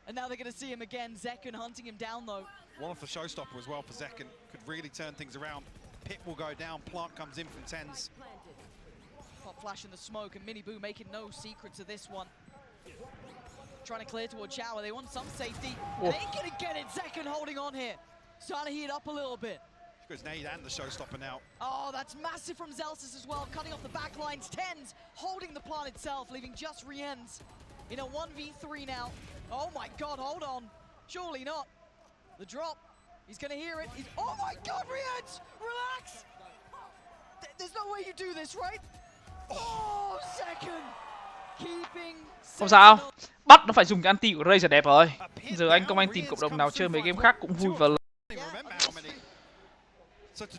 and now they're going to see him again. Zekken hunting him down though. One off the showstopper as well for Zekken. Could really turn things around. Pit will go down. Plant comes in from tens. Pop flash in the smoke, and Mini Boo making no secrets of this one. Trying to clear towards Shower. They want some safety. Oh. They ain't going to get it. Zekken holding on here. Starting to heat up a little bit. Goes nade and the showstopper now. Oh, that's massive from Zelsis as well, cutting off the back lines. Tens holding the plant itself, leaving just Rienz in a 1v3 now. Oh my god, hold on. Surely not. The drop. He's gonna hear it. Oh my god, Rienz! Relax! There's no way you do this, right? Oh, second! Keeping Không sao. Sentinel. Bắt nó phải dùng cái anti của Ray là đẹp rồi. Giờ anh Công Anh tìm cộng đồng nào chơi mấy game khác cũng vui và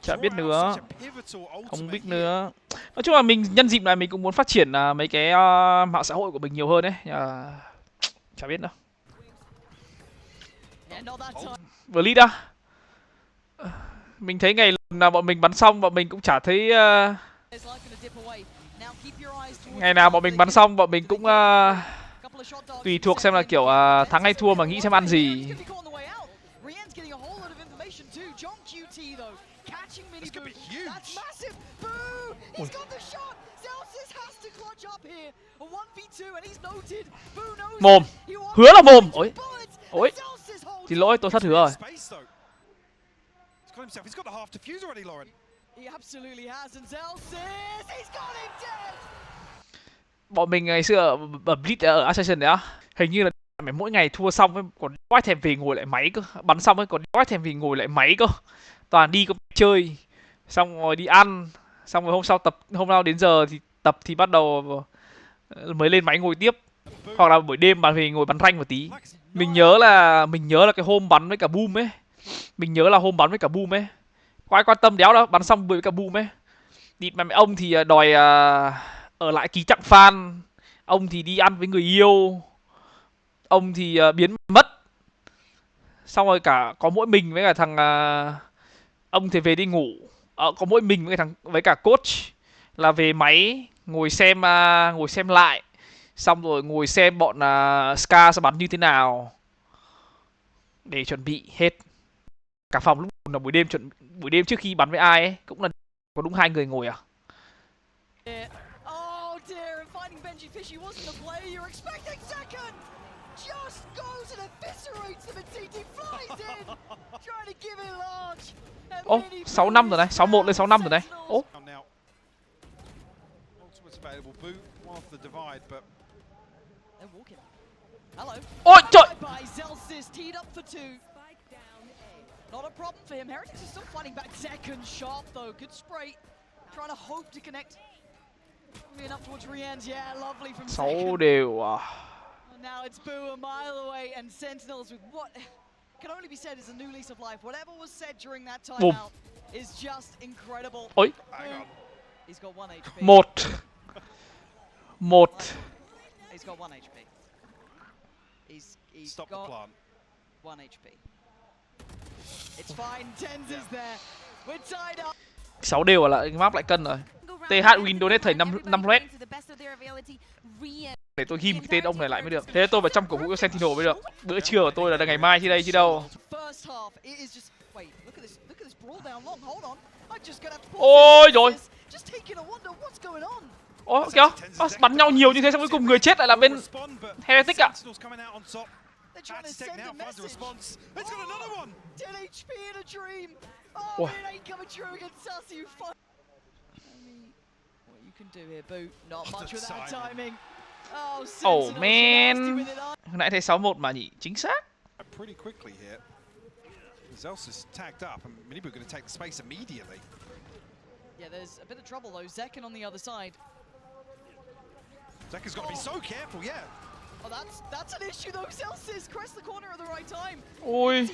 chả biết nữa. Không biết nữa. Nói chung là mình nhân dịp này mình cũng muốn phát triển mấy cái mạng xã hội của mình nhiều hơn đấy. Chả biết nữa. Yeah, not that time. Blitz à? Mình thấy ngày nào bọn mình bắn xong bọn mình cũng chả thấy His life gonna dip away. Now keep your eyes towards ngày nào bọn mình bắn xong bọn mình cũng couple of shot dogs tùy from thuộc xem là Zekken. kiểu thắng hay thua mà nghĩ xem ăn gì. He's gonna be caught on the way out. Rienz getting a whole lot of information too. John QT though, catching Mini This could Boo. be huge. That's massive. Boo! He's got the shot. Zelsis has to clutch up here. A 1v2 and he's noted. Boo knows Mồm. it. He wants Hứa là mồm. to Ôi. bullets, and Ôi. Zelsis holds Xin lỗi tôi thất hứa rồi. Space though. He's got himself. He's got the half defuse already, Lauren. He absolutely has, and Zelsis, he's got him dead. Bọn mình ngày xưa ở Blitz ở Assassin đấy á, hình như là mày mỗi ngày thua xong ấy còn quái thèm về ngồi lại máy cơ, bắn xong ấy còn quái thèm về ngồi lại máy cơ, toàn đi công chơi, xong rồi đi ăn, xong rồi hôm sau tập, hôm nào đến giờ thì tập thì bắt đầu mới lên máy ngồi tiếp, hoặc là buổi đêm mà về ngồi bắn rank một tí. Mình nhớ là cái hôm bắn với cả boom ấy, mình nhớ là hôm bắn với cả boom ấy, có ai quan tâm đéo đâu, bắn xong với cả boom ấy, địt mà mẹ ông thì đòi ở lại ký tặng fan, ông thì đi ăn với người yêu, ông thì biến mất, xong rồi cả có mỗi mình với cả thằng ông thì về đi ngủ, có mỗi mình với cả coach là về máy ngồi xem lại, xong rồi ngồi xem bọn Ska sẽ bắn như thế nào để chuẩn bị hết. Cả phòng lúc là buổi đêm trước khi bắn với ai ấy cũng là có đúng 2 người ngồi à. Yeah. Oh dear, and finding Benji Fishy wasn't the play you're expecting. Zekken just goes and eviscerates them, and TT flies in, trying to give it large. And Ô, Mini 6 Boo năm rồi này, is 6-1 lên 6 năm rồi này. Sentinels. Ô, Now, ultimate's available. Boot one off the divide, but They're walking. Hello. Ôi trời. Bye-bye, Zelsis teed up for two. Not a problem for him. Heretics is still fighting back. Second sharp though. Good spray. Trying to hope to connect. Enough towards Rien's. Yeah, lovely from 6 second. đều à. And now it's Boo a mile away, and Sentinels with what can only be said is a new lease of life. Whatever was said during that timeout is just incredible. Ôi. He's got 1 HP. Một. He's got 1 HP. He's Stop the got plant. 1 HP. It's fine. Tens is there. We're tied up. 6 đều là map lại cân rồi. TH win donate thầy 5 red. Để tôi ghim cái tên ông này lại mới được. Thế tôi vào trong cổ vũ cho Sentinel mới được. Bữa trưa của tôi là ngày mai chứ đây chứ đâu. Ôi rồi. Ồ kìa. Bắn nhau nhiều như thế xong cuối cùng người chết lại là bên Heretics ạ. Ủa. Oh man. Hồi nãy thấy 6-1 mà nhỉ, chính xác. Pretty quickly here. Zelsis tagged up and Minibu going to take the space immediately. Yeah, there's a bit of trouble though. Zekken on the other side. Zekken's got to be so careful, yeah. Oh, that's an issue though. Zelsis crest the corner at the right time. Ôi.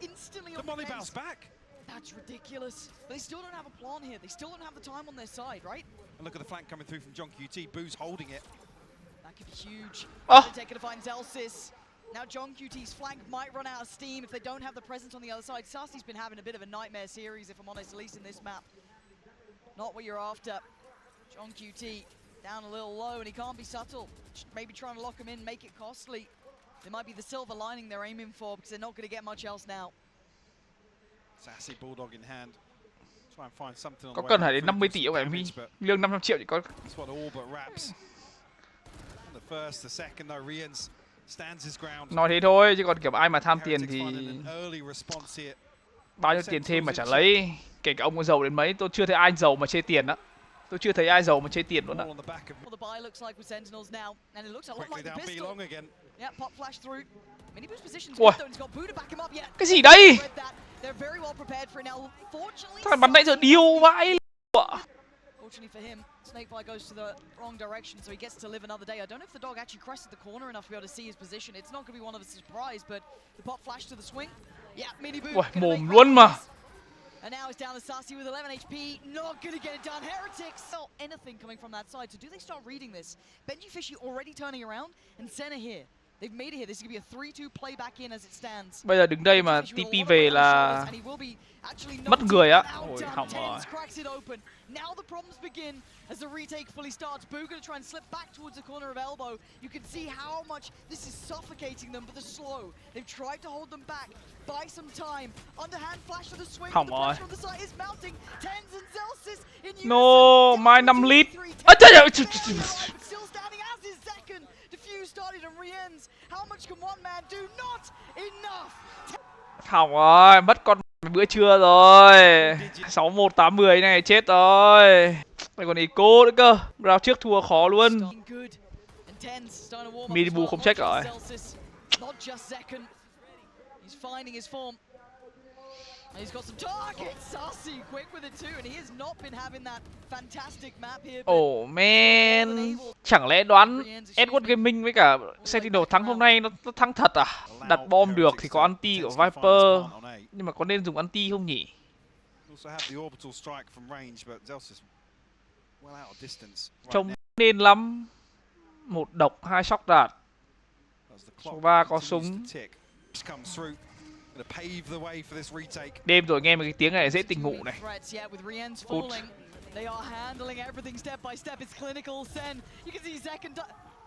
Instantly The on molly the bounce back. That's ridiculous. They still don't have a plan here. They still don't have the time on their side, right? And look at the flank coming through from John QT. Boo's holding it. That could be huge. Oh. Taking to find Zelsis. Now John QT's flank might run out of steam if they don't have the presence on the other side. Sarsi's been having a bit of a nightmare series, if I'm honest, at least in this map. Not what you're after. John QT down a little low, and he can't be subtle. Maybe trying to lock him in, make it costly. There might be the silver lining they're aiming for, because they're not going to get much else now. Sassy bulldog in hand. Try and find something on Có the way cần back phải đến through, 50 do tỷ some không phải damage, Mi? but Lương 500 triệu chỉ có. that's what all but wraps. The first, the second though, Rien's stands his ground. Nói thế thôi chứ còn kiểu ai mà tham tiền Heretics thì finding an early response here. bao nhiêu tiền thêm mà chả lấy. Kể cả ông có giàu đến mấy, tôi chưa thấy ai giàu mà chê tiền á. Tôi chưa thấy ai giàu mà chê tiền luôn á. All on the back of Well, the buy looks like with Sentinels now, and it looks a lot quickly like the down B pistol. long again. Yeah, pop flash through. Minibu's position's Ủa. good though, and he's got Boo to back him up. Yeah. Cái gì đây? Read that. They're very well prepared for it now. Fortunately, Thằng này bắn nãy giờ điêu vãi. fortunately for him, Snakefly goes to the wrong direction, so he gets to live another day. I don't know if the dog actually crested the corner enough to be able to see his position. It's not going to be one of a surprise, but the pop flash to the swing. Yeah, Minibu. Ui, gonna mồm make luôn mà. that. And now it's down to Sassy with 11 HP. Not going to get it done. Heretics. Not anything coming from that side. So do they start reading this? Benji Fishy already turning around, and Senna here. They've made it here. This is going to be a 3-2 play back in as it stands. Bây giờ đứng đây mà TP về là mất người á. Ôi hỏng rồi. Now the problems begin as the retake fully starts. Boo gonna try and slip back towards the corner of elbow. You can see how much this is suffocating them, but they're slow. They've tried to hold them back, buy some time. Underhand flash to the swing. Hỏng The rồi. pressure on the side is mounting. Tens and Zelsis in unison. No, my 5 lít. Still standing as is second. Diffuse started and re-ends. How much can one man do? Not enough. Hỏng rồi, mất con bữa trưa rồi. 6-1 8-10 này chết rồi. Đây còn Eco nữa cơ. Round trước thua khó luôn. Minibu không check rồi. Not just second. He's finding his form. He's got some targets. Sassy quick with it too, and he has not been having that fantastic map here. Oh man, chẳng lẽ đoán Edward Gaming với cả Sentinel thắng hôm nay nó thắng thật à? Đặt bom được thì có anti của Viper, nhưng mà có nên dùng anti không nhỉ? Trông nên lắm. Một độc, 2 shock dart. Số 3 có súng. Đêm rồi nghe một cái tiếng này dễ tỉnh ngủ này. Phút. They are handling everything step by step. It's clinical. Sen, you can see second.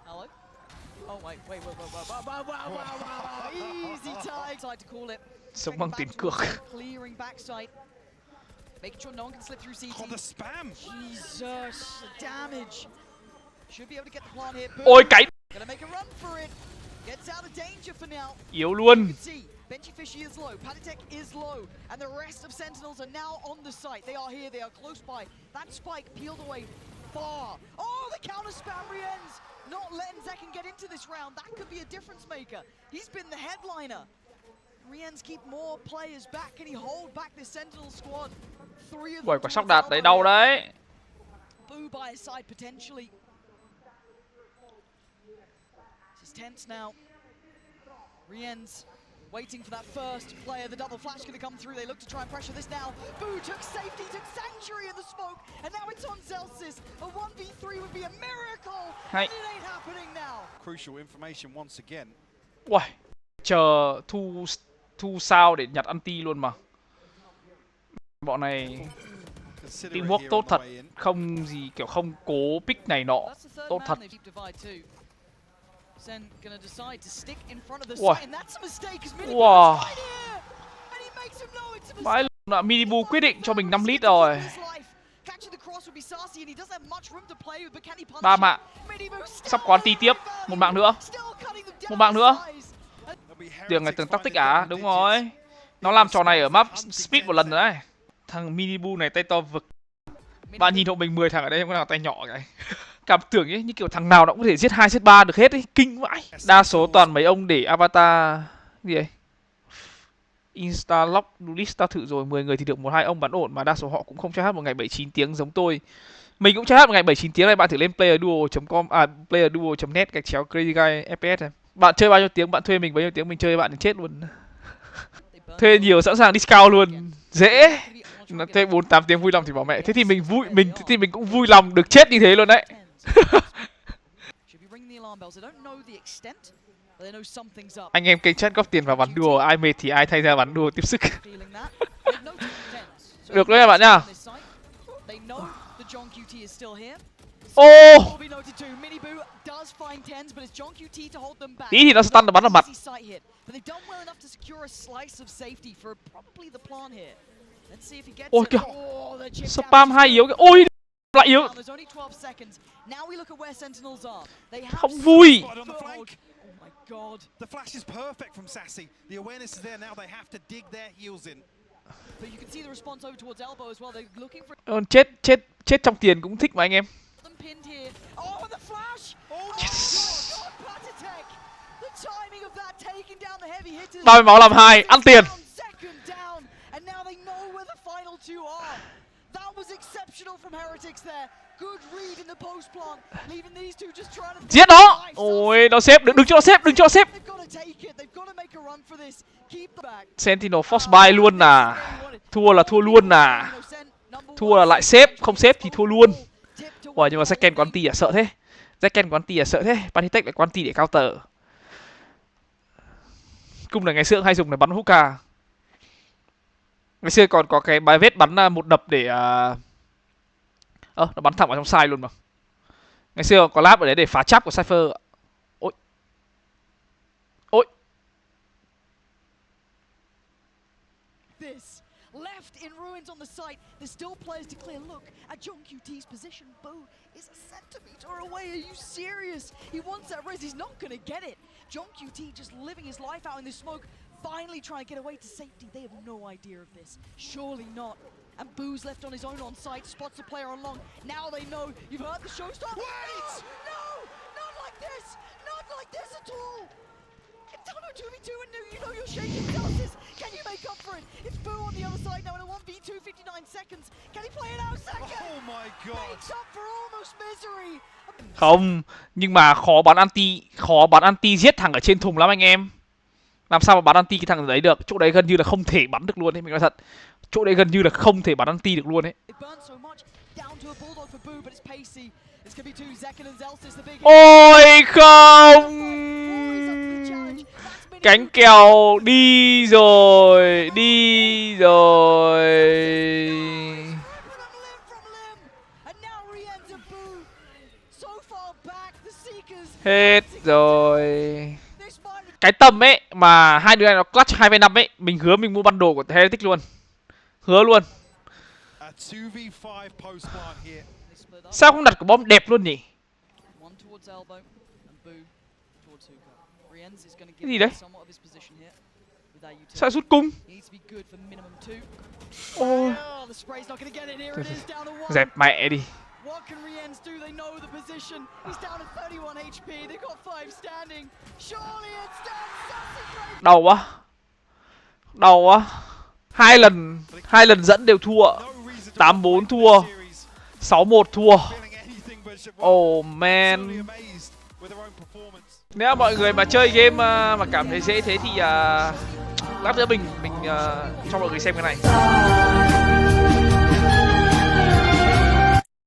Hello. Oh wait. Wow. Easy tag. Decide to call it. Sống bằng tiền cược. Clearing backside. Making sure no one can slip through CT. Oh, the spam. Jesus, the damage. Should be able to get the plan here. Ôi cái. Gonna make a run for it. Gets out of danger for now. Yếu luôn. Benji Fishy is low, Paditech is low, and the rest of Sentinels are now on the site. They are here, they are close by. That spike peeled away far. Oh, the counter spam re-ends. not letting Zekken get into this round. That could be a difference maker. He's been the headliner. Riens keep more players back. Can he hold back this Sentinel squad? Three of them. Ui, quả sóc đạt đấy đâu đấy. Boo by his side potentially. This is tense now. Riens waiting for that first player. The double flash going to come through. They look to try and pressure this now. Boo took safety, took sanctuary in the smoke, and now it's on Zelsis. A 1v3 would be a miracle. Hay. And it ain't happening now. Crucial information once again. Ui, chờ thu sao để nhặt anti luôn mà. Bọn này teamwork tốt thật, không gì kiểu không cố pick này nọ, tốt thật. Wow. Vãi là Minibu quyết định cho mình 5 lít rồi. 3 mạng. Sắp có anti tiếp, một mạng nữa. Một mạng nữa. Đường này từng tactic á, đúng rồi. Nó làm trò này ở map speed một lần rồi đấy. Thằng Minibu này tay to vực. Bạn nhìn hộ mình 10 thằng ở đây không có nào tay nhỏ cái. Cảm tưởng ấy như kiểu thằng nào nó cũng có thể giết 2 giết 3 được hết ấy, kinh vãi. Đa số toàn mấy ông để avatar gì ấy. Insta lock Duelist tao thử rồi, 10 người thì được 1-2 ông bắn ổn mà đa số họ cũng không chơi hát một ngày 7-9 tiếng giống tôi. Mình cũng chơi hát một ngày 7-9 tiếng này, bạn thử lên playerduo.com playerduo.net /crazyguy_fps này. Bạn chơi bao nhiêu tiếng, bạn thuê mình bao nhiêu tiếng, mình chơi bạn đến chết luôn. Thuê nhiều sẵn sàng discount luôn, dễ. Nó thuê 4-8 tiếng vui lòng thì bảo mẹ. Thế thì mình vui, thì mình cũng vui lòng được chết như thế luôn đấy. Anh em kênh chat góp tiền vào bắn đùa, ai mệt thì ai thay ra bắn đùa tiếp sức. Được đấy bạn nhá. Ô! Tí thì nó stun nó bắn vào mặt. Ôi kìa. Spam 2 yếu kìa. Ôi! Lại yếu. Không vui. The flash is perfect from Sassy. The awareness is there now. They have to dig their heels in. But you can see the response over towards elbow as well. They're looking for Chết trong tiền cũng thích mà anh em. them pinned here. Oh, the flash! Yes. Oh, Patatech! The timing of that taking down the heavy hitters. 30 máu làm 2, ăn tiền. Second down, and now they know where the final two are. That was exceptional from Heretics there. Good read in the post plant, leaving these two just trying to Giết nó. Ôi, nó xếp, đừng cho nó xếp, đừng cho nó xếp. They've got to take it. They've got to make a run for this. Keep the back. Sentinel force buy luôn à. Thua là thua luôn à. Thua là lại xếp, không xếp thì thua luôn. Ủa nhưng mà Zekken có anti à, sợ thế. Zekken có anti à, sợ thế. Panitech lại có anti để counter. Cung này ngày xưa hay dùng để bắn hookah. Ngày xưa còn có cái bài vết bắn một đập để nó bắn thẳng vào trong side luôn mà. Ngày xưa có lab ở đấy để phá trap của Cypher. Ôi. Ôi. This left in ruins on the site. There's still players to clear. Look at John QT's position. Bo is a centimeter away. Are you serious? He wants that res. He's not gonna get it. John QT just living his life out in this smoke. Finally trying to get away to safety. They have no idea of this. Surely not. And Boo's left on his own on site, spots the player on long. Now they know. You've heard the show start. Wait! No! Not like this! Not like this at all! It's down to 2v2 and you know you're shaking Celsius. Can you make up for it? It's Boo on the other side now in a 1v2, 59 seconds. Can he play it out second? Oh my god! Makes up for almost misery. Không, nhưng mà khó bắn anti giết thằng ở trên thùng lắm anh em. Làm sao mà bắn anti cái thằng đấy được? Chỗ đấy gần như là không thể bắn được luôn đấy, mình nói thật. Chỗ đấy gần như là không thể bắn anti được luôn đấy. Ôi không! Cánh kèo đi rồi, đi rồi. Hết rồi. Cái tầm ấy mà hai đứa này nó clutch 2v5 ấy, mình hứa mình mua bundle của Heretics luôn. Hứa luôn. Sao không đặt cái bom đẹp luôn nhỉ? Cái gì đấy? Sao rút cung? Ôi. Dẹp mẹ đi. What can Riens do? They know the position. He's down at 31 HP. They've got 5 standing. Surely it's done. Sussy Đau quá. Đau quá. Hai lần dẫn đều thua. 8-4 thua. 6-1 thua. Oh man. Nếu mọi người mà chơi game mà cảm thấy dễ thế thì lát nữa mình cho mọi người xem cái này.